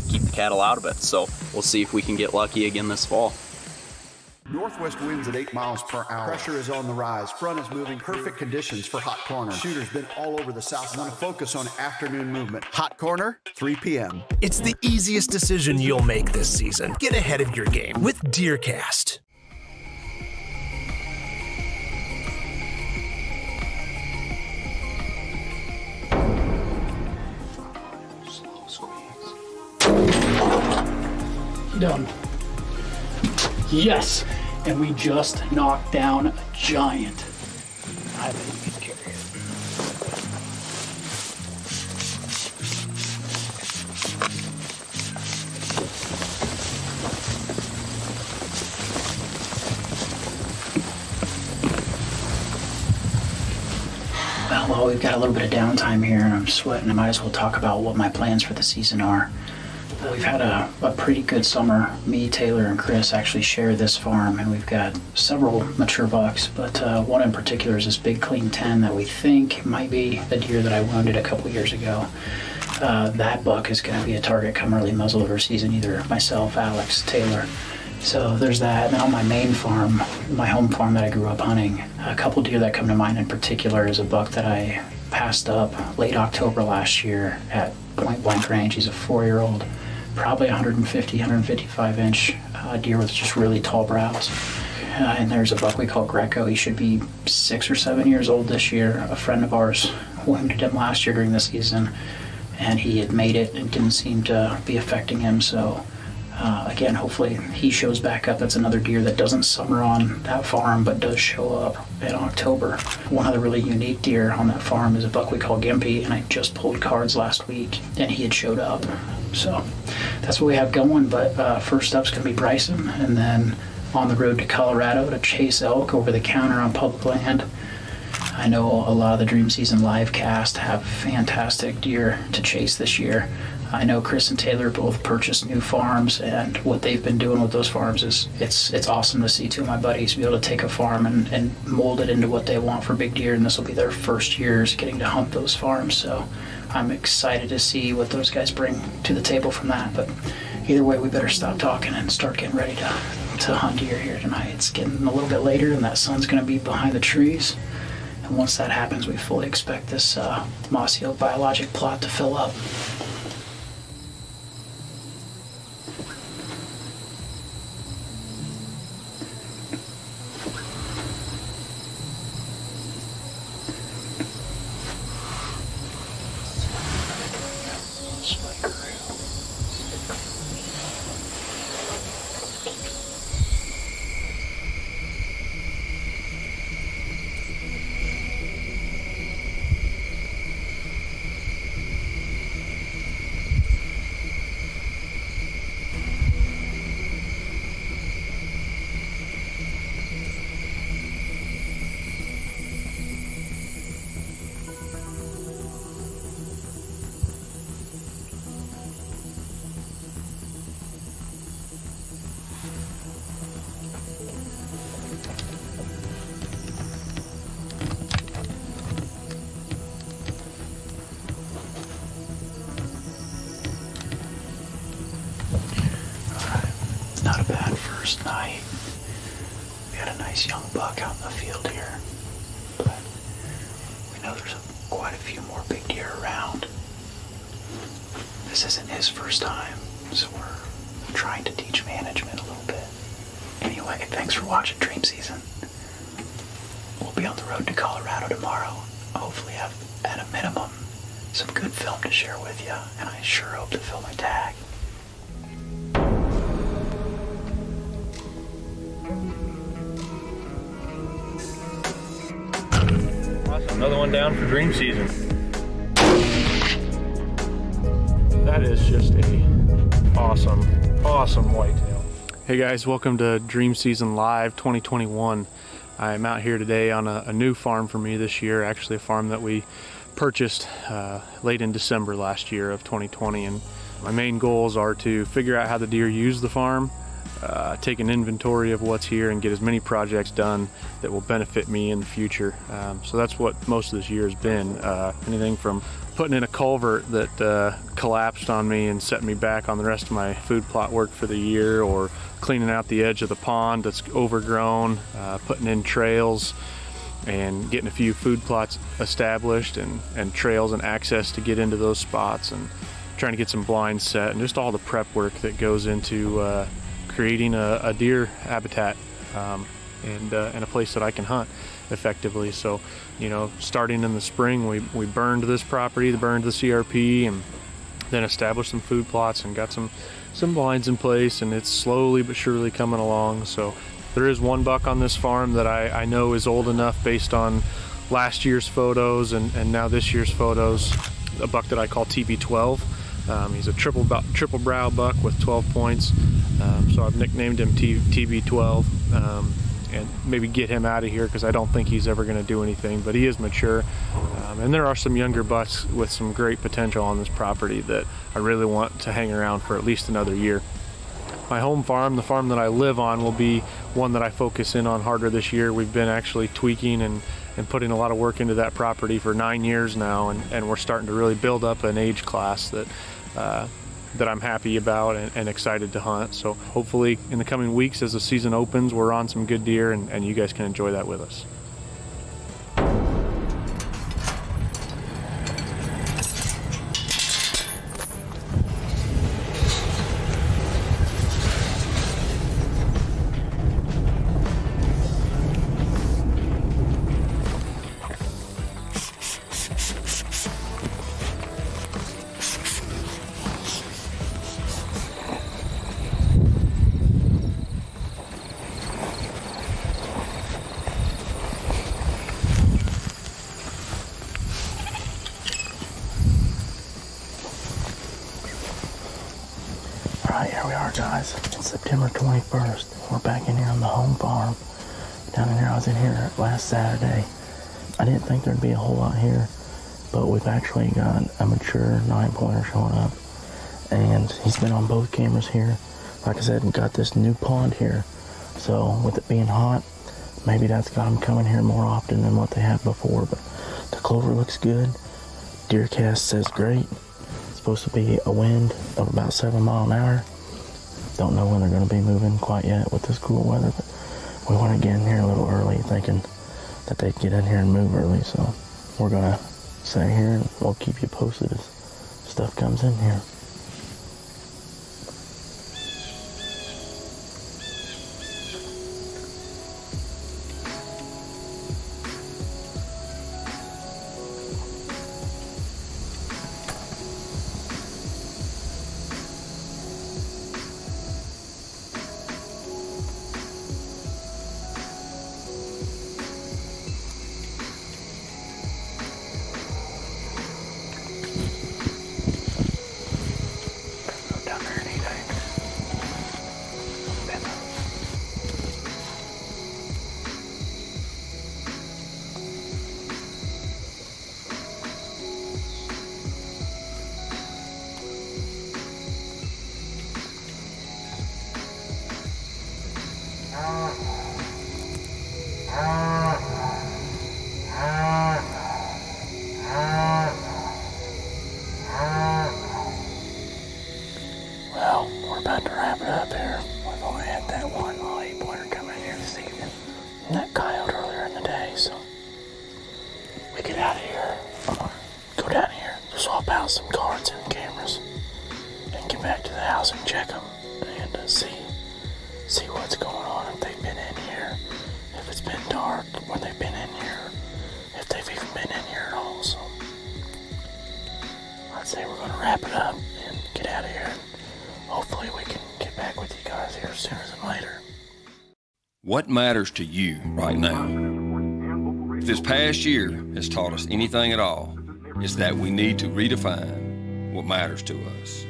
[SPEAKER 9] keep the cattle out of it. So we'll see if we can get lucky again this fall.
[SPEAKER 15] Northwest winds at 8 miles per hour. Pressure is on the rise. Front is moving. Perfect conditions for Hot Corner. Shooters been all over the south. Want to focus on afternoon movement. Hot Corner, 3 p.m.
[SPEAKER 18] It's the easiest decision you'll make this season. Get ahead of your game with DeerCast.
[SPEAKER 20] Done. Yes, and we just knocked down a giant. I think you can carry it. Well, we've got a little bit of downtime here, and I'm sweating. I might as well talk about what my plans for the season are. We've had a pretty good summer. Me, Taylor, and Chris actually share this farm, and we've got several mature bucks, but one in particular is this big clean 10 that we think might be the deer that I wounded a couple years ago. That buck is going to be a target come early muzzleloader season, either myself, Alex, Taylor. So there's that. And then on my main farm, my home farm that I grew up hunting, a couple deer that come to mind in particular is a buck that I passed up late October last year at point blank range. He's a 4-year-old. Probably 150, 155 inch deer with just really tall brows. And there's a buck we call Greco. He should be 6 or 7 years old this year. A friend of ours wounded him last year during the season, and he had made it and didn't seem to be affecting him. So again, hopefully he shows back up. That's another deer that doesn't summer on that farm, but does show up in October. One other really unique deer on that farm is a buck we call Gimpy, and I just pulled cards last week, and he had showed up. So that's what we have going, but first up's going to be Bryson, and then on the road to Colorado to chase elk over the counter on public land. I know a lot of the Dream Season live cast have fantastic deer to chase this year. I know Chris and Taylor both purchased new farms, and what they've been doing with those farms is it's awesome to see two of my buddies be able to take a farm and mold it into what they want for big deer, and this will be their first years getting to hunt those farms. So I'm excited to see what those guys bring to the table from that. But either way, we better stop talking and start getting ready to hunt deer here tonight. It's getting a little bit later, and that sun's going to be behind the trees. And once that happens, we fully expect this Mossy Oak biologic plot to fill up. Not a bad first night. We had a nice young buck out in the field here, but we know there's quite a few more big deer around. This isn't his first time, so we're trying to teach management a little bit. Anyway. Anyway, thanks for watching Dream Season. We'll be on the road to Colorado tomorrow. Hopefully have, at a minimum, some good film to share with you, and I sure hope to fill my tag.
[SPEAKER 7] Awesome. Another one down for Dream Season. That is just a awesome whitetail. Hey guys, welcome to Dream Season Live 2021. I'm out here today on a new farm for me this year, actually a farm that we purchased late in December last year of 2020, and my main goals are to figure out how the deer use the farm, take an inventory of what's here, and get as many projects done that will benefit me in the future. So that's what most of this year has been. Anything from putting in a culvert that collapsed on me and set me back on the rest of my food plot work for the year, or cleaning out the edge of the pond that's overgrown, putting in trails and getting a few food plots established, and trails and access to get into those spots, and trying to get some blinds set, and just all the prep work that goes into creating a deer habitat and a place that I can hunt effectively. So, you know, starting in the spring, we burned this property, burned the CRP, and then established some food plots and got some blinds in place, and it's slowly but surely coming along. So there is one buck on this farm that I know is old enough based on last year's photos and now this year's photos, a buck that I call TB12. He's a triple brow buck with 12 points, so I've nicknamed him TB12, and maybe get him out of here because I don't think he's ever going to do anything, but he is mature. And there are some younger bucks with some great potential on this property that I really want to hang around for at least another year. My home farm, the farm that I live on, will be one that I focus in on harder this year. We've been actually tweaking and putting a lot of work into that property for 9 years now, and we're starting to really build up an age class that I'm happy about and excited to hunt. So hopefully in the coming weeks as the season opens, we're on some good deer, and you guys can enjoy that with us.
[SPEAKER 20] Alright, here we are, guys. It's September 21st. We're back in here on the home farm. Down in here, I was in here last Saturday. I didn't think there'd be a whole lot here, but we've actually got a mature 9-pointer showing up. And he's been on both cameras here. Like I said, we got this new pond here. So with it being hot, maybe that's got them coming here more often than what they have before. But the clover looks good. DeerCast says great. Supposed to be a wind of about 7 miles an hour. Don't know when they're going to be moving quite yet with this cool weather, but we want to get in here a little early, thinking that they'd get in here and move early. So we're going to stay here, and we'll keep you posted as stuff comes in here. Well, we're about to wrap it up here. We've only had that one little 8-pointer come in here this evening, and that coyote earlier in the day, so we get out of here. I'm gonna go down here, swap out some cards and cameras, and get back to the house and check them, and see what's going on, if they've
[SPEAKER 23] been in here at all, so I'd say we're gonna wrap it up and get out of here. And hopefully we can get back with you guys here sooner than later.
[SPEAKER 5] What matters to you right now? If this past year has taught us anything at all, it's that we need to redefine what matters to us.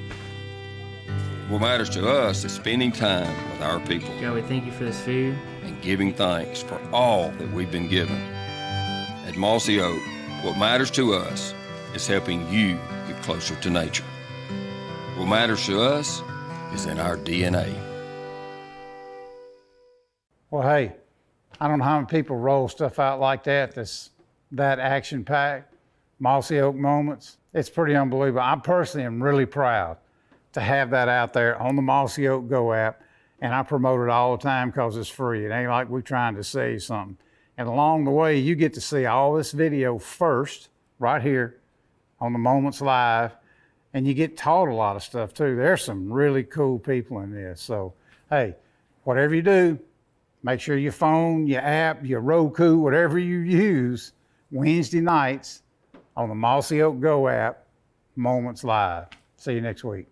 [SPEAKER 5] What matters to us is spending time with our people.
[SPEAKER 11] God, we thank you for this food.
[SPEAKER 5] And giving thanks for all that we've been given. At Mossy Oak, what matters to us is helping you get closer to nature. What matters to us is in our DNA.
[SPEAKER 1] Well, hey, I don't know how many people roll stuff out like that, that action-packed, Mossy Oak moments. It's pretty unbelievable. I personally am really proud to have that out there on the Mossy Oak Go app, and I promote it all the time because it's free. It ain't like we're trying to sell you something. And along the way, you get to see all this video first, right here on the Moments Live, and you get taught a lot of stuff too. There's some really cool people in this. So, hey, whatever you do, make sure your phone, your app, your Roku, whatever you use, Wednesday nights on the Mossy Oak Go app, Moments Live. See you next week.